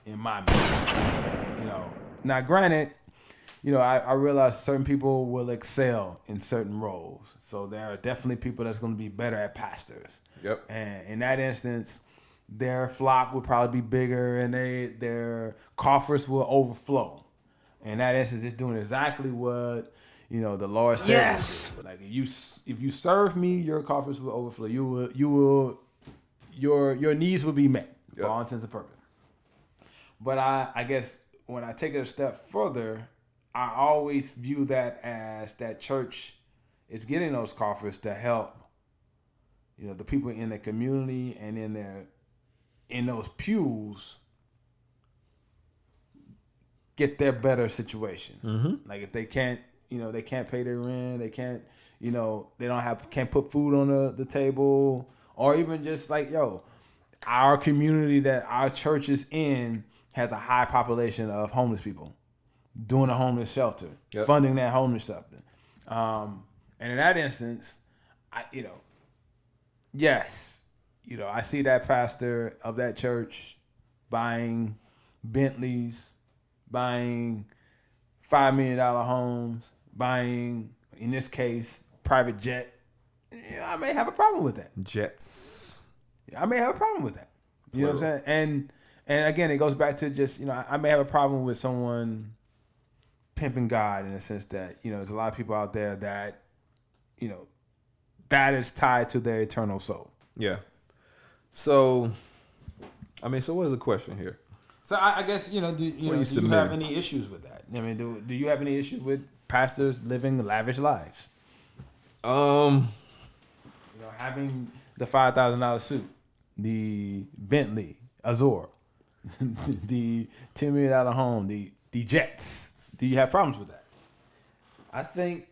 In my mind, you know. Now, granted, you know, I realize certain people will excel in certain roles. So there are definitely people that's going to be better at pastors. Yep. And in that instance, their flock would probably be bigger and their coffers will overflow. In that instance, it's doing exactly what the Lord said. Yes. Like if you serve me, your coffers will overflow. Your needs will be met for all intents and purposes. But I guess when I take it a step further, I always view that as that church is getting those coffers to help, the people in the community and in those pews get their better situation. Mm-hmm. Like if they can't, they can't pay their rent, they can't, they can't put food on the table, or even just like, our community that our church is in has a high population of homeless people, doing a homeless shelter, funding that homeless shelter. And in that instance, yes, I see that pastor of that church buying Bentleys, buying $5 million homes, buying, in this case, private jet. I may have a problem with that. Jets. I may have a problem with that. You know what I'm saying? And again, it goes back to just, I may have a problem with someone pimping God in the sense that, there's a lot of people out there that, that is tied to their eternal soul. Yeah. So what is the question here? So I guess, do you have any issues with that? I mean, do you have any issues with pastors living lavish lives? Having the $5,000 suit, the Bentley, Azure, the $10 million home, the jets. Do you have problems with that? I think,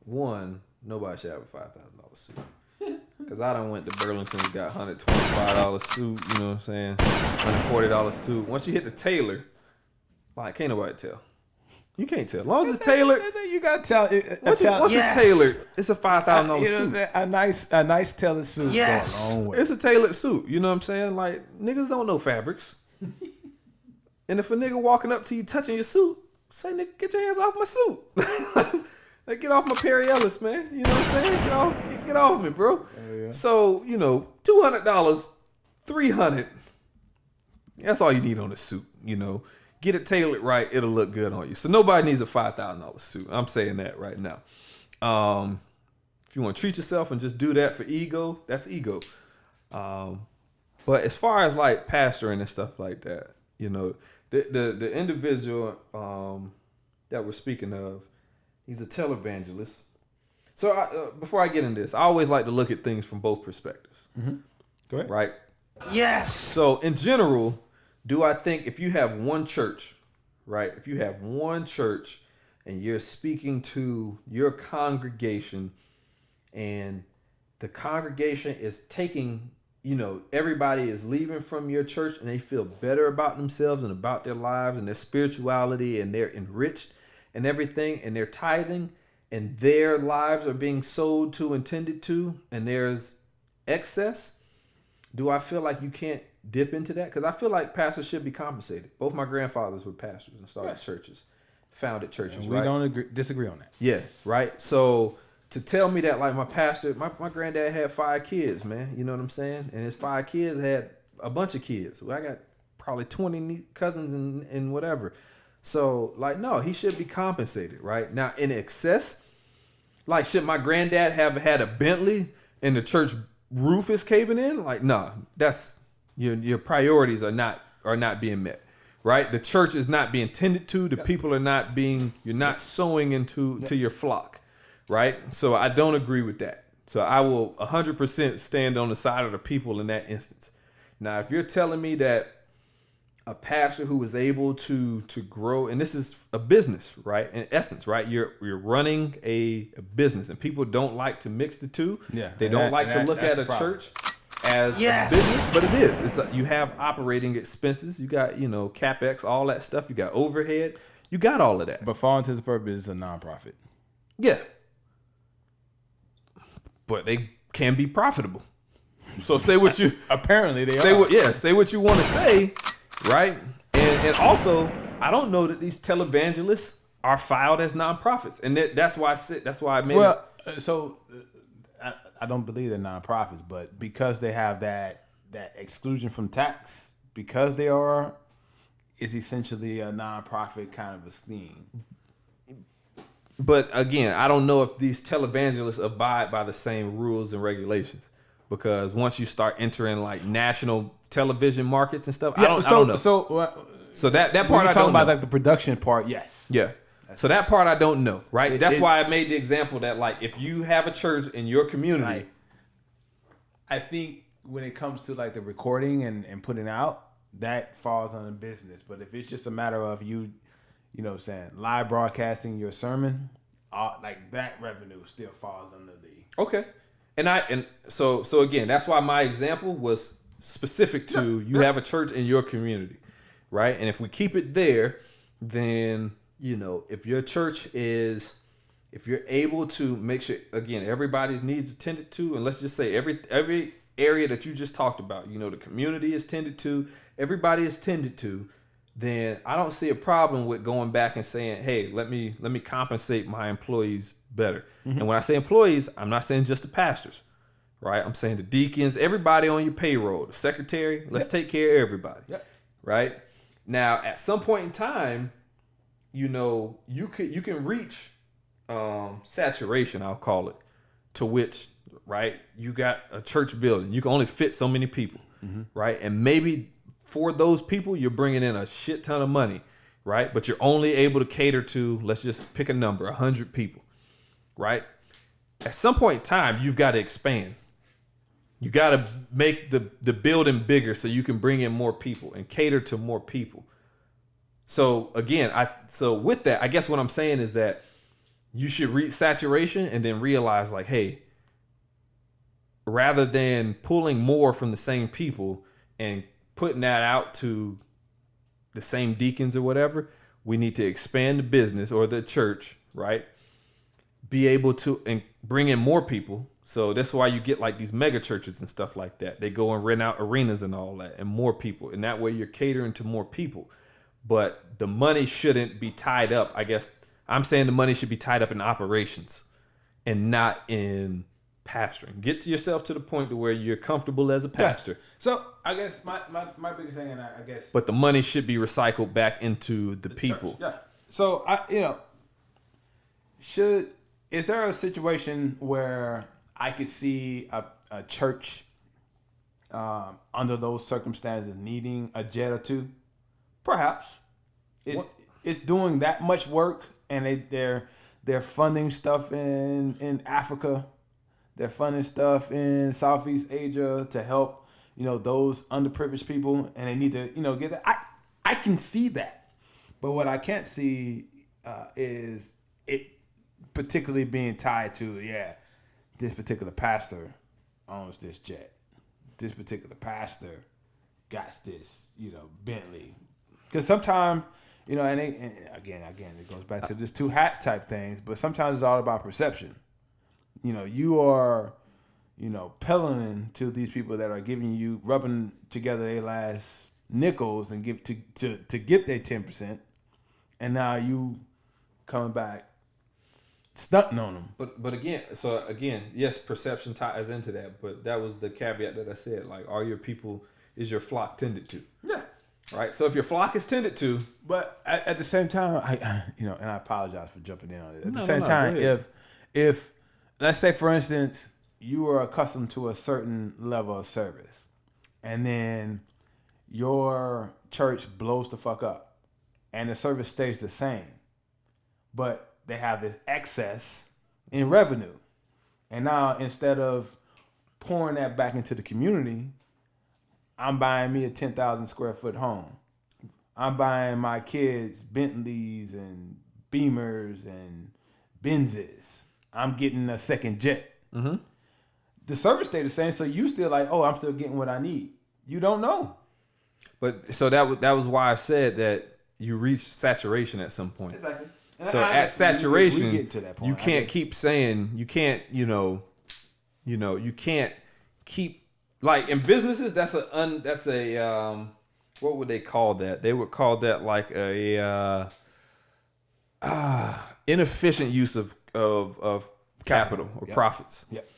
one, nobody should have a $5,000 suit. Because I done went to Burlington and got $125 suit, you know what I'm saying? $140 suit. Once you hit the tailor, like, can't nobody tell. You can't tell. As long as it's tailored. You got to tell. Once it's tailored, it's a $5,000 suit. A nice tailored suit. Yes. Goes a long way. It's a tailored suit. You know what I'm saying? Like, niggas don't know fabrics. And if a nigga walking up to you touching your suit, say, nigga, get your hands off my suit. Like, get off my Perry Ellis, man. You know what I'm saying? Get off me, bro. Yeah. So, $200, $300. That's all you need on a suit, Get it tailored right, it'll look good on you. So nobody needs a $5,000 suit. I'm saying that right now. If you want to treat yourself and just do that for ego, that's ego. But as far as like pastoring and stuff like that, the individual that we're speaking of, he's a televangelist. So before I get into this, I always like to look at things from both perspectives. Mm-hmm. Go ahead. Right? Yes. So in general, do I think if you have one church, right? If you have one church and you're speaking to your congregation and the congregation is taking, everybody is leaving from your church and they feel better about themselves and about their lives and their spirituality and they're enriched and everything and they're tithing and their lives are being sold to and tended to and there's excess, do I feel like you can't dip into that? Because I feel like pastors should be compensated. Both my grandfathers were pastors and started churches, founded churches. And we don't disagree on that. Yeah, right. So to tell me that, like my pastor, my granddad had 5 kids, man. You know what I'm saying? And his 5 kids had a bunch of kids. Well, I got probably 20 cousins and whatever. So like, no, he should be compensated, right? Now in excess, like should my granddad have had a Bentley and the church roof is caving in? Like, no, that's your priorities are not being met, right? The church is not being tended to. The people are not being. You're not sowing into your flock, right? So I don't agree with that. So I will 100% stand on the side of the people in that instance. Now, if you're telling me that a pastor who is able to grow, and this is a business, right? In essence, right? You're running a business, and people don't like to mix the two. Yeah, they don't like to look at a church as a business, but it is. It's you have operating expenses, you got capex, all that stuff. You got overhead, you got all of that. But for all intents and purposes, it's a nonprofit. Yeah, but they can be profitable. So say what you apparently they say are. Say what you want to say. Right. And also, I don't know that these televangelists are filed as nonprofits. And that's why I made it. So I don't believe they're nonprofits, but because they have that that exclusion from tax because they are is essentially a nonprofit kind of a scheme. But again, I don't know if these televangelists abide by the same rules and regulations, because once you start entering like national television markets and stuff, I don't know. So that part I don't know. About like the production part, yes. Yeah. So that part I don't know, right? That's why I made the example that like if you have a church in your community, like, I think when it comes to like the recording and putting out, that falls on the business. But if it's just a matter of you know what I'm saying, live broadcasting your sermon, like that revenue still falls under the okay. And so again, that's why my example was specific to you have a church in your community, right? And if we keep it there, then you know, if your church is, if you're able to make sure, again, everybody's needs are tended to, and let's just say every area that you just talked about, you know, the community is tended to, everybody is tended to, then I don't see a problem with going back and saying, hey, let me compensate my employees better. Mm-hmm. And when I say employees, I'm not saying just the pastors, right? I'm saying the deacons, everybody on your payroll, the secretary, let's take care of everybody, right? Now, at some point in time, you know, you can reach saturation, I'll call it, to which, right, you got a church building, you can only fit so many people, right? And maybe for those people, you're bringing in a shit ton of money, right? But you're only able to cater to, let's just pick a number, 100 people, right? At some point in time, you've got to expand. You got to make the building bigger so you can bring in more people and cater to more people. So again, so with that, I guess what I'm saying is that you should reach saturation and then realize like, hey, rather than pulling more from the same people and putting that out to the same deacons or whatever, we need to expand the business or the church, right? Be able to and bring in more people. So that's why you get like these mega churches and stuff like that. They go and rent out arenas and all that and more people. And that way you're catering to more people. But the money shouldn't be tied up. I guess I'm saying the money should be tied up in operations and not in pastoring. Get to yourself to the point to where you're comfortable as a pastor. Yeah. So I guess my biggest thing, and I guess, but the money should be recycled back into the people. Church. Yeah. So is there a situation where I could see a church under those circumstances needing a jet or two? Perhaps. It's doing that much work, and they're funding stuff in Africa. They're funding stuff in Southeast Asia to help, you know, those underprivileged people, and they need to, you know, get that. I can see that, but what I can't see is it particularly being tied to, this particular pastor owns this jet. This particular pastor got this, you know, Bentley. Because sometimes, you know, and again, it goes back to this two hats type things, but sometimes it's all about perception. You know, you are, you know, peddling to these people that are giving you, rubbing together their last nickels and give to get their 10%, and now you coming back stunting on them. But again, yes, perception ties into that, but that was the caveat that I said. Like, are your people, is your flock tended to? Yeah. Right. So if your flock is tended to, but at the same time, and I apologize for jumping in on it. At the same time, if let's say, for instance, you are accustomed to a certain level of service, and then your church blows the fuck up, and the service stays the same, but they have this excess in revenue, and now instead of pouring that back into the community, I'm buying me a 10,000 square foot home. I'm buying my kids Bentleys and Beamers and Benzes. I'm getting a second jet. Mm-hmm. The service stay the same, so you still like, oh, I'm still getting what I need. You don't know. But so that was why I said that you reach saturation at some point. Exactly. So at saturation, we get to that point. You can't keep saying, you can't, you can't keep, like in businesses, that's a what would they call that? They would call that like a inefficient use of capital or profits. Yep.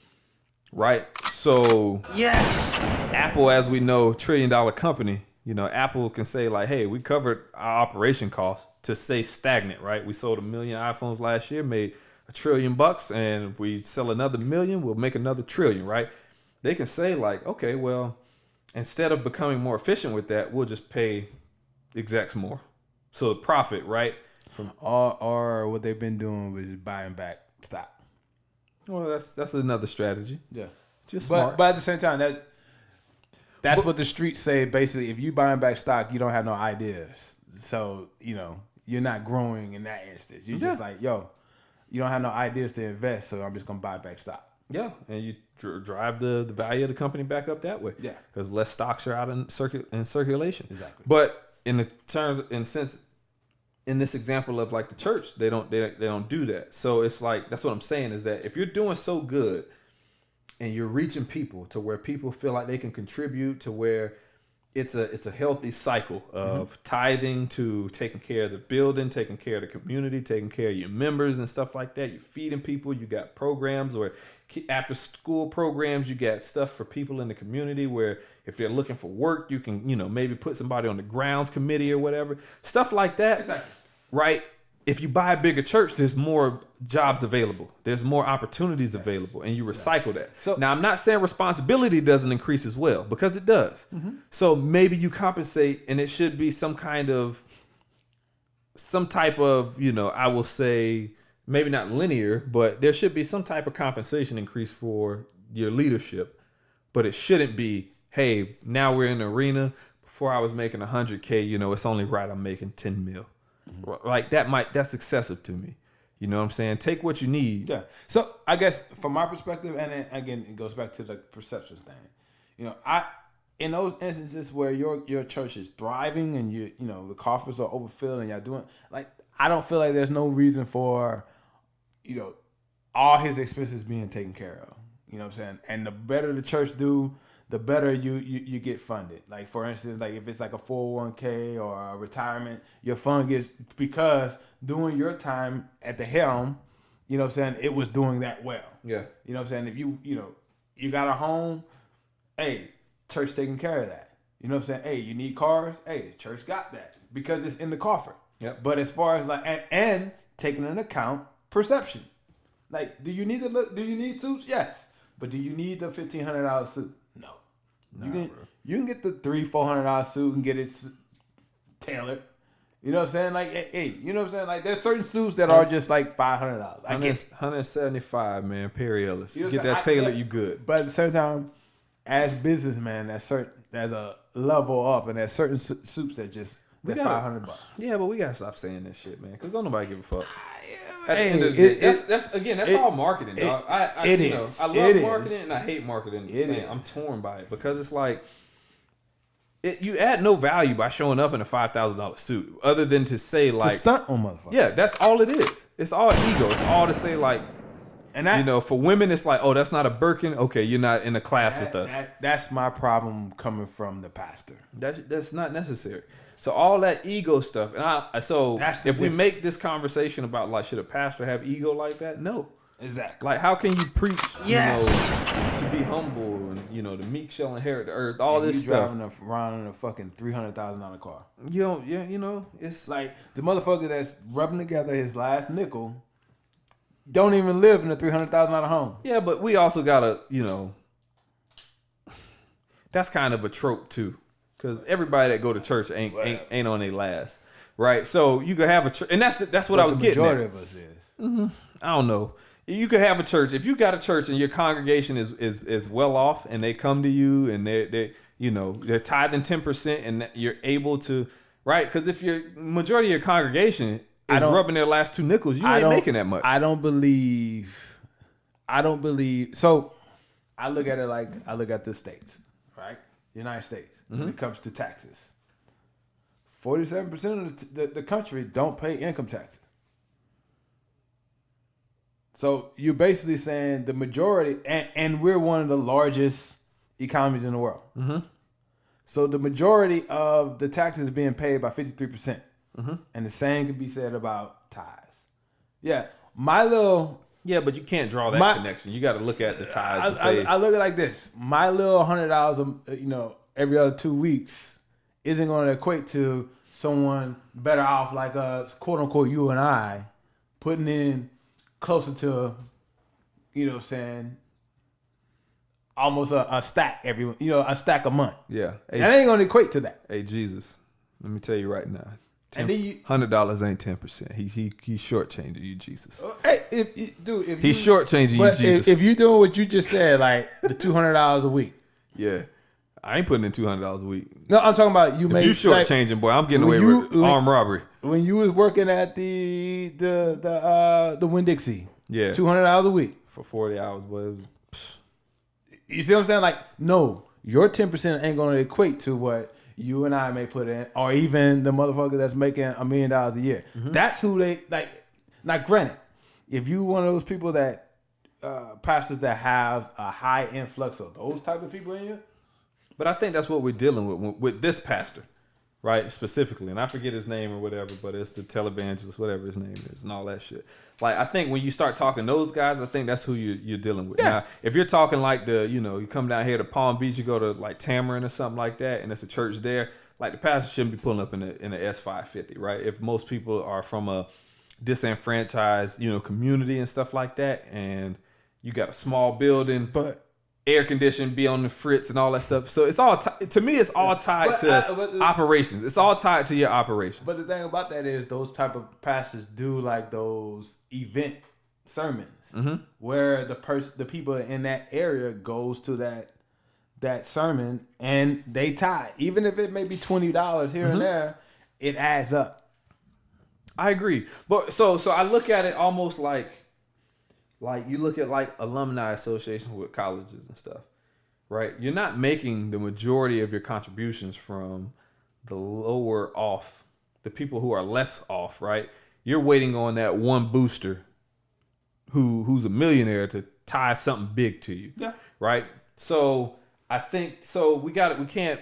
right? So Yes. Apple, as we know, $1 trillion company, Apple can say like, hey, we covered our operation costs to stay stagnant, right? We sold 1 million iPhones last year, made $1 trillion, and if we sell another 1 million, we'll make another $1 trillion, right? They can say like, okay, well, instead of becoming more efficient with that, we'll just pay execs more. So the profit, right? Or what they've been doing was buying back stock. Well, that's another strategy. Yeah. Just smart. But at the same time, that's what the streets say. Basically, if you buying back stock, you don't have no ideas. So, you're not growing in that instance. You're just like, yo, you don't have no ideas to invest, so I'm just going to buy back stock. Yeah, and you drive the value of the company back up that way. Yeah. Because less stocks are out in circulation. Exactly. But in this example of like the church, they don't do that. So it's like, that's what I'm saying is that if you're doing so good and you're reaching people to where people feel like they can contribute, to where it's a healthy cycle of tithing to taking care of the building, taking care of the community, taking care of your members and stuff like that. You're feeding people. You got programs or after school programs. You got stuff for people in the community where if they're looking for work, you can, maybe put somebody on the grounds committee or whatever. Stuff like that. Exactly. Right? If you buy a bigger church, there's more jobs available. There's more opportunities available, and you recycle that. So now, I'm not saying responsibility doesn't increase as well, because it does. So maybe you compensate, and it should be some type of, I will say, maybe not linear, but there should be some type of compensation increase for your leadership. But it shouldn't be, hey, now we're in the arena. Before I was making 100K, it's only right I'm making 10 mil. Like that's excessive to me. You know what I'm saying? Take what you need. Yeah. So I guess from my perspective, and then again, it goes back to the perception thing. In those instances where your church is thriving and the coffers are overfilled and y'all doing like, I don't feel like there's no reason for, all his expenses being taken care of. You know what I'm saying? And the better the church do, the better you get funded. Like, for instance, like if it's like a 401k or a retirement, your fund gets, because during your time at the helm, it was doing that well. Yeah. You know what I'm saying? If you got a home, hey, church taking care of that. You know what I'm saying? Hey, you need cars? Hey, the church got that because it's in the coffer. Yep. But as far as like, and taking into account perception. Like, do you need suits? Yes. But do you need the $1,500 suit? No. You can get the $300-$400 suit and get it tailored. You know what I'm saying? Like, hey, you know what I'm saying? Like, there's certain suits that are just like $500. I get $175, man. Period. You know get that tailored, you good. But at the same time, as businessman, there's a level up, and there's certain suits that just they're $500. Yeah, but we gotta stop saying that shit, man, because don't nobody give a fuck. At the end of the day, that's all marketing, dog. I love marketing and I hate marketing. I'm torn by it because it's like you add no value by showing up in a $5,000 suit, other than to say like to stunt on motherfuckers. Yeah, that's all it is. It's all ego. It's all to say like, and that, for women, it's like, oh, that's not a Birkin. Okay, you're not in a class with us. That's my problem coming from the pastor. That's not necessary. So all that ego stuff, and if we make this conversation about like, should a pastor have ego like that? No, exactly. Like, how can you preach, to be humble and the meek shall inherit the earth, all this stuff, driving around in a fucking $300,000 car? It's like the motherfucker that's rubbing together his last nickel don't even live in a $300,000 home. Yeah, but we also gotta, that's kind of a trope too. Because everybody that go to church ain't on their last, right? So you could have a church, and that's what I was getting at. The majority of us is. I don't know. You could have a church if you got a church and your congregation is well off, and they come to you and they're tithing 10%, and you're able to, right? Because if your majority of your congregation is rubbing their last 2 nickels, you ain't making that much. I don't believe. So I look at it like I look at the states, right? United States, when it comes to taxes. 47% of the country don't pay income taxes. So you're basically saying the majority, and we're one of the largest economies in the world. Mm-hmm. So the majority of the taxes being paid by 53%. Mm-hmm. And the same could be said about tithes. Yeah, my little Yeah, but you can't draw that connection. You got to look at the ties. I look at it like this: my little $100, every other 2 weeks, isn't going to equate to someone better off, like us, quote unquote, you and I, putting in closer to, almost a stack a stack a month. Yeah, that ain't going to equate to that. Hey, Jesus, let me tell you right now. And then $100 ain't 10%. He's shortchanging you, Jesus. Hey, if he's shortchanging you, Jesus. If you doing what you just said, like the $200 a week. Yeah, I ain't putting in $200 a week. No, I'm talking about you. If you shortchanging, boy, I'm getting away with armed robbery. When you was working at the Winn-Dixie, yeah, $200 a week for 40 hours, boy. You see what I'm saying? Like, no, your 10% ain't going to equate to what you and I may put in, or even the motherfucker that's making $1 million a year. Mm-hmm. That's who they like. Now, granted, if you one of those people that pastors that have a high influx of those type of people in you, but I think that's what we're dealing with this pastor, right? Specifically, and I forget his name or whatever, but it's the televangelist, whatever his name is, and all that shit. Like, I think when you start talking those guys, I think that's who you're dealing with. Yeah. Now, if you're talking like you come down here to Palm Beach, you go to like Tamarind or something like that, and it's a church there, like the pastor shouldn't be pulling up in a S550, right? If most people are from a disenfranchised, community and stuff like that, and you got a small building, but air conditioning, be on the fritz and all that stuff. So it's all to me. It's all tied to operations. It's all tied to your operations. But the thing about that is those type of pastors do like those event sermons, mm-hmm. where the people in that area goes to that sermon and they tie. Even if it may be $20 here mm-hmm. and there, it adds up. I agree, but so I look at it almost like you look at like alumni association with colleges and stuff, right? You're not making the majority of your contributions from the lower off, the people who are less off, right? You're waiting on that one booster who's a millionaire to tie something big to you, yeah. Right? So I think we can't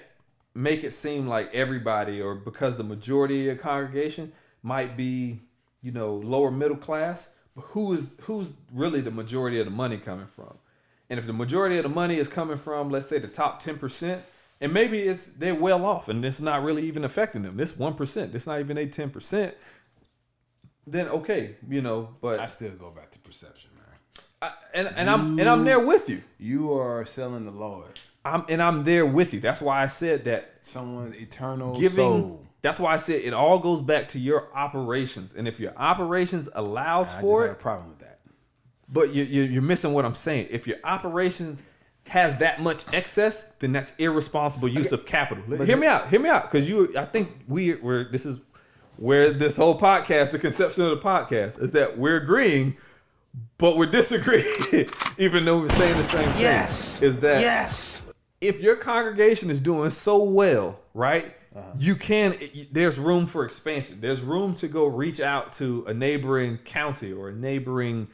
make it seem like everybody, or because the majority of your congregation might be, lower middle class. But who's really the majority of the money coming from? And if the majority of the money is coming from, let's say, the top 10%, and maybe they're well off and it's not really even affecting them. This 1%, it's not even a 10%. Then okay, but I still go back to perception, man. I'm there with you. You are selling the Lord. I'm there with you. That's why I said that someone's eternal soul. That's why I said it all goes back to your operations, and if your operations allows for it, I just have a problem with that. But you're missing what I'm saying. If your operations has that much excess, then that's irresponsible use of capital. Hear me out, because I think this is where this whole podcast, the conception of the podcast, is that we're agreeing, but we're disagreeing, even though we're saying the same thing. Is that if your congregation is doing so well, right? Uh-huh. There's room for expansion. There's room to go reach out to a neighboring county or a neighboring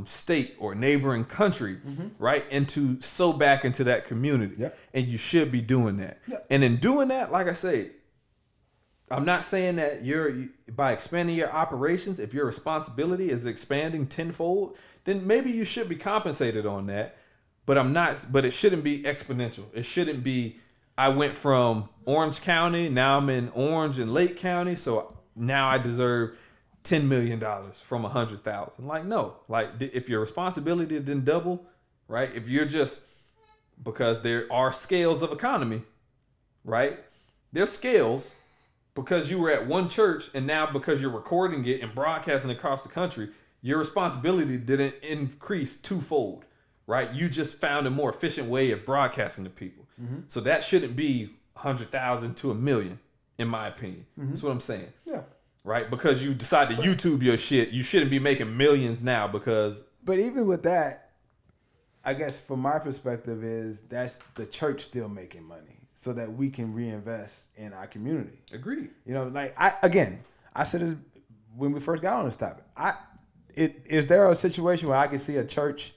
state or neighboring country, mm-hmm. right? And to sow back into that community. Yep. And you should be doing that. Yep. And in doing that, like I say, I'm not saying that by expanding your operations, if your responsibility is expanding tenfold, then maybe you should be compensated on that. But it shouldn't be exponential. It shouldn't be, I went from Orange County, now I'm in Orange and Lake County, so now I deserve $10 million from 100,000. Like, no. Like, if your responsibility didn't double, right? If you're just, because there are scales of economy, right? There's scales because you were at one church, and now because you're recording it and broadcasting across the country, your responsibility didn't increase twofold, right? You just found a more efficient way of broadcasting to people. Mm-hmm. So that shouldn't be 100,000 to 1 million, in my opinion. Mm-hmm. That's what I'm saying. Yeah. Right? Because you decide to YouTube your shit, you shouldn't be making millions now because... But even with that, I guess from my perspective is that's the church still making money so that we can reinvest in our community. Agreed. I said this when we first got on this topic. Is there a situation where I can see a church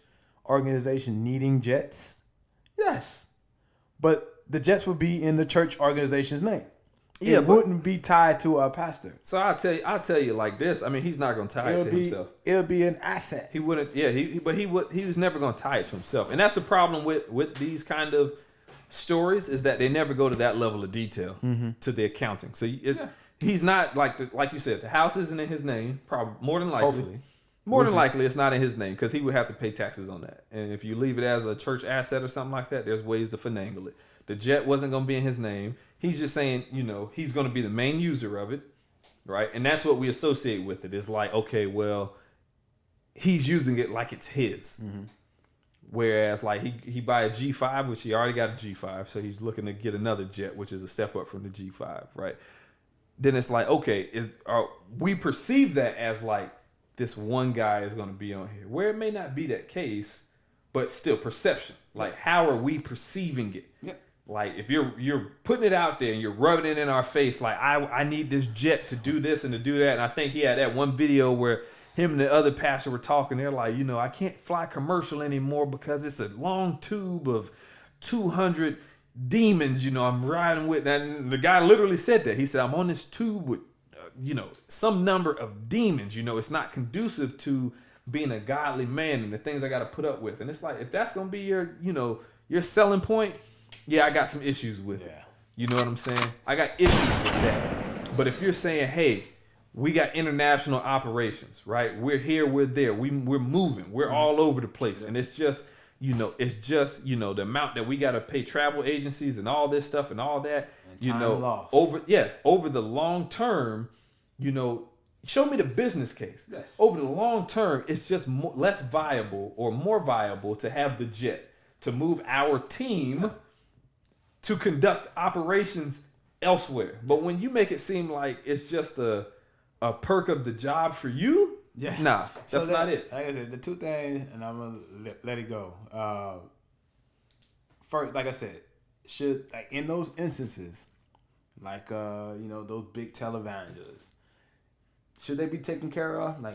organization needing jets? Yes. But the jets would be in the church organization's name. it wouldn't be tied to a pastor. So I'll tell you like this. I mean, he's not going to tie it to himself. It'll be an asset. He wouldn't. Yeah, he was never going to tie it to himself. And that's the problem with these kind of stories, is that they never go to that level of detail to the accounting. So he's not like you said, the house isn't in his name. Probably more than likely. Hopefully. More than likely, it's not in his name, because he would have to pay taxes on that. And if you leave it as a church asset or something like that, there's ways to finagle it. The jet wasn't going to be in his name. He's just saying, he's going to be the main user of it, right? And that's what we associate with it. It's like, okay, well, he's using it like it's his. Mm-hmm. Whereas, like, he buy a G5, which he already got a G5, so he's looking to get another jet, which is a step up from the G5, right? Then it's like, okay, we perceive that as like, this one guy is going to be on here, where it may not be that case, but still perception. Like, how are we perceiving it? Yeah. Like, if you're putting it out there and you're rubbing it in our face, like, I need this jet to do this and to do that. And I think he had that one video where him and the other pastor were talking. They're like, I can't fly commercial anymore because it's a long tube of 200 demons, I'm riding with. And the guy literally said that. He said, I'm on this tube with some number of demons. It's not conducive to being a godly man and the things I got to put up with. And it's like, if that's going to be your selling point, yeah, I got some issues with it. You know what I'm saying? I got issues with that. But if you're saying, hey, we got international operations, right? We're here, we're there, we're moving, we're all over the place. And it's just, the amount that we got to pay travel agencies and all this stuff and all that, over the long term, show me the business case. Yes. Over the long term, it's just less viable or more viable to have the jet to move our team to conduct operations elsewhere. But when you make it seem like it's just a perk of the job for you, that's not it. Like I said, the two things, and I'm gonna let it go. First, like I said, should, like, in those instances, like those big televangelists, should they be taken care of?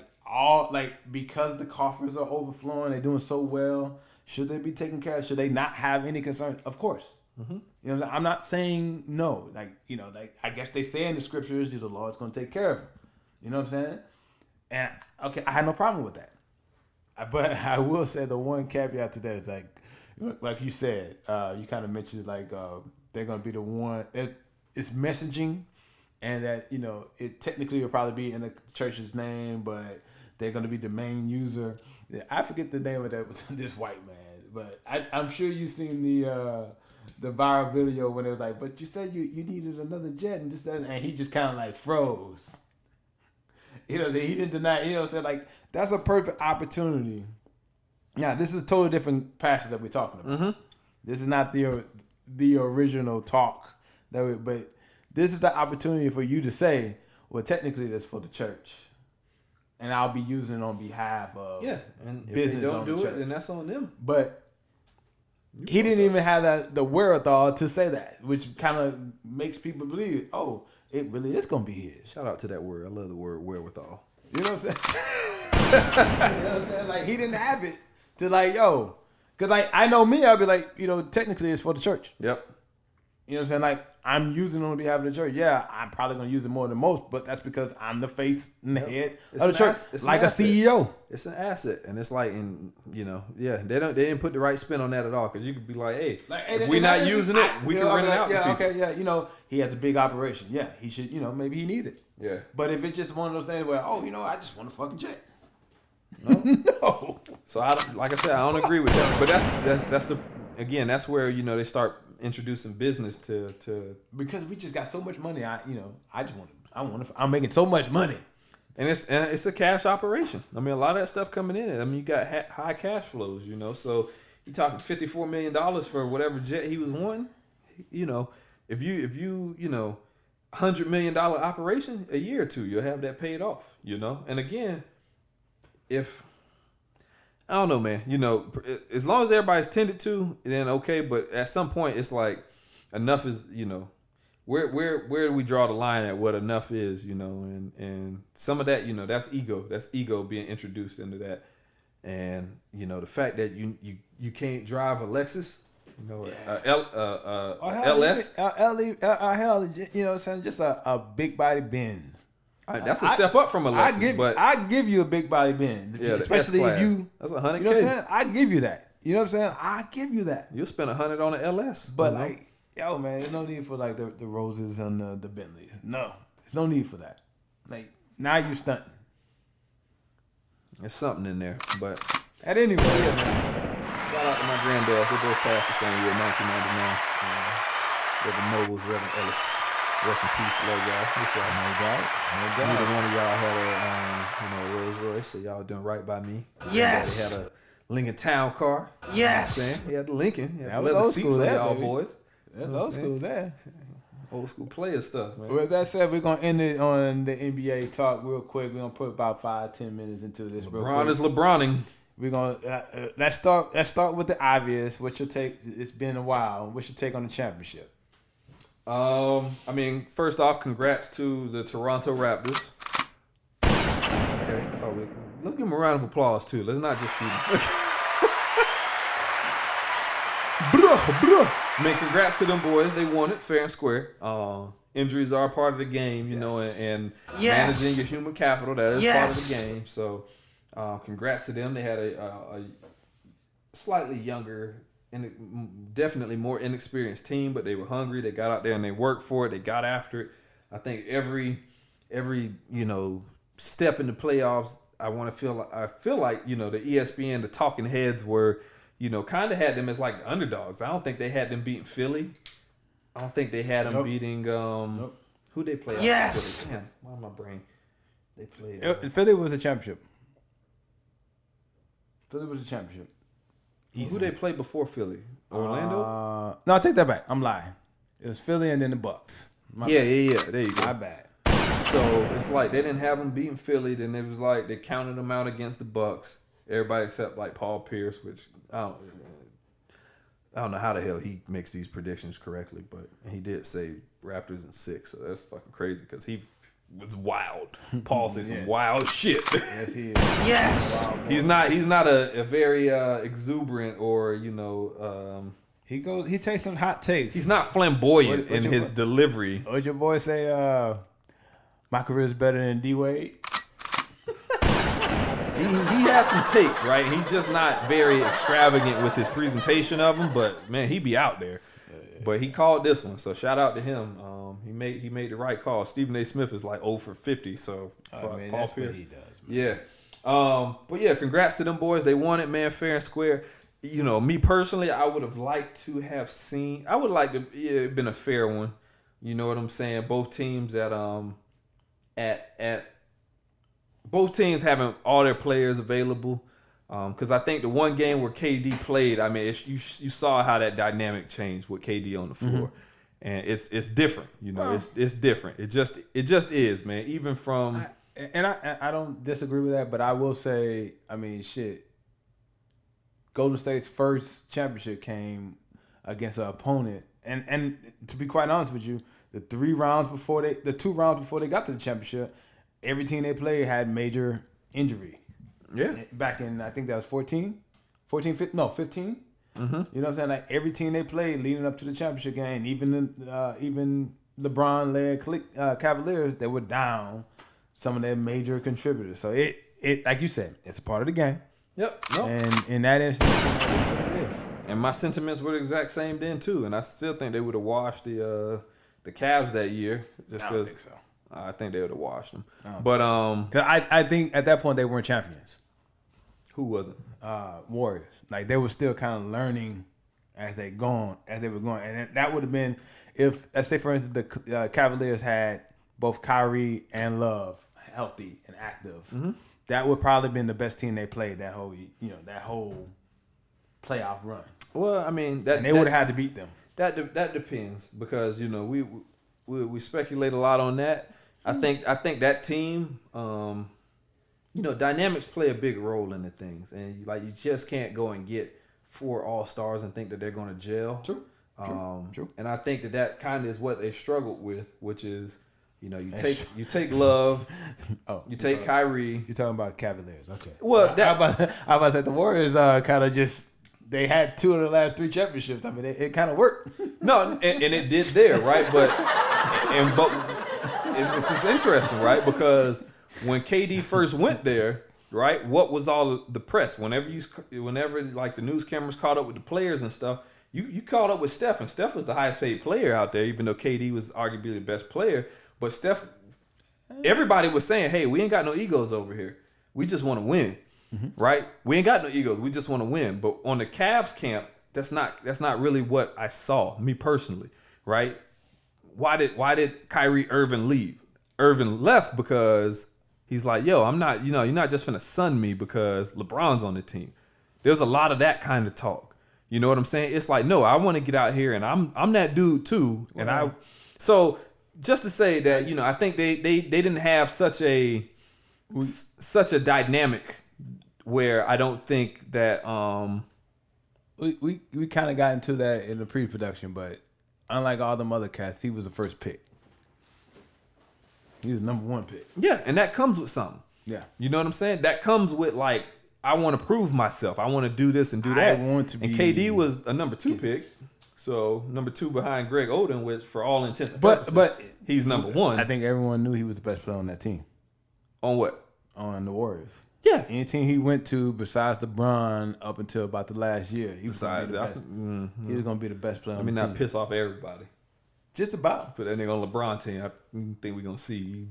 Because the coffers are overflowing, they're doing so well, should they be taken care of? Should they not have any concerns? Of course. Mm-hmm. I'm not saying no. I guess they say in the scriptures, the Lord's going to take care of them. You know what I'm saying? And okay, I had no problem with that. But I will say the one caveat to that is like you said, you kind of mentioned they're going to be the one. It's messaging, and that it technically will probably be in the church's name, but they're going to be the main user. I forget the name of this white man, but I'm sure you've seen the viral video when it was like, but you said you needed another jet and just that, and he just kind of froze. He didn't deny. That's a perfect opportunity. Now, this is a totally different passion that we're talking about. Mm-hmm. This is not the original talk but this is the opportunity for you to say, well, technically that's for the church, and I'll be using it on behalf of and if business. They don't do it, then that's on them. But he didn't even have the wherewithal to say that, which kind of makes people believe, oh, it really is going to be his. Shout out to that word. I love the word wherewithal. You know what I'm saying? You know what I'm saying? Like, he didn't have it to because I know me, I'll be like, technically it's for the church. Yep. You know what I'm saying? I'm using it on behalf of the church. Yeah, I'm probably going to use it more than most, but that's because I'm the face and the head of the church, like a CEO. It's an asset, and it's like, they didn't put the right spin on that at all, because you could be like, hey, if we're not using it, we can rent it out. Yeah, okay, yeah, he has a big operation. Yeah, he should, maybe he needs it. Yeah. But if it's just one of those things where, I just want a fucking jet. No. So I don't agree with that. But that's where they start introducing business to because we just got so much money. I'm making so much money, and it's a cash operation. I mean, a lot of that stuff coming in. I mean, you got high cash flows. So you talking $54 million for whatever jet he was wanting. If you $100 million operation, a year or two, you'll have that paid off. And again, if I don't know, man. As long as everybody's tended to, then okay. But at some point, it's like enough is. Where do we draw the line at what enough is? And some of that, that's ego. That's ego being introduced into that. And the fact that you can't drive a Lexus, You know, LS. LS. You know what I'm saying? Just a big body bend. That's a step up from a Lexus, but I give you a big body bend. yeah, especially if you. That's $100K. You know what I'm saying? I give you that. You know what I'm saying? I give you that. You'll spend $100 on an LS. But like, yo, man, there's no need for like the Roses and the Bentleys. No, there's no need for that. Like now you stunting. There's something in there, but At any rate, shout out to my granddads. They both passed the same year, 1999. Reverend Nobles, Reverend Ellis. Rest in peace, love y'all. Miss y'all. no doubt. Neither one of y'all had a Rolls Royce, so y'all doing right by me. Yes. They had a Lincoln Town car. Yes. You know what I'm saying? He had the Lincoln. He had That was leather old seats school on there, y'all baby. boys. That's old school there. Old school player stuff, man. With that said, we're gonna end it on the NBA talk real quick. We're gonna put about 5-10 minutes into this. Real LeBron quick. is LeBroning. We're gonna let's start with the obvious. What's your take? It's been a while. What's your take on the championship? I mean, first off, congrats to the Toronto Raptors. Okay, let's give them a round of applause too. Let's not just shoot them. Bruh. I mean, congrats to them boys. They won it fair and square. Injuries are a part of the game, you know, and managing your human capital, that is part of the game. So, congrats to them. They had a slightly younger and definitely more inexperienced team, but they were hungry. They got out there and they worked for it. They got after it. I think every step in the playoffs, I feel like the ESPN, the talking heads were, kind of had them as like the underdogs. I don't think they had them beating Philly. I don't think they had them beating who they play. Yes. Philly? Damn, why my brain? They played. Philly was a championship. Philly was a championship. Who they played before Philly? Orlando? No, I take that back. I'm lying. It was Philly and then the Bucks. Yeah. There you go. My bad. So it's like they didn't have them beating Philly. Then it was like they counted them out against the Bucks. Everybody except like Paul Pierce, which I don't know how the hell he makes these predictions correctly, but he did say Raptors in 6. So that's fucking crazy because he was wild. Paul says some wild shit. Yes, he is. Yes. He's not a very exuberant or He takes some hot takes. he's not flamboyant What in your his delivery. What'd your boy say? My career is better than D Wade. He has some takes, right? He's just not very extravagant with his presentation of them, but man, he be out there. But he called this one, so shout out to him. He made the right call. Stephen A. Smith is like 0 for 50, so Paul that's what he does. Man. Yeah. But yeah, congrats to them boys. They won it, man, fair and square. Me personally, I would have liked to have seen. I would like to. Yeah, it'd been a fair one. You know what I'm saying? Both teams at both teams having all their players available. Because I think the one game where KD played, I mean, you saw how that dynamic changed with KD on the floor, and it's different. It's different. It just is, man. Even from I don't disagree with that, but I will say, I mean, shit. Golden State's first championship came against an opponent, and to be quite honest with you, the 2 rounds before they got to the championship, every team they played had major injury. Yeah. Back in, I think that was 15. Mm-hmm. You know what I'm saying? Like every team they played leading up to the championship game, even LeBron-led Cavaliers, they were down some of their major contributors. So it like you said, it's a part of the game. Yep. No. And in that instance, that's what it is. And my sentiments were the exact same then too, and I still think they would have washed the Cavs that year just I don't because. think so. I think they would have washed them. But 'Cause I think at that point they weren't champions. Who wasn't? Warriors. Like they were still kind of learning as they were going, and that would have been if, let's say for instance, the Cavaliers had both Kyrie and Love healthy and active. Mm-hmm. That would probably been the best team they played that whole playoff run. Well, I mean and they would have had to beat them. That depends because we speculate a lot on that. I think that team, dynamics play a big role in the things, and you just can't go and get 4 all-stars and think that they're going to gel. True. And I think that kind of is what they struggled with, which is, you take Love, you take Kyrie. You're talking about Cavaliers, okay? Well, I about to say the Warriors kind of just they had 2 of the last 3 championships. I mean, it kind of worked. No, and it did there, right? But this is interesting, right? Because when KD first went there, right, what was all the press? Whenever like the news cameras caught up with the players and stuff, you caught up with Steph, and Steph was the highest paid player out there, even though KD was arguably the best player. But Steph, everybody was saying, hey, we ain't got no egos over here. We just want to win, right? We ain't got no egos. We just want to win. But on the Cavs camp, that's not really what I saw, me personally, right? Why did Kyrie Irving leave? Irving left because he's like, yo, I'm not, you're not just finna sun me because LeBron's on the team. There's a lot of that kind of talk. You know what I'm saying? It's like, no, I want to get out here and I'm that dude too. And so just to say that, I think they didn't have such a dynamic where I don't think that we kind of got into that in the pre-production, but unlike all them other cats, he was the first pick. He was the #1 pick. Yeah, and that comes with something. Yeah. You know what I'm saying? That comes with, like, I want to prove myself. I want to do this and do that. And KD was a #2 pick. So #2 behind Greg Oden, which for all intents and purposes, but he's #1. I think everyone knew he was the best player on that team. On what? On the Warriors. Yeah. Any team he went to besides LeBron up until about the last year, he was going to be the best player on the team. Let me not piss off everybody. Just about. Put that nigga on LeBron team. I think we're going to see.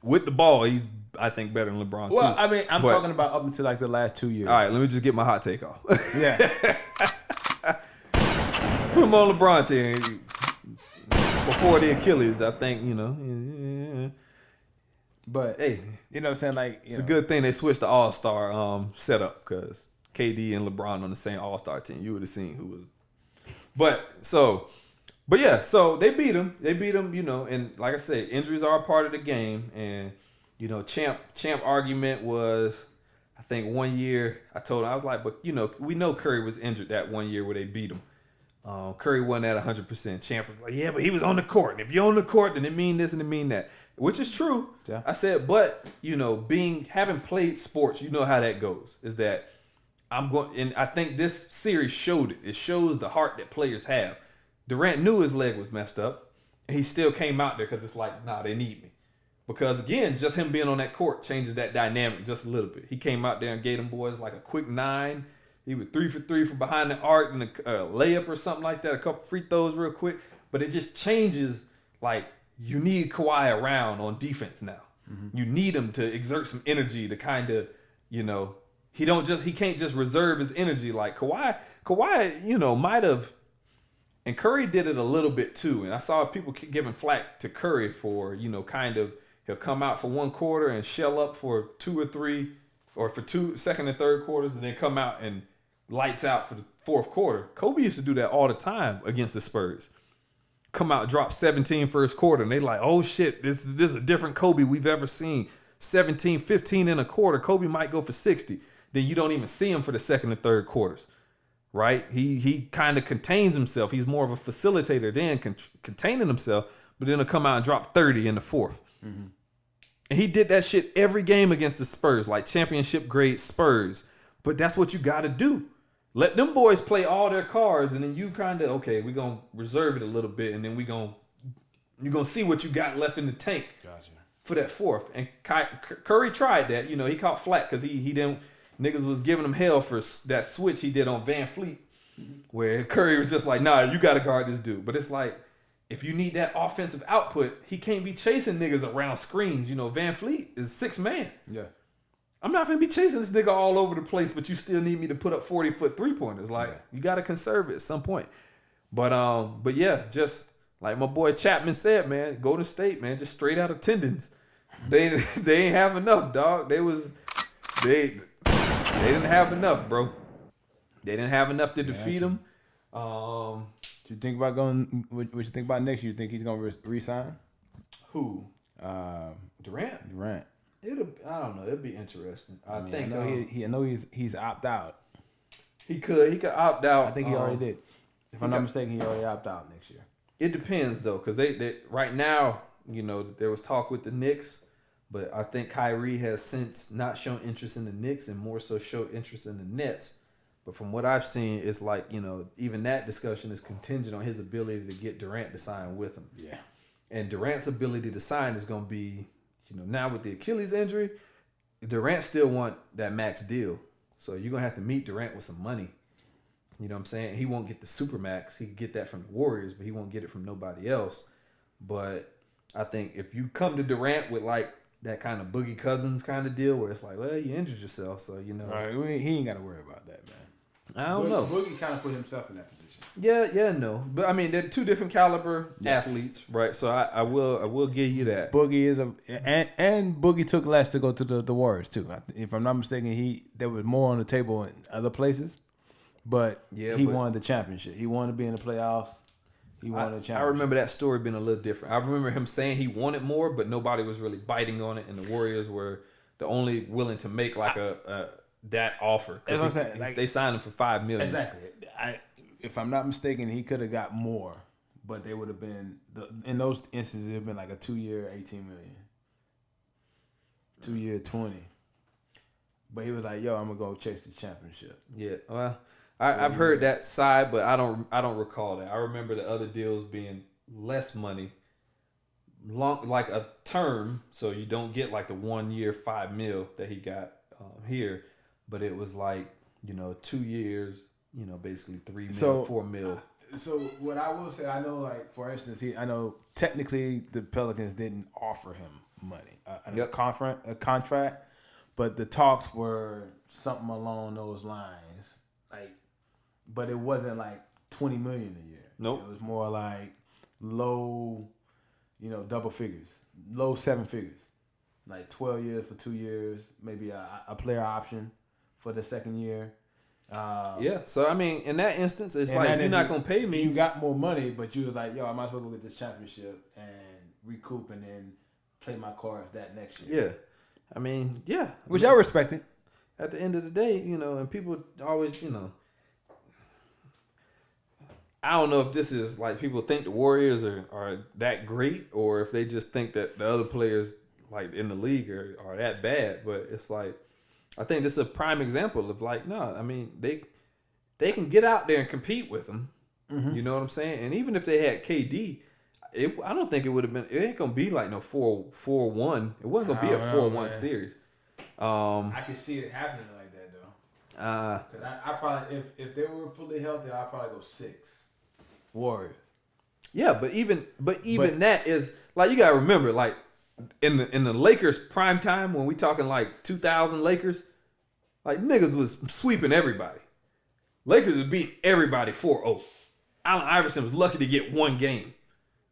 With the ball, he's, I think, better than LeBron, well, too. I mean, I'm talking about up until like the last 2 years. All right, let me just get my hot take off. Yeah. Put him on LeBron team. Before the Achilles, I think, But, hey, you know what I'm saying? Like, it's a good thing they switched the All-Star setup because KD and LeBron on the same All-Star team. You would have seen who was. But yeah, so they beat him. And like I said, injuries are a part of the game. And, champ argument was, I think 1 year, I told him, I was like, but, we know Curry was injured that 1 year where they beat him. Curry wasn't at 100%. Champ was like, yeah, but he was on the court. And if you're on the court, then it mean this and it mean that. Which is true. Yeah. I said, but, having played sports, you know how that goes. Is that and I think this series showed it. It shows the heart that players have. Durant knew his leg was messed up. And he still came out there because it's like, nah, they need me. Because, again, just him being on that court changes that dynamic just a little bit. He came out there and gave them boys like a quick 9. He was 3 for 3 from behind the arc and a layup or something like that. A couple free throws real quick. But it just changes, like, you need Kawhi around on defense now. Mm-hmm. You need him to exert some energy to kind of, he can't just reserve his energy like Kawhi. Kawhi, might have. And Curry did it a little bit too. And I saw people giving flack to Curry for, he'll come out for 1 quarter and shell up for 2 or 3, or for 2 second and third quarters, and then come out and lights out for the 4th quarter. Kobe used to do that all the time against the Spurs. Come out, drop 17 first quarter, and they like, oh shit, this is a different Kobe we've ever seen. 17, 15 in a quarter. Kobe might go for 60. Then you don't even see him for the second and third quarters. Right? He kind of contains himself. He's more of a facilitator than containing himself, but then he'll come out and drop 30 in the 4th. Mm-hmm. And he did that shit every game against the Spurs, like championship grade Spurs. But that's what you got to do. Let them boys play all their cards, and then you kind of, okay, we're going to reserve it a little bit, and then you're going to see what you got left in the tank. Gotcha. For that 4th. And Curry tried that. He caught flack because he didn't. Niggas was giving him hell for that switch he did on Van Fleet, where Curry was just like, nah, you got to guard this dude. But it's like, if you need that offensive output, he can't be chasing niggas around screens. Van Fleet is 6 man. Yeah. I'm not going to be chasing this nigga all over the place, but you still need me to put up 40-foot 3-pointers. Like, you got to conserve it at some point. But yeah, just like my boy Chapman said, man, Golden State, man, just straight out of tendons. They ain't have enough, dog. They didn't have enough, bro. They didn't have enough to defeat him. What you think about going? What you think about next year? You think he's gonna resign? Who? Durant. I don't know. It'll be interesting. I know he's opt out. He could opt out. I think he already did. If I'm not mistaken, he already opt out next year. It depends though, because they right now, there was talk with the Knicks. But I think Kyrie has since not shown interest in the Knicks and more so showed interest in the Nets. But from what I've seen, it's like, even that discussion is contingent on his ability to get Durant to sign with him. Yeah. And Durant's ability to sign is going to be, now with the Achilles injury, Durant still want that max deal. So you're going to have to meet Durant with some money. You know what I'm saying? He won't get the super max. He can get that from the Warriors, but he won't get it from nobody else. But I think if you come to Durant with like that kind of Boogie Cousins kind of deal where it's like, well, you injured yourself, so All right, he ain't got to worry about that, man. I don't know. Boogie kind of put himself in that position. Yeah, no. But I mean, they're two different caliber athletes, right? So I will give you that. Boogie is and Boogie took less to go to the Warriors too. If I'm not mistaken, there was more on the table in other places, but he wanted the championship. He wanted to be in the playoffs. He wanted a championship. I remember that story being a little different. I remember him saying he wanted more, but nobody was really biting on it, and the Warriors were the only willing to make like that offer. That's what I'm saying. Like, they signed him for $5 million. Exactly. If I'm not mistaken, he could have got more, but they would have been in those instances. It would have been like a 2-year, $18 million, 2-year, 20. But he was like, "Yo, I'm gonna go chase the championship." Yeah. Well, I've heard that side, but I don't recall that. I remember the other deals being less money, long like a term, so you don't get like the 1 year $5 million that he got here, but it was like 2 years, basically $3 million, $4 million. So what I will say, I know, like for instance, I know technically the Pelicans didn't offer him money, a contract, but the talks were something along those lines, like, but it wasn't like $20 million a year. Nope. It was more like low, double figures, low 7 figures, like 12 years for 2 years, maybe a player option for the second year. Yeah, so I mean, in that instance, it's like if you're not gonna pay me, you got more money, but you was like, yo, I might as well go get this championship and recoup and then play my cards that next year. Yeah, I mean, yeah, which I respected. At the end of the day, and people always, I don't know if this is like people think the Warriors are that great, or if they just think that the other players like in the league are that bad. But it's like, I think this is a prime example of like, no, I mean, they can get out there and compete with them. Mm-hmm. You know what I'm saying? And even if they had KD, I don't think it would have been. It ain't gonna be like no 4-1. It wasn't gonna be a 4-1 series. I can see it happening like that though. Because I probably, if they were fully healthy, I'd probably go 6 Warriors. Yeah, but even that is like, you gotta remember, like in the Lakers prime time, when we talking like 2000 Lakers, like niggas was sweeping everybody. Lakers would beat everybody 4-0. Allen Iverson was lucky to get one game.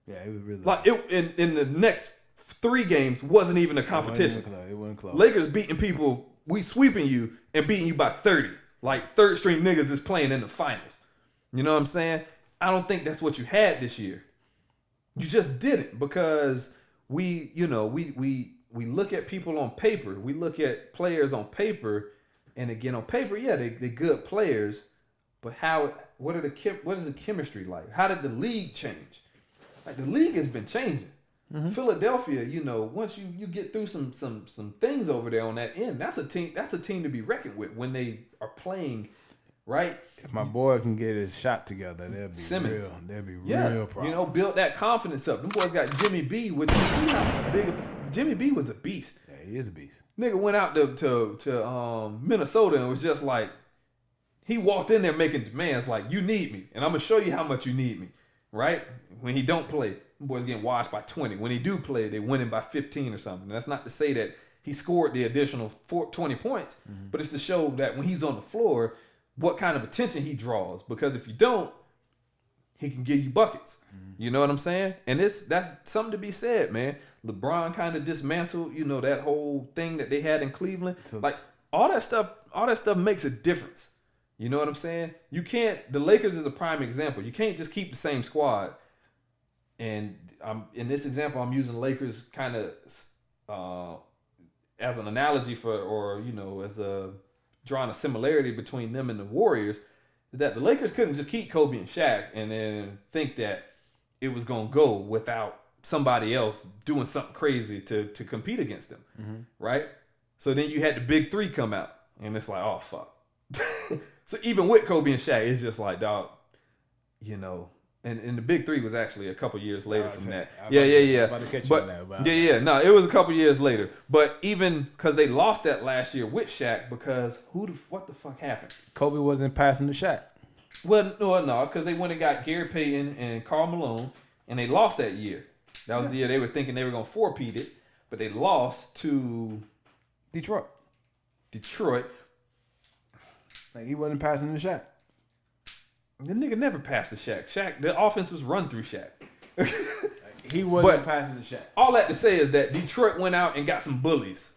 Yeah, it was really like it in the next 3 games wasn't even a competition. It wasn't close. Lakers beating people, we sweeping you and beating you by 30. Like third string niggas is playing in the finals. You know what I'm saying? I don't think that's what you had this year. You just didn't, because we look at people on paper. We look at players on paper, and again on paper, yeah, they're good players, but what is the chemistry like? How did the league change? Like the league has been changing. Mm-hmm. Philadelphia, once you get through some things over there on that end, that's a team to be reckoned with when they are playing, right? If my boy can get his shot together, they'll be Simmons. real. They'll be real problem. Build that confidence up. Them boys got Jimmy B, which you see how big Jimmy B was a beast. Yeah, he is a beast. Nigga went out to Minnesota and was just like, he walked in there making demands like, you need me, and I'm gonna show you how much you need me, right? When he don't play, them boys getting washed by 20. When he do play, they winning by 15 or something. That's not to say that he scored the additional 20 points, but it's to show that when he's on the floor, what kind of attention he draws. Because if you don't, he can give you buckets. You know what I'm saying? And that's something to be said, man. LeBron kind of dismantled, that whole thing that they had in Cleveland. Like all that stuff makes a difference. You know what I'm saying? You can't. The Lakers is a prime example. You can't just keep the same squad. And in this example, I'm using Lakers kind of as an analogy as a drawing a similarity between them and the Warriors, is that the Lakers couldn't just keep Kobe and Shaq and then think that it was gonna go without somebody else doing something crazy to compete against them, right? So then you had the big 3 come out, and it's like, oh fuck. So even with Kobe and Shaq, it's just like, dog, you know. And the big three was actually a couple years later from that. Yeah. No, it was a couple years later. But even because they lost that last year with Shaq, because what the fuck happened? Kobe wasn't passing the Shaq. Well, no, because they went and got Gary Payton and Karl Malone, and they lost that year. That was the year they were thinking they were going to four-peat it, but they lost to Detroit. Like, he wasn't passing the Shaq. The nigga never passed the Shaq. The offense was run through Shaq. He wasn't passing the Shaq. All that to say is that Detroit went out and got some bullies,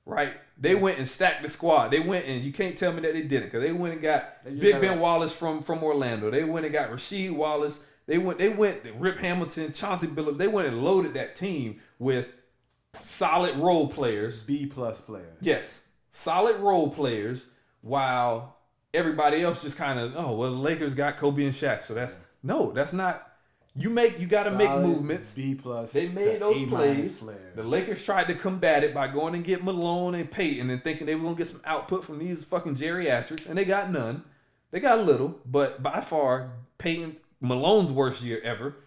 right? They went and stacked the squad. They went and you can't tell me that they didn't, because they went and got Big Ben Wallace from Orlando. They went and got Rasheed Wallace. They went Rip Hamilton, Chauncey Billups. They went and loaded that team with solid role players. B+ players. Yes, solid role players, while everybody else just kind of, the Lakers got Kobe and Shaq, so that's not. You got to make movements. B+. They made those plays. The Lakers tried to combat it by going and get Malone and Payton and thinking they were gonna get some output from these fucking geriatrics, and they got none. They got a little, but by far Malone's worst year ever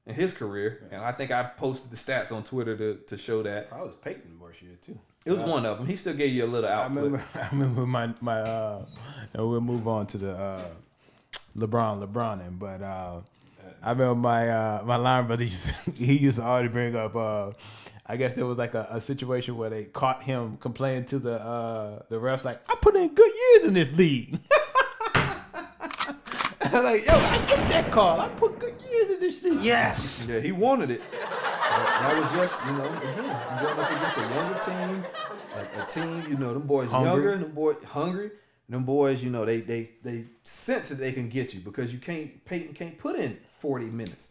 in his career, and I think I posted the stats on Twitter to show that. Probably was Payton's worst year too. It was one of them. He still gave you a little output. I remember my we'll move on to the LeBron, but I remember my line brother he used to already bring up. I guess there was like a situation where they caught him complaining to the refs, like, I put in good years in this league. Like, yo, I get that call. I put good years in this league. Yes. Yeah, he wanted it. That was just, again, you going up against a younger team, a team, them boys younger, them boys hungry, them boys, they sense that they can get you, because Peyton can't put in 40 minutes.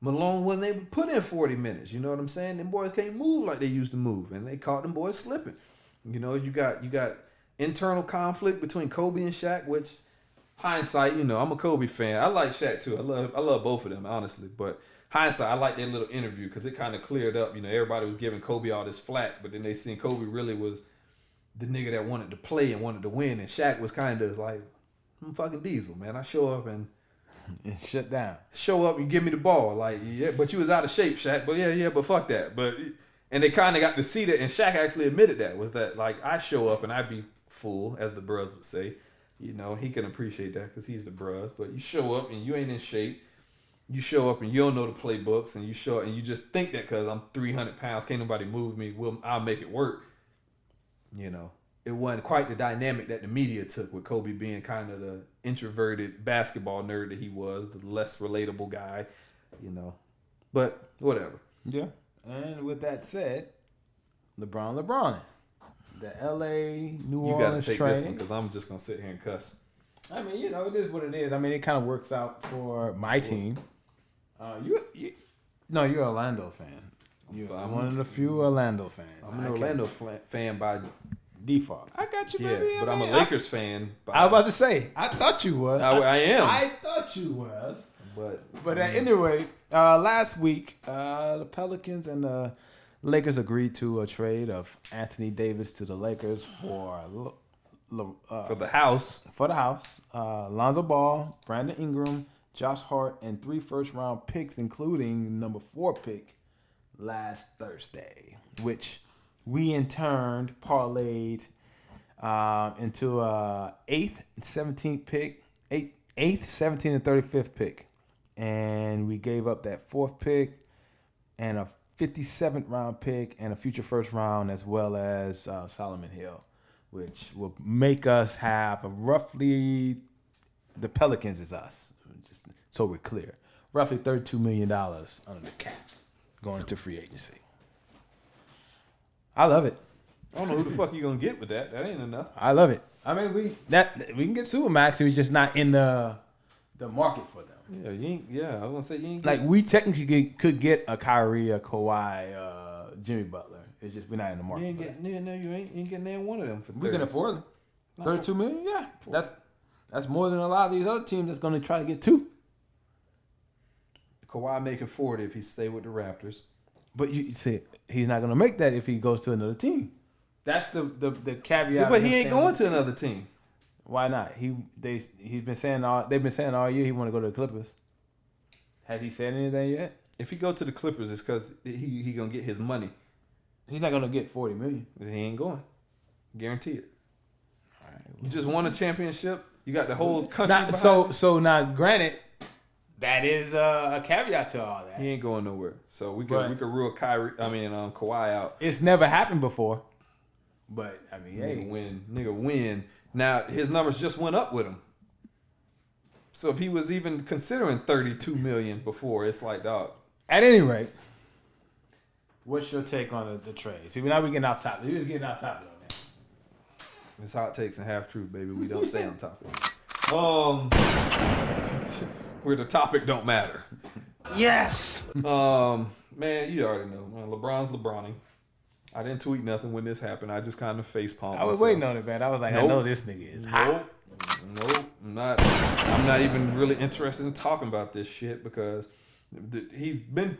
Malone wasn't able to put in 40 minutes. You know what I'm saying? Them boys can't move like they used to move, and they caught them boys slipping. You got internal conflict between Kobe and Shaq, which hindsight, I'm a Kobe fan. I like Shaq too. I love both of them, honestly, but hindsight, I like that little interview because it kind of cleared up. Everybody was giving Kobe all this flack, but then they seen Kobe really was the nigga that wanted to play and wanted to win, and Shaq was kind of like, I'm fucking Diesel, man. I show up and shut down. Show up and give me the ball, like, yeah, but you was out of shape, Shaq. But but fuck that. And they kind of got to see that, and Shaq actually admitted that like, I show up and I be full, as the bros would say. He can appreciate that because he's the bros. But you show up and you ain't in shape. You show up and you don't know the playbooks, and you show up and you just think that because I'm 300 pounds, can't nobody move me. I'll make it work. It wasn't quite the dynamic that the media took, with Kobe being kind of the introverted basketball nerd that he was, the less relatable guy, But whatever. Yeah. And with that said, LeBron. The L.A. New Orleans You got to take train. this one because I'm just going to sit here and cuss. I mean, it is what it is. I mean, it kind of works out for my team. You're an Orlando fan. You're one of the few Orlando fans. I'm an Orlando fan by default. I got you, baby. Yeah, but I'm a Lakers fan. I was about to say, I thought you was. I am. I thought you was. But anyway, last week, the Pelicans and the Lakers agreed to a trade of Anthony Davis to the Lakers for the house. For the house. Lonzo Ball, Brandon Ingram, Josh Hart, and 3 first-round picks, including number 4 pick last Thursday, which we in turn parlayed into a 8th, 17th pick, 8th, 17th, and 35th pick. And we gave up that 4th pick and a 57th round pick and a future first round, as well as Solomon Hill, which will make us have roughly, the Pelicans is us, just so we're clear, roughly $32 million under the cap going into free agency. I love it. I don't know who the fuck you gonna get with that. That ain't enough. I love it. I mean, we can get Supermax, we're just not in the market for them. Yeah, I was gonna say you ain't. Like, we technically could get a Kyrie, a Kawhi, Jimmy Butler. It's just we're not in the market. You ain't getting there one of them for 30. We can afford them. $32 million. Yeah, that's more than a lot of these other teams that's going to try to get 2. Kawhi making 40 if he stay with the Raptors. But you see, he's not going to make that if he goes to another team. That's the caveat. Yeah, but he ain't going to another team. Why not? They've been saying all year he want to go to the Clippers. Has he said anything yet? If he go to the Clippers, it's because he gonna get his money. He's not gonna get $40 million. He ain't going. Guarantee it. All right, You just won a championship. You got the whole country. So now, granted, that is a caveat to all that. He ain't going nowhere. So we could rule Kawhi out. It's never happened before. But I mean, Nigga win. Now his numbers just went up with him. So if he was even considering $32 million before, it's like, dog. At any rate, what's your take on the trade? See, now we're getting off topic. We're just getting off topic on that. It's hot takes and half truth, baby. We don't stay on topic. Where the topic don't matter. Yes. Man, you already know, man. LeBron's LeBroning. I didn't tweet nothing when this happened. I just kind of facepalmed. I was waiting on it, man. I was like, I know this nigga is hot. Nope. I'm not even really interested in talking about this shit because he's been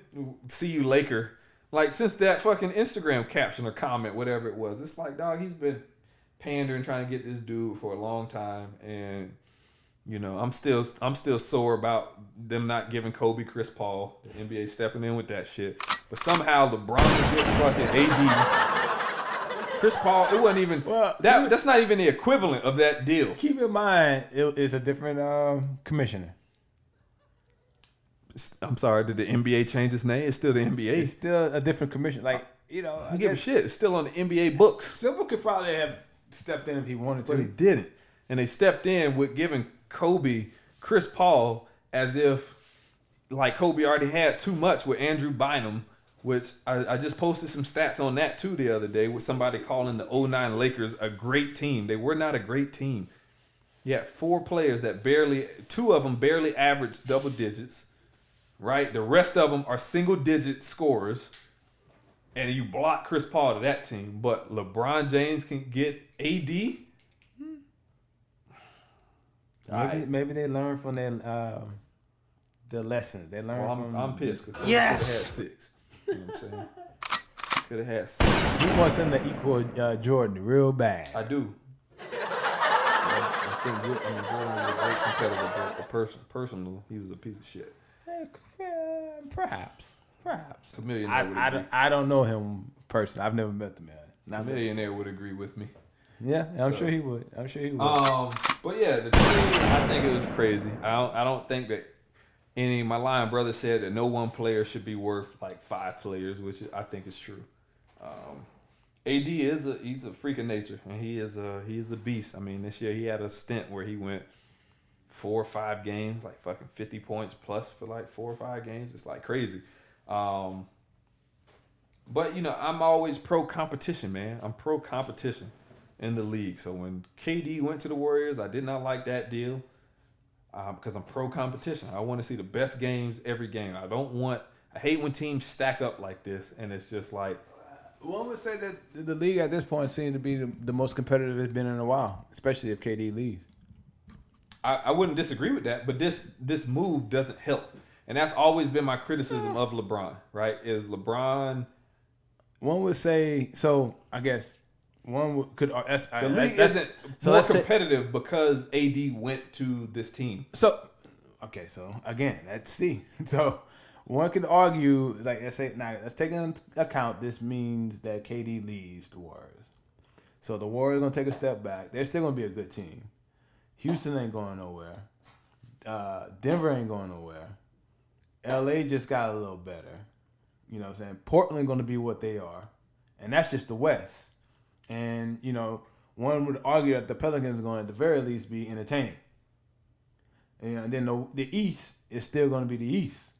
see you Laker like since that fucking Instagram caption or comment, whatever it was. It's like, dog, he's been pandering, trying to get this dude for a long time, and you know, I'm still sore about them not giving Kobe Chris Paul. The NBA stepping in with that shit, but somehow LeBron can get fucking AD. Chris Paul, it wasn't even that's not even the equivalent of that deal. Keep in mind, it's a different commissioner. I'm sorry, did the NBA change its name? It's still the NBA. It's still a different commissioner. Like, you know, I give a shit. It's still on the NBA books. Silver could probably have stepped in if he wanted to. But he didn't. And they stepped in with giving Kobe Chris Paul as if like Kobe already had too much with Andrew Bynum, which I just posted some stats on that too the other day with somebody calling the 09 Lakers a great team. They were not a great team. You had 4 players that two of them barely averaged double digits, right? The rest of them are single digit scorers, and you block Chris Paul to that team. But LeBron James can get AD. Maybe they learned from their lessons. They learned from. I'm pissed because Yes. could have had 6. You know what I'm saying? Could have had 6. He wants him to equal Jordan real bad. I do. I think Jordan is a great competitor, but a personally, he was a piece of shit. Perhaps. Chameleonaire would agree. I don't know him personally. I've never met the man. Chameleonaire would agree with me. Yeah, I'm sure he would. But yeah, the trade, I think it was crazy. I don't think that my lying brother said that no one player should be worth like 5 players, which I think is true. AD he's a freak of nature, and he is a beast. I mean, this year he had a stint where he went 4 or 5 games, like fucking 50 points plus for like 4 or 5 games. It's like crazy. But you know, I'm always pro competition, man. I'm pro competition in the league. So when KD went to the Warriors, I did not like that deal because I'm pro competition. I want to see the best games every game. I hate when teams stack up like this, and it's just like. One would say that the league at this point seems to be the most competitive it's been in a while, especially if KD leaves. I wouldn't disagree with that, but this move doesn't help. And that's always been my criticism of LeBron, right? Is LeBron... One would say, so I guess one could... the league isn't more competitive because AD went to this team. So again, let's see. So one could argue, like, let's take into account this means that KD leaves the Warriors. So the Warriors going to take a step back. They're still going to be a good team. Houston ain't going nowhere. Denver ain't going nowhere. LA just got a little better. You know what I'm saying? Portland going to be what they are. And that's just the West. And, you know, one would argue that the Pelicans are going to, at the very least, be entertaining. And then the East is still going to be the East.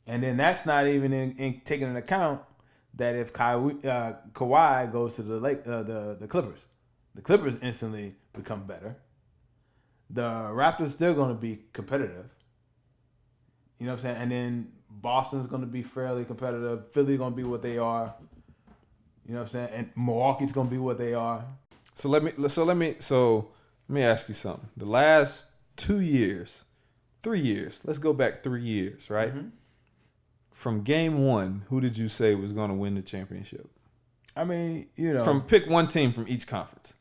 And then that's not even in taking into account that if Kawhi goes to the Clippers, the Clippers instantly become better. The Raptors still going to be competitive. You know what I'm saying? And then Boston's going to be fairly competitive. Philly's going to be what they are. You know what I'm saying? And Milwaukee's going to be what they are. So let me ask you something. The last 3 years, let's go back 3 years, right? Mm-hmm. From game 1, who did you say was going to win the championship? I mean, you know. Pick one team from each conference.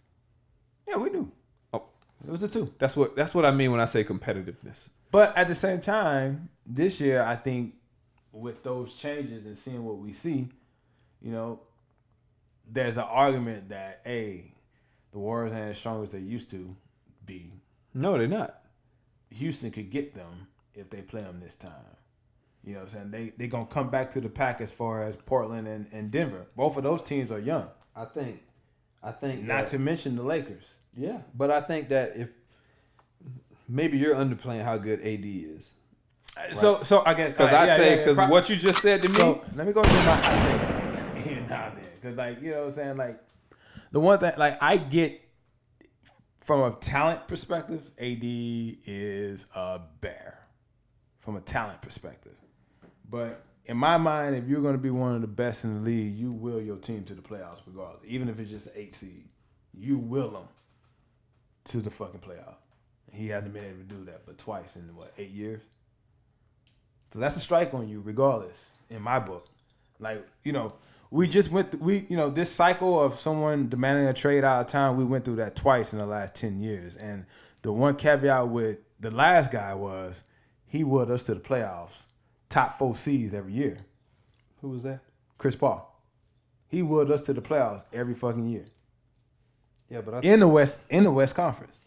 Yeah, we knew. Oh, It was a 2. That's what I mean when I say competitiveness. But at the same time, this year, I think with those changes and seeing what we see, you know, there's an argument that, the Warriors ain't as strong as they used to be. No, they're not. Houston could get them if they play them this time. You know what I'm saying? They're going to come back to the pack as far as Portland and Denver. Both of those teams are young. I think Not to mention the Lakers. Yeah, but I think that if maybe you're underplaying how good AD is. Right. So I guess because what you just said to me. So let me go through my hot take here now then, because like you know what I'm saying, like the one thing like I get from a talent perspective, AD is a bear from a talent perspective, but in my mind, if you're going to be one of the best in the league, you will your team to the playoffs regardless, even if it's just an 8 seed, you will them to the fucking playoff. He hasn't been able to do that, but twice in 8 years. So that's a strike on you, regardless. In my book, like you know, we just went. This cycle of someone demanding a trade out of town. We went through that twice in the last 10 years. And the one caveat with the last guy was he willed us to the playoffs, top 4 seeds every year. Who was that? Chris Paul. He willed us to the playoffs every fucking year. Yeah, but in the West Conference.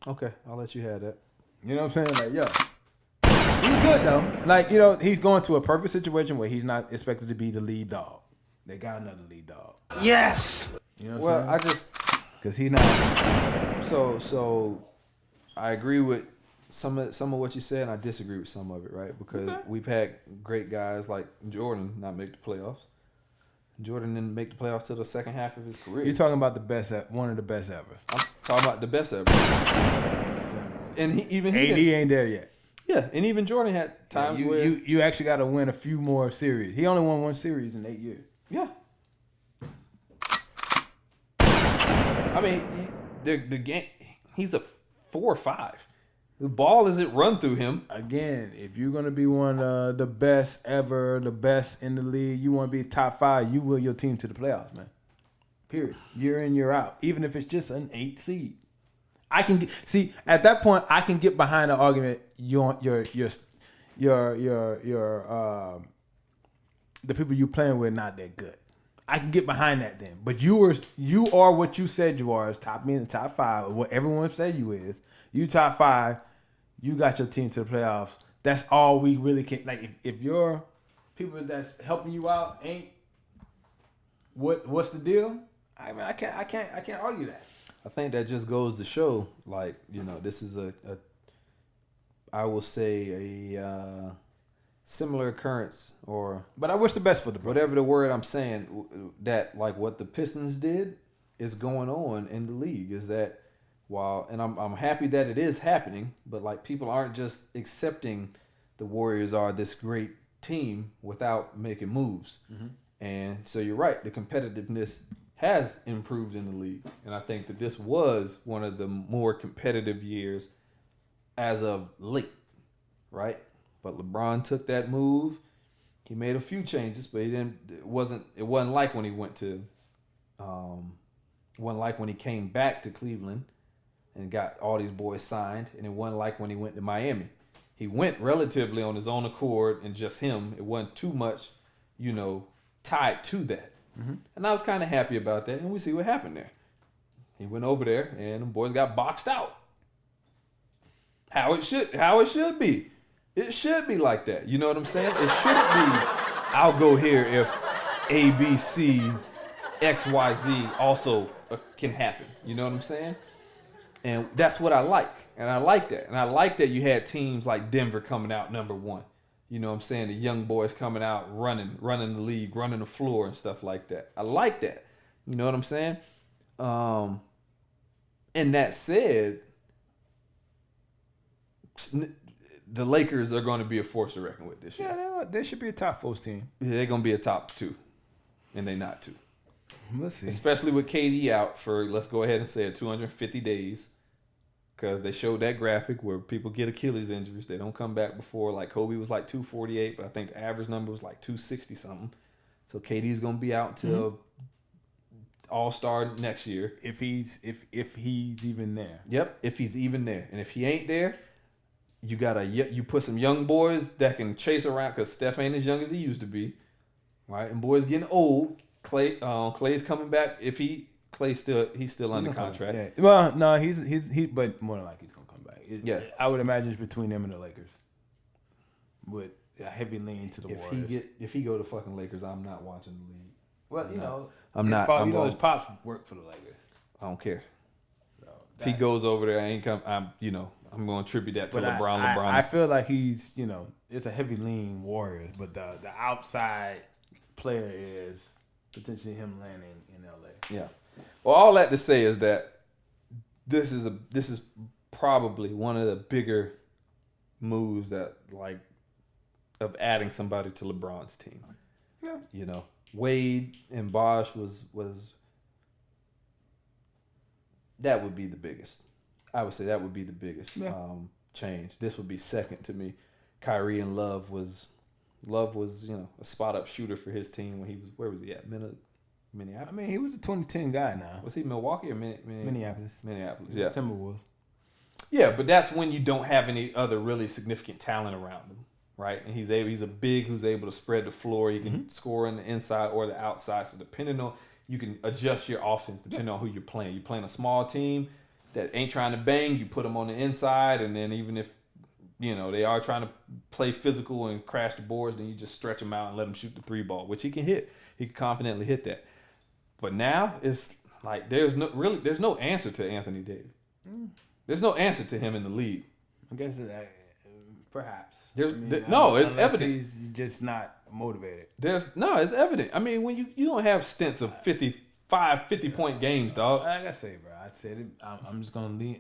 Okay, I'll let you have that. You know what I'm saying? Like, yo. He's good though. Like, you know, he's going to a perfect situation where he's not expected to be the lead dog. They got another lead dog. Yes. You know what I'm saying? Because he's not. So I agree with some of what you said, and I disagree with some of it, right? Because we've had great guys like Jordan not make the playoffs. Jordan didn't make the playoffs till the second half of his career. You're talking about the best, one of the best ever. I'm talking about the best ever. And he AD ain't there yet. Yeah, and even Jordan had times where you actually got to win a few more series. He only won 1 series in 8 years. Yeah. I mean, the game. He's a 4 or 5. The ball isn't run through him. Again, if you're gonna be one of the best ever, the best in the league, you want to be top 5. You will your team to the playoffs, man. Period. Year in, year out. Even if it's just an 8 seed. I can see at that point I can get behind the argument the people you playing with not that good. I can get behind that then. But you are what you said you are, is top in the top 5, what everyone said you is. You top 5, you got your team to the playoffs. That's all we really can like if your people that's helping you out ain't what's the deal? I mean I can't argue that. I think that just goes to show, like, you know, this is I will say a similar occurrence, but I wish the best for the whatever the word I'm saying, that like what the Pistons did is going on in the league is that and I'm happy that it is happening, but like people aren't just accepting the Warriors are this great team without making moves. Mm-hmm. And so you're right, the competitiveness has improved in the league. And I think that this was one of the more competitive years as of late, right? But LeBron took that move. He made a few changes, but it wasn't like when he wasn't like when he came back to Cleveland and got all these boys signed, and it wasn't like when he went to Miami. He went relatively on his own accord and just him. It wasn't too much, tied to that. Mm-hmm. And I was kind of happy about that, and we see what happened there. He went over there, and the boys got boxed out. How it should be. It should be like that. You know what I'm saying? It shouldn't be, I'll go here if A, B, C, X, Y, Z also can happen. You know what I'm saying? And that's what I like. And I like that. And I like that you had teams like Denver coming out number 1. You know what I'm saying? The young boys coming out running the league, running the floor and stuff like that. I like that. You know what I'm saying? And that said, the Lakers are going to be a force to reckon with this year. Yeah, they should be a top 4 team. Yeah, they're going to be a top 2. And they're not 2. Let's see. Especially with KD out for, let's go ahead and say it, 250 days. Because they showed that graphic where people get Achilles injuries. They don't come back before. Like Kobe was like 248, but I think the average number was like 260 something. So KD's going to be out until All-Star next year. If he's even there. Yep, if he's even there. And if he ain't there, you put some young boys that can chase around, because Steph ain't as young as he used to be. Right? And boys getting old. Clay's coming back. He's still under contract. Yeah. Well, no, he's but more than likely he's gonna come back. Yeah. I would imagine it's between them and the Lakers. With a heavy lean to the Warriors. If he go to fucking Lakers, I'm not watching the league. Well, I'm not. His pops work for the Lakers. I don't care. So If he goes over there, I'm going to attribute that to LeBron. I feel like he's, it's a heavy lean Warriors, but the outside player is potentially him landing in LA. Yeah. Well, all that to say is that this is probably one of the bigger moves of adding somebody to LeBron's team. Yeah. Wade and Bosh was that would be the biggest. I would say that would be the biggest change. This would be second to me. Kyrie and Love was a spot up shooter for his team when he was, where was he at? Minneapolis. I mean, he was a 2010 guy now. Was he Milwaukee or Minneapolis? Minneapolis, yeah. Timberwolves. Yeah, but that's when you don't have any other really significant talent around him, right? And he's a big who's able to spread the floor. He can score on the inside or the outside. So depending on, you can adjust your offense depending on who you're playing. You're playing a small team that ain't trying to bang, you put them on the inside, and then even if they are trying to play physical and crash the boards, then you just stretch them out and let them shoot the 3-ball, which he can hit. He can confidently hit that. But now it's like there's no answer to Anthony Davis. There's no answer to him in the league. I guess perhaps. It's evident. He's just not motivated. It's evident. I mean, when you don't have stints of 50-point games, dog. Like I say, bro, I said it. I'm just gonna lean.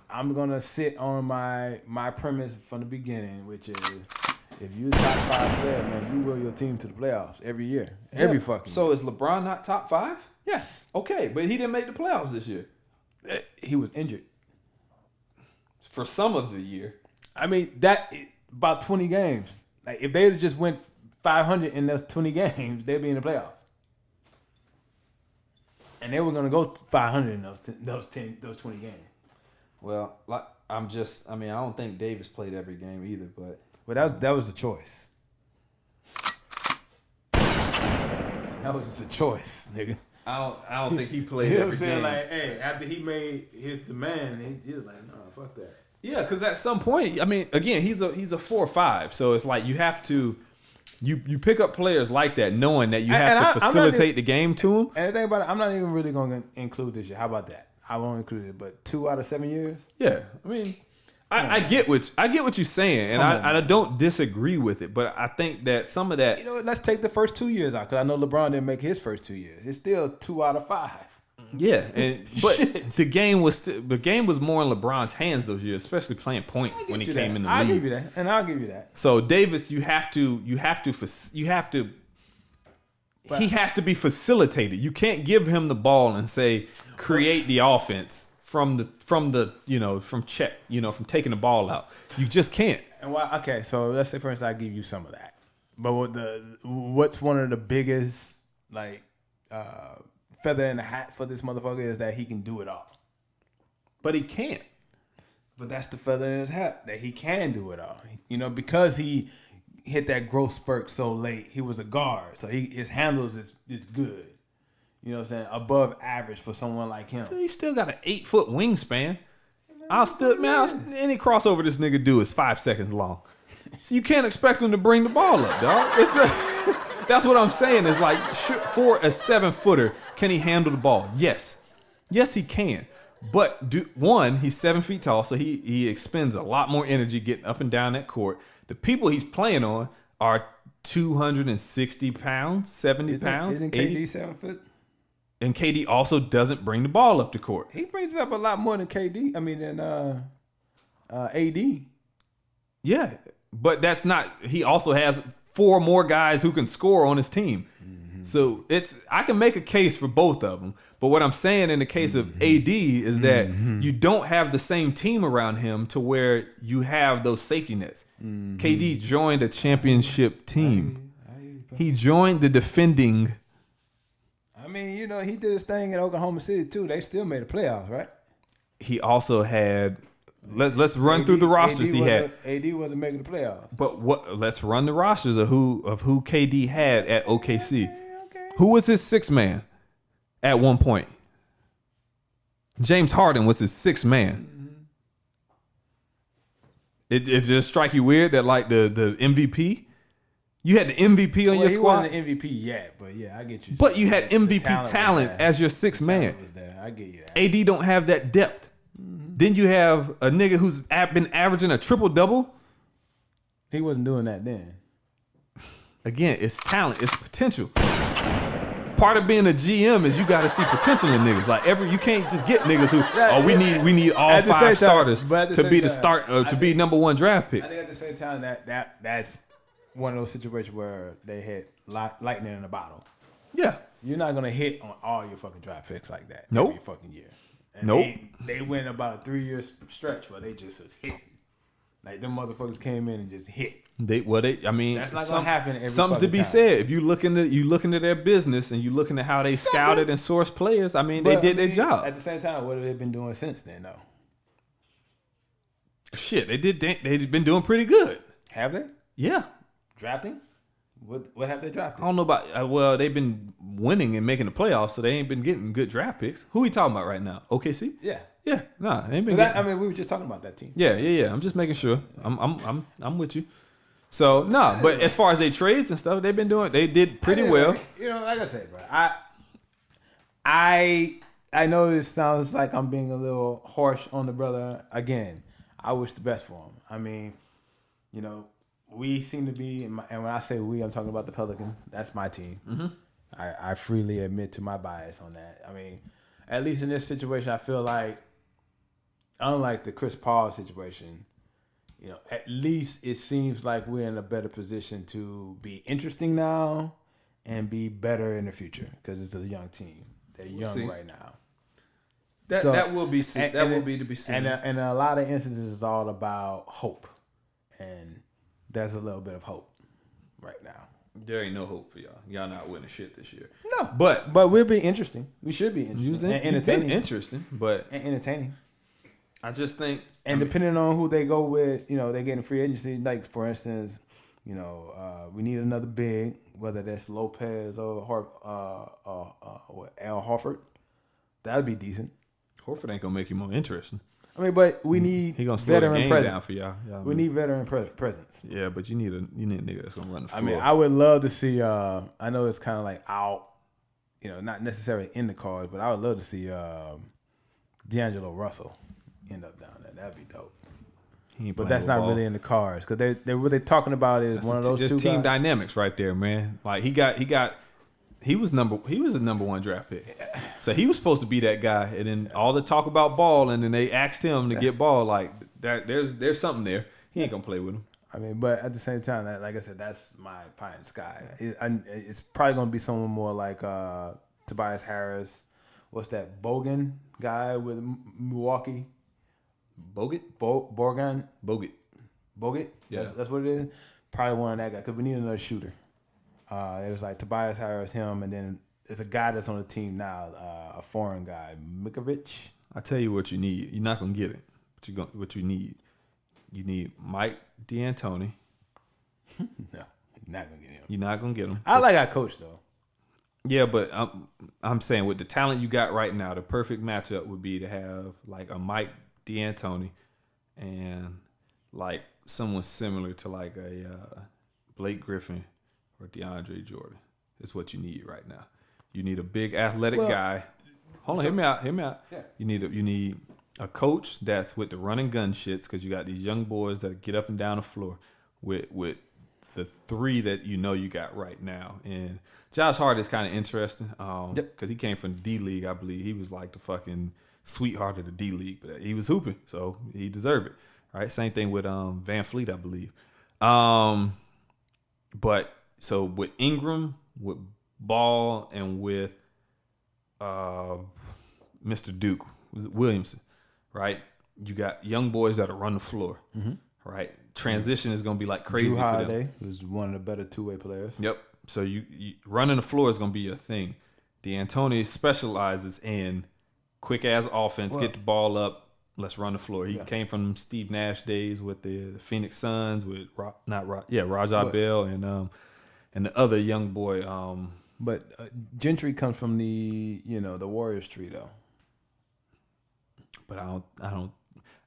I'm gonna sit on my premise from the beginning, which is if you're a top 5 player, man, you will your team to the playoffs every year, every fucking. So is LeBron not top 5? Yes. Okay, but he didn't make the playoffs this year. He was injured for some of the year. I mean, about 20 games. Like if they just went 500 in those 20 games, they'd be in the playoffs. And they were gonna go 500 in those 20 games. Well, I don't think Davis played every game either, but that was a choice. That was just a choice, nigga. I don't think he played you know every what I'm saying? game. Like, hey, after he made his demand, he was like, no, fuck that. Yeah, because at some point, I mean, again, he's a 4-5, so it's like you have to. You pick up players like that, knowing that you have to facilitate the game to them. And the thing about it, I'm not even really going to include this year. How about that? I won't include it, but 2 out of 7 years. Yeah, I mean, I get what you're saying, and I don't disagree with it. But I think that some of that, let's take the first 2 years out, because I know LeBron didn't make his first 2 years. It's still 2 out of 5. Yeah, but the game was more in LeBron's hands those years, especially playing point when he came in the league. I'll give you that, and I'll give you that. So Davis, he has to be facilitated. You can't give him the ball and say create the offense from taking the ball out. You just can't. And why? Okay, so let's say for instance I give you some of that, but what's one of the biggest feather in the hat for this motherfucker is that he can do it all. But he can't. But that's the feather in his hat, that he can do it all. Because he hit that growth spurt so late, he was a guard. So his handles is good. You know what I'm saying? Above average for someone like him. He still got an 8-foot wingspan. Any crossover this nigga do is 5 seconds long. So you can't expect him to bring the ball up, dog. That's what I'm saying is like, for a 7-footer, can he handle the ball? Yes. Yes, he can. But he's 7 feet tall, so he expends a lot more energy getting up and down that court. The people he's playing on are 260 pounds, 70 pounds. Isn't KD 7 foot? And KD also doesn't bring the ball up the court. He brings it up a lot more than than AD. Yeah, but that's not. He also has 4 more guys who can score on his team. Mm-hmm. So I can make a case for both of them. But what I'm saying in the case of AD is that you don't have the same team around him to where you have those safety nets. Mm-hmm. KD joined a championship team. He joined the defending mean, you know, he did his thing in Oklahoma City too. They still made the playoffs, right? He also had. Let's run through the rosters he had. AD wasn't making the playoffs. But what? Let's run the rosters of who KD had at OKC. Okay. Who was his sixth man at one point? James Harden was his sixth man. Mm-hmm. It just strike you weird that like the MVP, you had the MVP on your squad. He wasn't the MVP yet, but yeah, I get you. But you had MVP talent as your sixth man. I get you. AD don't have that depth. Then you have a nigga who's been averaging a triple-double. He wasn't doing that then. Again, it's talent. It's potential. Part of being a GM is you got to see potential in niggas. Like you can't just get niggas who we need all 5 starters to be to be number 1 draft pick. I think at the same time that's one of those situations where they hit lightning in a bottle. Yeah, you're not gonna hit on all your fucking draft picks like that. Nope. Every fucking year. And nope. They went about a 3-year stretch where they just was hitting. Like them motherfuckers came in and just hit. I mean, that's not gonna happen. Every something's to be said. If you look into their business and you looking at how they scouted and sourced players, I mean, they did their job. At the same time, what have they been doing since then, though? Shit, they've been doing pretty good. Have they? Yeah. Drafting? What have they drafted? I don't know about. They've been winning and making the playoffs, so they ain't been getting good draft picks. Who we talking about right now? OKC? Yeah. Yeah. Nah, they ain't been. I mean, we were just talking about that team. Yeah. I'm just making sure. I'm with you. So but as far as they trades and stuff, they did pretty well. You know, like I said, bro, I know this sounds like I'm being a little harsh on the brother. Again, I wish the best for him. I mean, you know, we seem to be, and when I say we, I'm talking about the Pelicans. That's my team. Mm-hmm. I freely admit to my bias on that. I mean, at least in this situation, I feel like, unlike the Chris Paul situation, you know, at least it seems like we're in a better position to be interesting now and be better in the future because it's a young team. They're young right now. That will be seen. That will be to be seen. And in a lot of instances, it's all about hope, and there's a little bit of hope right now. There ain't no hope for y'all. Y'all not winning shit this year. No, but we'll be interesting. We should be interesting. And entertaining. Interesting, but entertaining. I just think, depending on who they go with, you know, they get in free agency. Like for instance, you know, we need another big, whether that's Lopez or Al Horford. That'd be decent. Horford ain't gonna make you more interesting. I mean, but we need he gonna slow the game down for y'all. We need veteran presence. Yeah, but you need a nigga that's gonna run the floor. I mean, I would love to see. I know it's kind of like out, you know, not necessarily in the cards, but I would love to see D'Angelo Russell end up down there. That'd be dope. But that's not really in the cards because they what they're talking about is one of those just two team guys. Dynamics right there, man. Like he was a number 1 draft pick, so he was supposed to be that guy. And then all the talk about Ball, and then they asked him to get Ball. Like that, there's something there. He ain't gonna play with him. I mean, but at the same time, like I said, that's my pie in the sky. It's probably gonna be someone more like Tobias Harris. What's that Bogan guy with Milwaukee? Bogut? Bogut? Yeah. That's what it is? Probably one of that guy, because we need another shooter. It was like Tobias Harris, him, and then there's a guy that's on the team now, a foreign guy, Mikovic. I tell you what you need. You're not going to get it. What you need. You need Mike D'Antoni. No, you're not going to get him. You're not going to get him. I like our coach, though. Yeah, but I'm saying with the talent you got right now, the perfect matchup would be to have like a Mike D'Antoni and like someone similar to like a Blake Griffin or DeAndre Jordan. Is what you need right now. You need a big athletic guy. Hold on, hear me out. Yeah. You need a coach that's with the run and gun shits because you got these young boys that get up and down the floor with the 3 that you know you got right now. And Josh Hart is kind of interesting because he came from the D League, I believe. He was like the fucking sweetheart of the D League, but he was hooping, so he deserved it. Right? Same thing with Van Fleet, I believe. But so with Ingram, with Ball, and with Mr. Duke Williamson, right? You got young boys that'll run the floor, right? Transition is going to be like crazy Drew Holiday, for them. Who's one of the better two-way players. Yep. So you running the floor is going to be your thing. D'Antoni specializes in quick ass offense, get the ball up, let's run the floor. He came from Steve Nash days with the Phoenix Suns with Rajah Bell and the other young boy. But Gentry comes from the the Warriors tree though. But I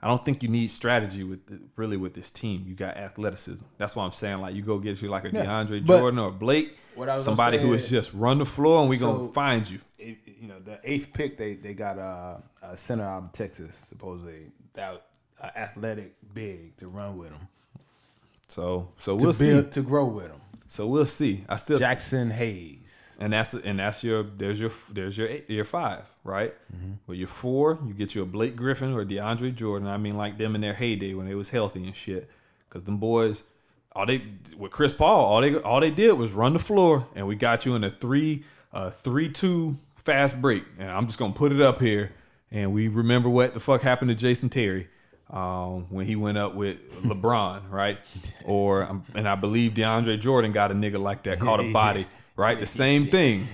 don't think you need strategy with this team. You got athleticism. That's why I'm saying like you go get you like a DeAndre Jordan or Blake, somebody who is just run the floor and we gonna find you. The 8th pick they got a center out of Texas supposedly that athletic big to run with him. So we'll see to grow with him. So we'll see. Jackson Hayes. And there's your 5, right? Mm-hmm. Well, your 4, you get you a Blake Griffin or DeAndre Jordan. I mean, like them in their heyday when they was healthy and shit. Because them boys, with Chris Paul, all they did was run the floor, and we got you in a 3-2 fast break. And I'm just gonna put it up here, and we remember what the fuck happened to Jason Terry when he went up with LeBron, right? And I believe DeAndre Jordan got a nigga like that, caught a body. Right, the same thing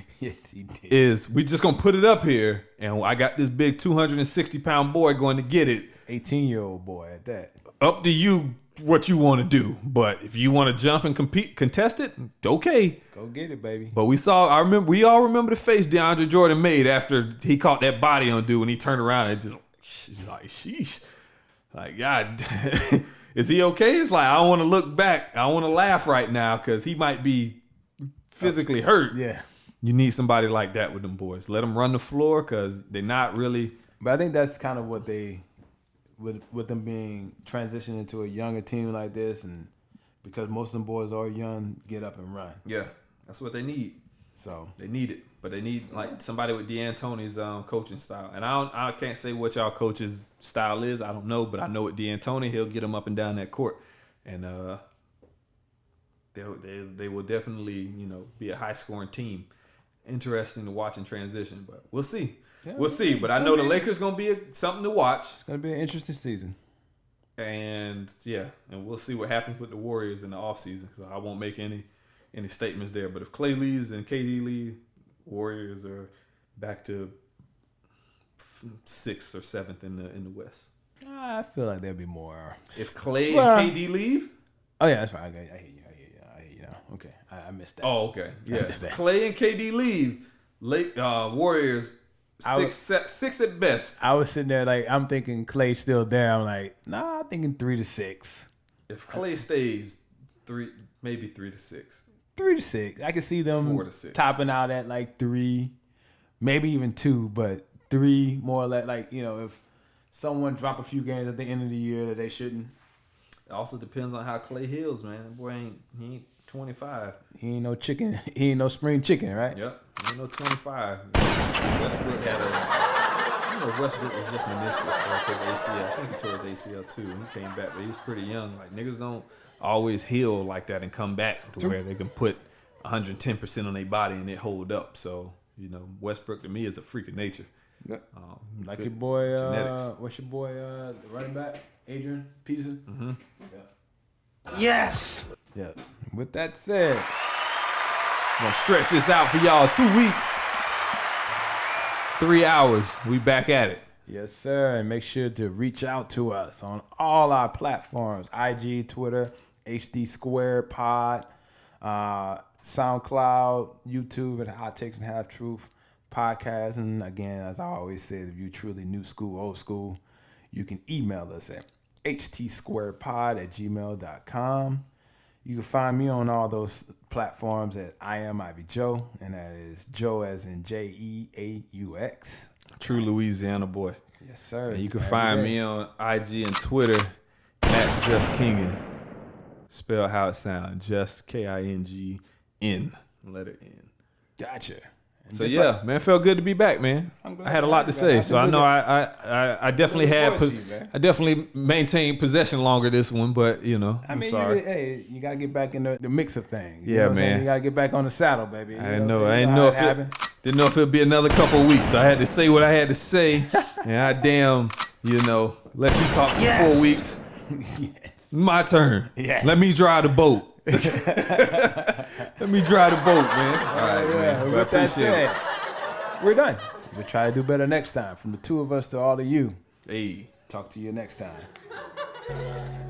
is we just gonna put it up here, and I got this big 260-pound boy going to get it. 18-year-old boy at that. Up to you what you want to do, but if you want to jump and contest it, okay, go get it, baby. But we all remember the face DeAndre Jordan made after he caught that body on dude, when he turned around and just like sheesh, like God, is he okay? It's like I don't want to look back, I want to laugh right now because he might be physically hurt. Yeah, you need somebody like that with them boys. Let them run the floor because they're not really. But I think that's kind of what they, with them being transitioned into a younger team like this, and because most of them boys are young, get up and run. Yeah, that's what they need. So they need it, but they need like somebody with D'Antoni's coaching style. And I can't say what y'all coach's style is. I don't know, but I know with D'Antoni, he'll get them up and down that court, and They will definitely, be a high-scoring team. Interesting to watch in transition, but we'll see. Yeah, we'll see. But I know the Lakers going to be something to watch. It's going to be an interesting season. And, and we'll see what happens with the Warriors in the offseason. So I won't make any statements there. But if Clay leaves and KD leave, Warriors are back to 6th or 7th in the West. I feel like there'll be more. If Clay and KD leave? Oh, yeah, that's fine. I hear you. Okay, I missed that. Oh, okay. Yeah. Clay and KD leave. Warriors 6 at best. I was sitting there like I'm thinking Clay's still there. I'm like, nah, I'm thinking 3 to 6. If Clay stays 3, maybe 3 to 6. 3 to 6. I can see them 4 to 6. Topping out at like 3, maybe even 2, but 3 more or less. Like if someone drop a few games at the end of the year that they shouldn't. It also depends on how Clay heals, man. That boy he ain't 25. He ain't no chicken. He ain't no spring chicken, right? Yep. He ain't no 25. Westbrook had I don't know if Westbrook was just meniscus or his ACL. I think he tore his ACL too. He came back, but he was pretty young. Like niggas don't always heal like that and come back to where they can put 110% on their body and it hold up. So Westbrook to me is a freak of nature. Yep. Like your boy. What's your boy? The running back, Adrian Peterson. Mm-hmm. Yeah. Yes. Yeah. With that said, I'm gonna stretch this out for y'all 2 weeks. 3 hours. We back at it. Yes, sir. And make sure to reach out to us on all our platforms: IG, Twitter, HD Squared Pod, SoundCloud, YouTube at Hot Takes and Half Truth Podcast. And again, as I always said, if you truly new school, old school, you can email us at htsquaredpod@gmail.com. You can find me on all those platforms at I Am Ivy Joe, and that is Joe as in Jeaux. True Louisiana boy. Yes, sir. And you can find me on IG and Twitter at Just Kingin. Spell how it sounds. Just KINGN. Letter N. Gotcha. So yeah, man, felt good to be back, man. I had a lot to say, so I know I definitely I definitely maintained possession longer this one, but I'm sorry. You gotta get back in the mix of things. Yeah, man. You gotta get back on the saddle, baby. I didn't know if it'd be another couple of weeks. So I had to say what I had to say, and I let you talk for 4 weeks. Yes. My turn. Yes. Let me drive the boat. Let me drive the boat, man. All right, man. With that said, We're done. We'll try to do better next time. From the two of us to all of you. Hey. Talk to you next time.